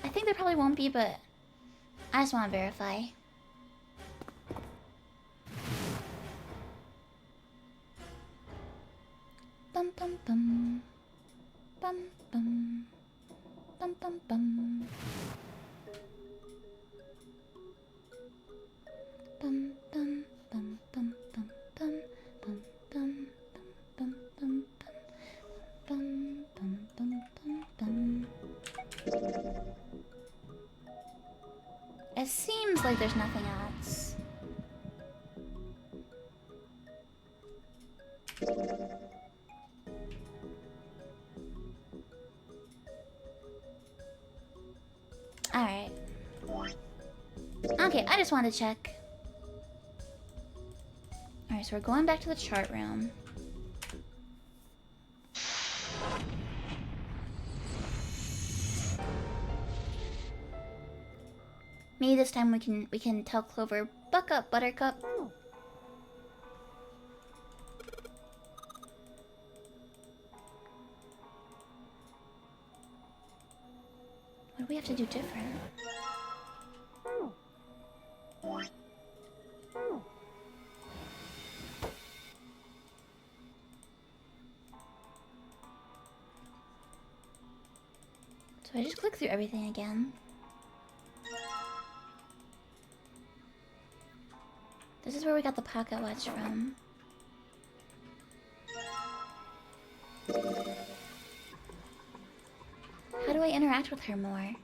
I think there probably won't be, but I just want to verify. Bum bum bum. Bum bum. Bum bum bum. Bum bum bum bum bum bum bum bum bum bum bum bum bum bum bum. It seems like there's nothing else. Alright. Okay, I just wanted to check. Alright, so we're going back to the chart room. Maybe this time we can tell Clover, buck up, Buttercup. What do we have to do different? through everything again. This is where we got the pocket watch from. How do I interact with her more?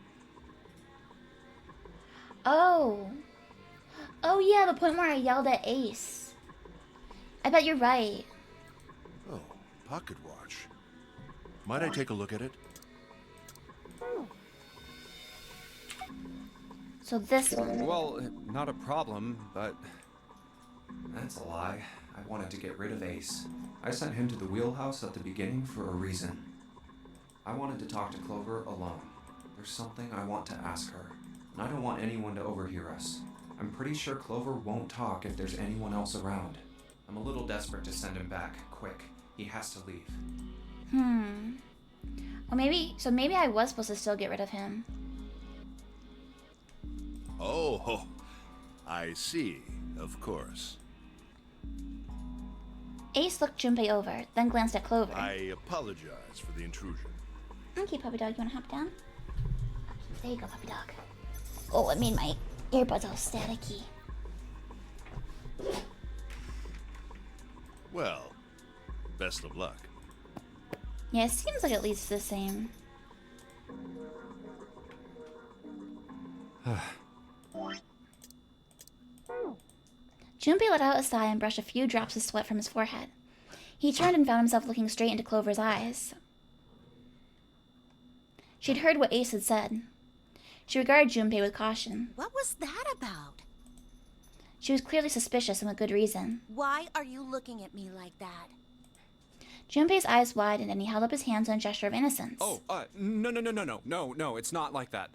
Oh. Oh yeah, the point where I yelled at Ace. I bet you're right. Oh, pocket watch. Might I take a look at it? So this one. Well, not a problem, but That's a lie. I wanted to get rid of Ace. I sent him to the wheelhouse at the beginning for a reason. I wanted to talk to Clover alone. There's something I want to ask her, and I don't want anyone to overhear us. I'm pretty sure Clover won't talk if there's anyone else around. I'm a little desperate to send him back, quick. He has to leave. Well, maybe I was supposed to still get rid of him. Oh, I see. Of course. Ace looked Junpei over, then glanced at Clover. I apologize for the intrusion. Okay, puppy dog, you wanna hop down? There you go, puppy dog. Oh, it made my earbuds all staticky. Well, best of luck. Yeah, it seems like at least the same. Junpei let out a sigh and brushed a few drops of sweat from his forehead. He turned and found himself looking straight into Clover's eyes. She'd heard what Ace had said. She regarded Junpei with caution. What was that about? She was clearly suspicious and with good reason. Why are you looking at me like that? Junpei's eyes widened and he held up his hands in a gesture of innocence. no, it's not like that.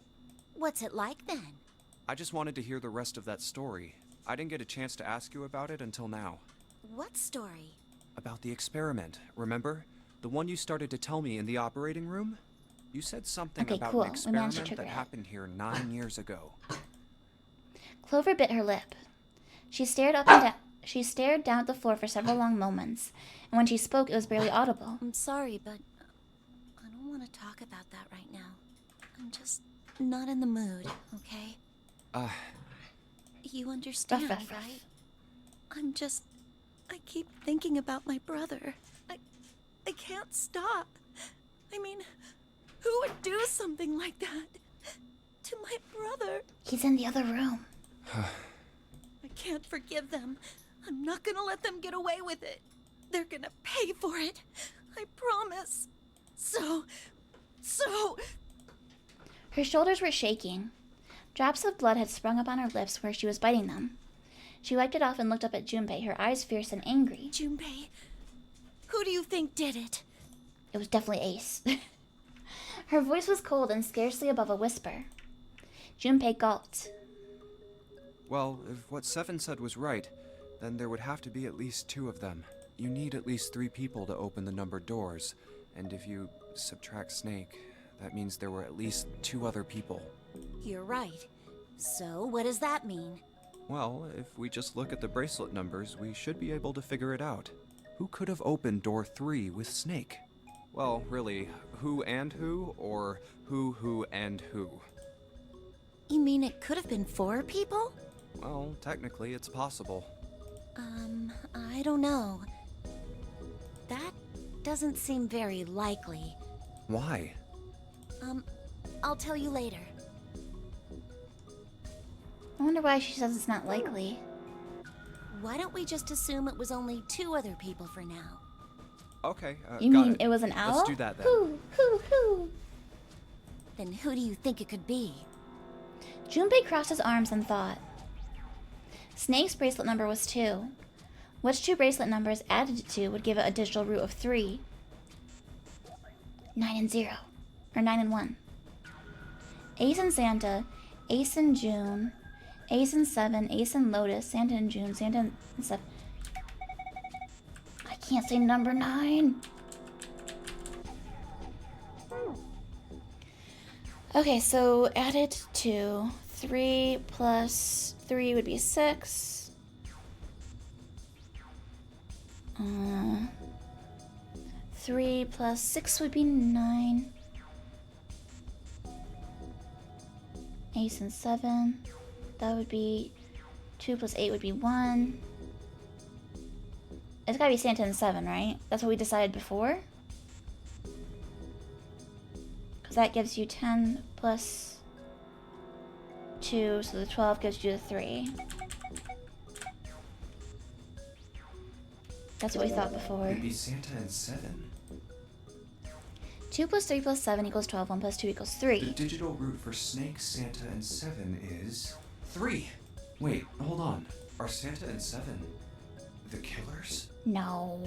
What's it like then? I just wanted to hear the rest of that story. I didn't get a chance to ask you about it until now. What story? About the experiment, remember? The one you started to tell me in the operating room? You said something Okay, about cool. an We managed to experiment trigger that it. happened here 9 years ago. Clover bit her lip. She stared up and down. She stared down at the floor for several long moments, and when she spoke, it was barely audible. I'm sorry, but I don't want to talk about that right now. I'm just not in the mood, okay? You understand, Ruff, ruff, ruff. right? I keep thinking about my brother. I can't stop. I mean, who would do something like that to my brother? He's in the other room. I can't forgive them. I'm not gonna let them get away with it. They're gonna pay for it. I promise. So... Her shoulders were shaking. Drops of blood had sprung up on her lips where she was biting them. She wiped it off and looked up at Junpei, her eyes fierce and angry. Junpei, who do you think did it? It was definitely Ace. Her voice was cold and scarcely above a whisper. Junpei gulped. Well, if what Seven said was right, then there would have to be at least 2 of them. You need at least 3 people to open the numbered doors, and if you subtract Snake, that means there were at least 2 other people. You're right. So, what does that mean? Well, if we just look at the bracelet numbers, we should be able to figure it out. Who could have opened door 3 with Snake? Well, really, who and who, or who and who? You mean it could have been 4 people? Well, technically, it's possible. I don't know. That doesn't seem very likely. Why? I'll tell you later. I wonder why she says it's not likely. Why don't we just assume it was only 2 other people for now? Okay, You got mean it was an owl? Let's do that then. Hoo. Then who do you think it could be? Junpei crossed his arms and thought. Snake's bracelet number was 2. Which 2 bracelet numbers added to 2 would give it a digital root of 3? 9 and 0. Or 9 and 1. Ace and Santa, Ace and June, Ace and 7, Ace and Lotus, Santa and June, Santa and 7. I can't say number 9. Okay, so added to 3 plus 3 would be 6. 3 plus 6 would be 9. Ace and 7. That would be 2 plus 8 would be 1. It's gotta be Santa and 7, right? That's what we decided before? Because that gives you 10 plus 2, so the 12 gives you the 3. That's what we thought before. It'd be Santa and 7. 2 plus 3 plus 7 equals 12. 1 plus 2 equals 3. The digital root for Snake, Santa, and 7 is 3. Wait, hold on. Are Santa and 7 the killers? No.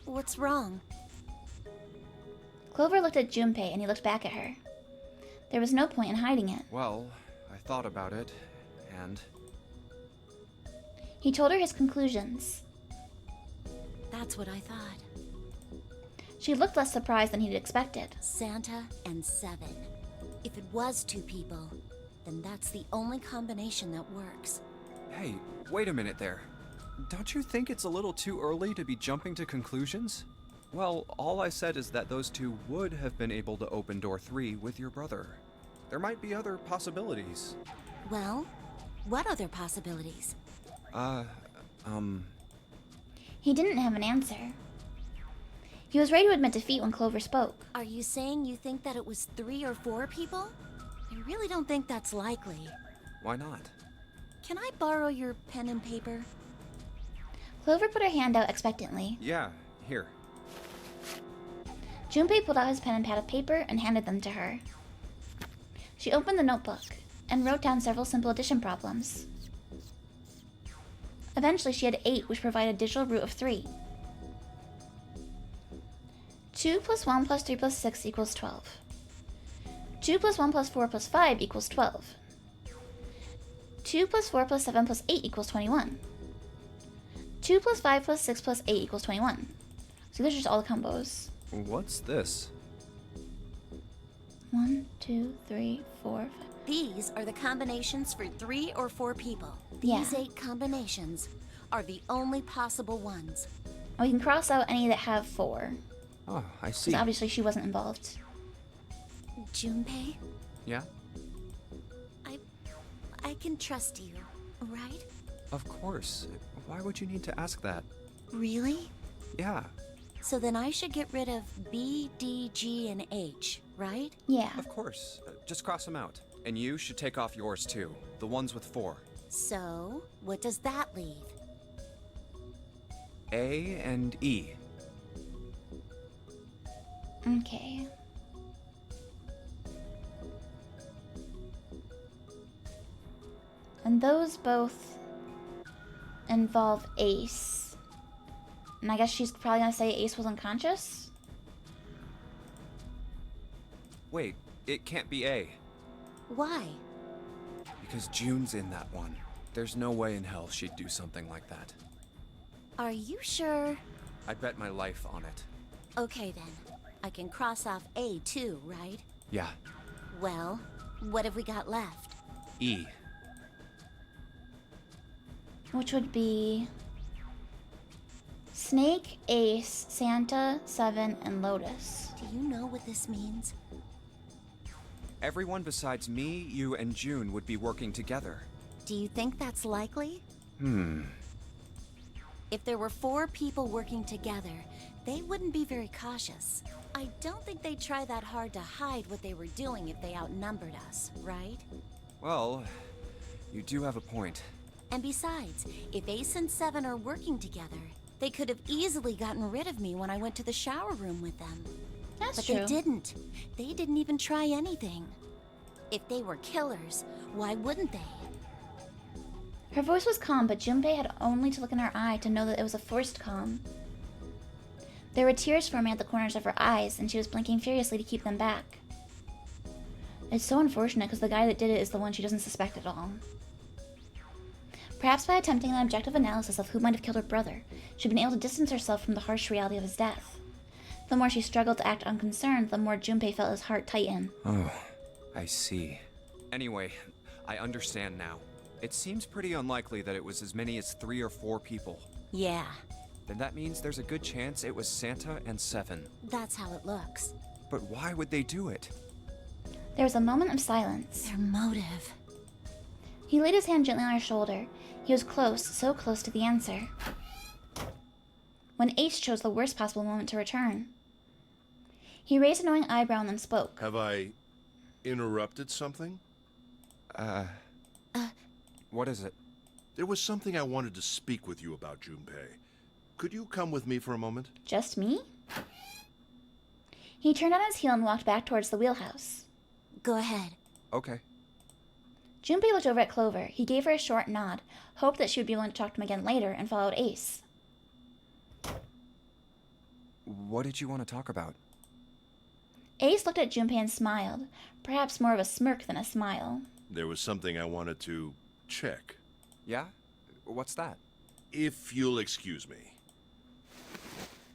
What's wrong? Clover looked at Junpei and he looked back at her. There was no point in hiding it. Well, I thought about it, and... He told her his conclusions. That's what I thought. She looked less surprised than he'd expected. Santa and 7. If it was 2 people, then that's the only combination that works. Hey, wait a minute there. Don't you think it's a little too early to be jumping to conclusions? Well, all I said is that those 2 would have been able to open door 3 with your brother. There might be other possibilities. Well, what other possibilities? He didn't have an answer. He was ready to admit defeat when Clover spoke. Are you saying you think that it was 3 or 4 people? I really don't think that's likely. Why not? Can I borrow your pen and paper? Clover put her hand out expectantly. Yeah, here. Junpei pulled out his pen and pad of paper and handed them to her. She opened the notebook and wrote down several simple addition problems. Eventually, she had 8, which provided a digital root of 3. 2 plus 1 plus 3 plus 6 equals 12. 2 plus 1 plus 4 plus 5 equals 12. 2 plus 4 plus 7 plus 8 equals 21. 2 plus 5 plus 6 plus 8 equals 21. So those are just all the combos. What's this? 1, 2, 3, 4, 5. These are the combinations for 3 or 4 people. These Yeah. 8 combinations are the only possible ones. And we can cross out any that have 4. Oh, I see. Because obviously she wasn't involved. Junpei, Yeah? I can trust you, right? Of course. Why would you need to ask that? Really? Yeah, So then I should get rid of B, D, G, and H, right? Yeah. of course. Just cross them out. And you should take off yours too. The ones with 4. So, what does that leave? A and E. Okay. And those both involve Ace. And I guess she's probably gonna say Ace was unconscious? Wait, it can't be A. Why? Because June's in that one. There's no way in hell she'd do something like that. Are you sure? I'd bet my life on it. Okay then. I can cross off A too, right? Yeah, Well, what have we got left? E. Which would be Snake, Ace, Santa, 7, and Lotus. Do you know what this means? Everyone besides me, you, and June would be working together. Do you think that's likely? Hmm. If there were 4 people working together, they wouldn't be very cautious. I don't think they'd try that hard to hide what they were doing if they outnumbered us, right? Well, you do have a point. And besides, if Ace and 7 are working together, they could have easily gotten rid of me when I went to the shower room with them. That's But true. they didn't. They didn't even try anything. If they were killers, why wouldn't they? Her voice was calm, but Junpei had only to look in her eye to know that it was a forced calm. There were tears forming at the corners of her eyes, and she was blinking furiously to keep them back. It's so unfortunate because the guy that did it is the one she doesn't suspect at all. Perhaps by attempting an objective analysis of who might have killed her brother, she'd been able to distance herself from the harsh reality of his death. The more she struggled to act unconcerned, the more Junpei felt his heart tighten. Oh, I see. Anyway, I understand now. It seems pretty unlikely that it was as many as 3 or 4 people. Yeah, Then that means there's a good chance it was Santa and 7. that's how it looks. But why would they do it? There was a moment of silence. Their motive. He laid his hand gently on her shoulder. He was close, so close to the answer. When Ace chose the worst possible moment to return. He raised a knowing eyebrow and then spoke. Have I interrupted something? What is it? There was something I wanted to speak with you about, Junpei. Could you come with me for a moment? Just me? He turned on his heel and walked back towards the wheelhouse. Go ahead. Okay. Junpei looked over at Clover. He gave her a short nod, hoped that she would be willing to talk to him again later, and followed Ace. What did you want to talk about? Ace looked at Junpei and smiled, perhaps more of a smirk than a smile. There was something I wanted to check. Yeah? What's that? If you'll excuse me.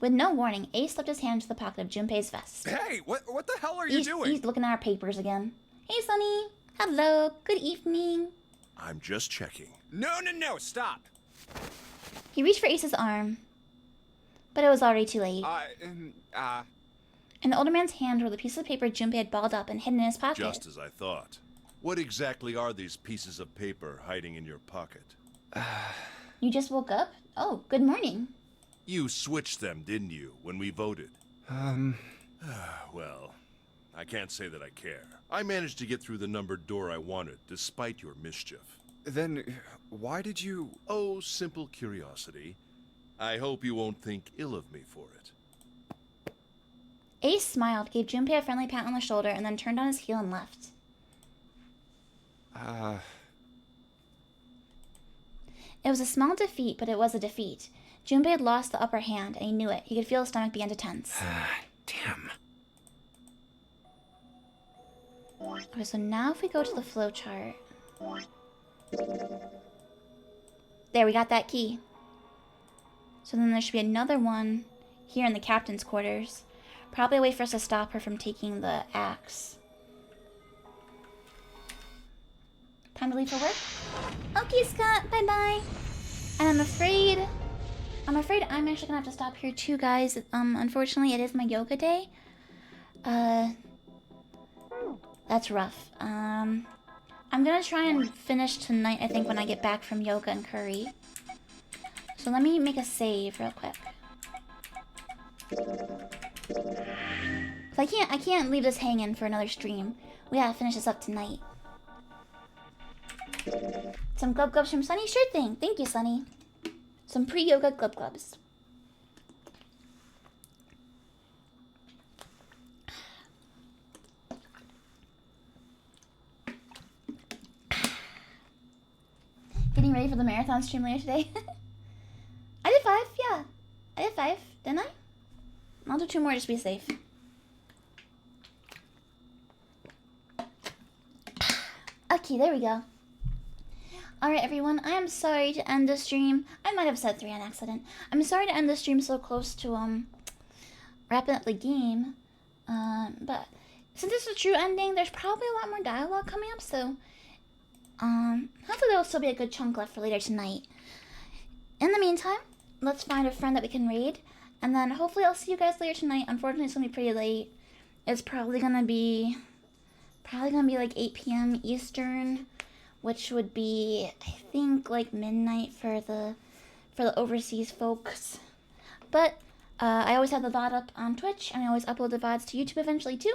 With no warning, Ace slipped his hand into the pocket of Junpei's vest. Hey, what the hell are you doing? He's looking at our papers again. Hey, Sonny. Hello. Good evening. I'm just checking. No, stop! He reached for Ace's arm, but it was already too late. In the older man's hand were the pieces of paper Junpei had balled up and hidden in his pocket. Just as I thought. What exactly are these pieces of paper hiding in your pocket? You just woke up? Oh, good morning. You switched them, didn't you, when we voted? Well, I can't say that I care. I managed to get through the numbered door I wanted, despite your mischief. Then, why did you... Oh, simple curiosity. I hope you won't think ill of me for it. Ace smiled, gave Junpei a friendly pat on the shoulder, and then turned on his heel and left. It was a small defeat, but it was a defeat. Junpei had lost the upper hand, and he knew it. He could feel his stomach begin to tense. Damn. Okay, so now if we go to the flowchart. There, we got that key. So then there should be another one here in the captain's quarters. Probably a way for us to stop her from taking the axe. Time to leave for work? Okay, Scott, bye-bye. And I'm afraid I'm actually gonna have to stop here too, guys. Unfortunately, it is my yoga day. That's rough. I'm gonna try and finish tonight, I think, when I get back from yoga and curry. So let me make a save real quick. I can't leave this hanging for another stream. We gotta finish this up tonight. Some glub glubs from Sunny? Sure thing. Thank you, Sunny. Some pre-yoga glub glubs. Getting ready for the marathon stream later today. I did 5, yeah. I did 5, didn't I? I'll do 2 more just to be safe. Okay, there we go. Alright, everyone, I am sorry to end the stream. I might have said 3 on accident. I'm sorry to end the stream so close to, wrapping up the game. But since this is a true ending, there's probably a lot more dialogue coming up, so, hopefully there'll still be a good chunk left for later tonight. In the meantime, let's find a friend that we can raid, and then hopefully I'll see you guys later tonight. Unfortunately, it's gonna be pretty late. It's probably gonna be like 8 p.m. Eastern, which would be, I think, like midnight for the overseas folks. But I always have the VOD up on Twitch, and I always upload the VODs to YouTube eventually too.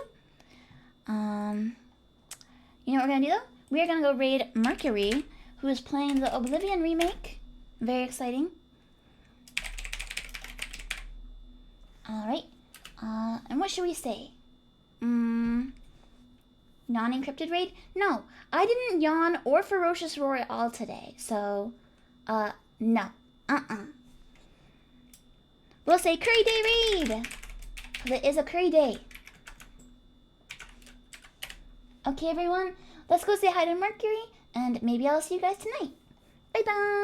You know what we're gonna do though? We are gonna go raid Mercury, who is playing the Oblivion remake. Very exciting. All right. And what should we say? Non-encrypted raid? No, I didn't yawn or ferocious roar at all today, so, no. We'll say Curry Day raid! Because it is a Curry Day. Okay, everyone, let's go say hi to Mercury, and maybe I'll see you guys tonight. Bye-bye!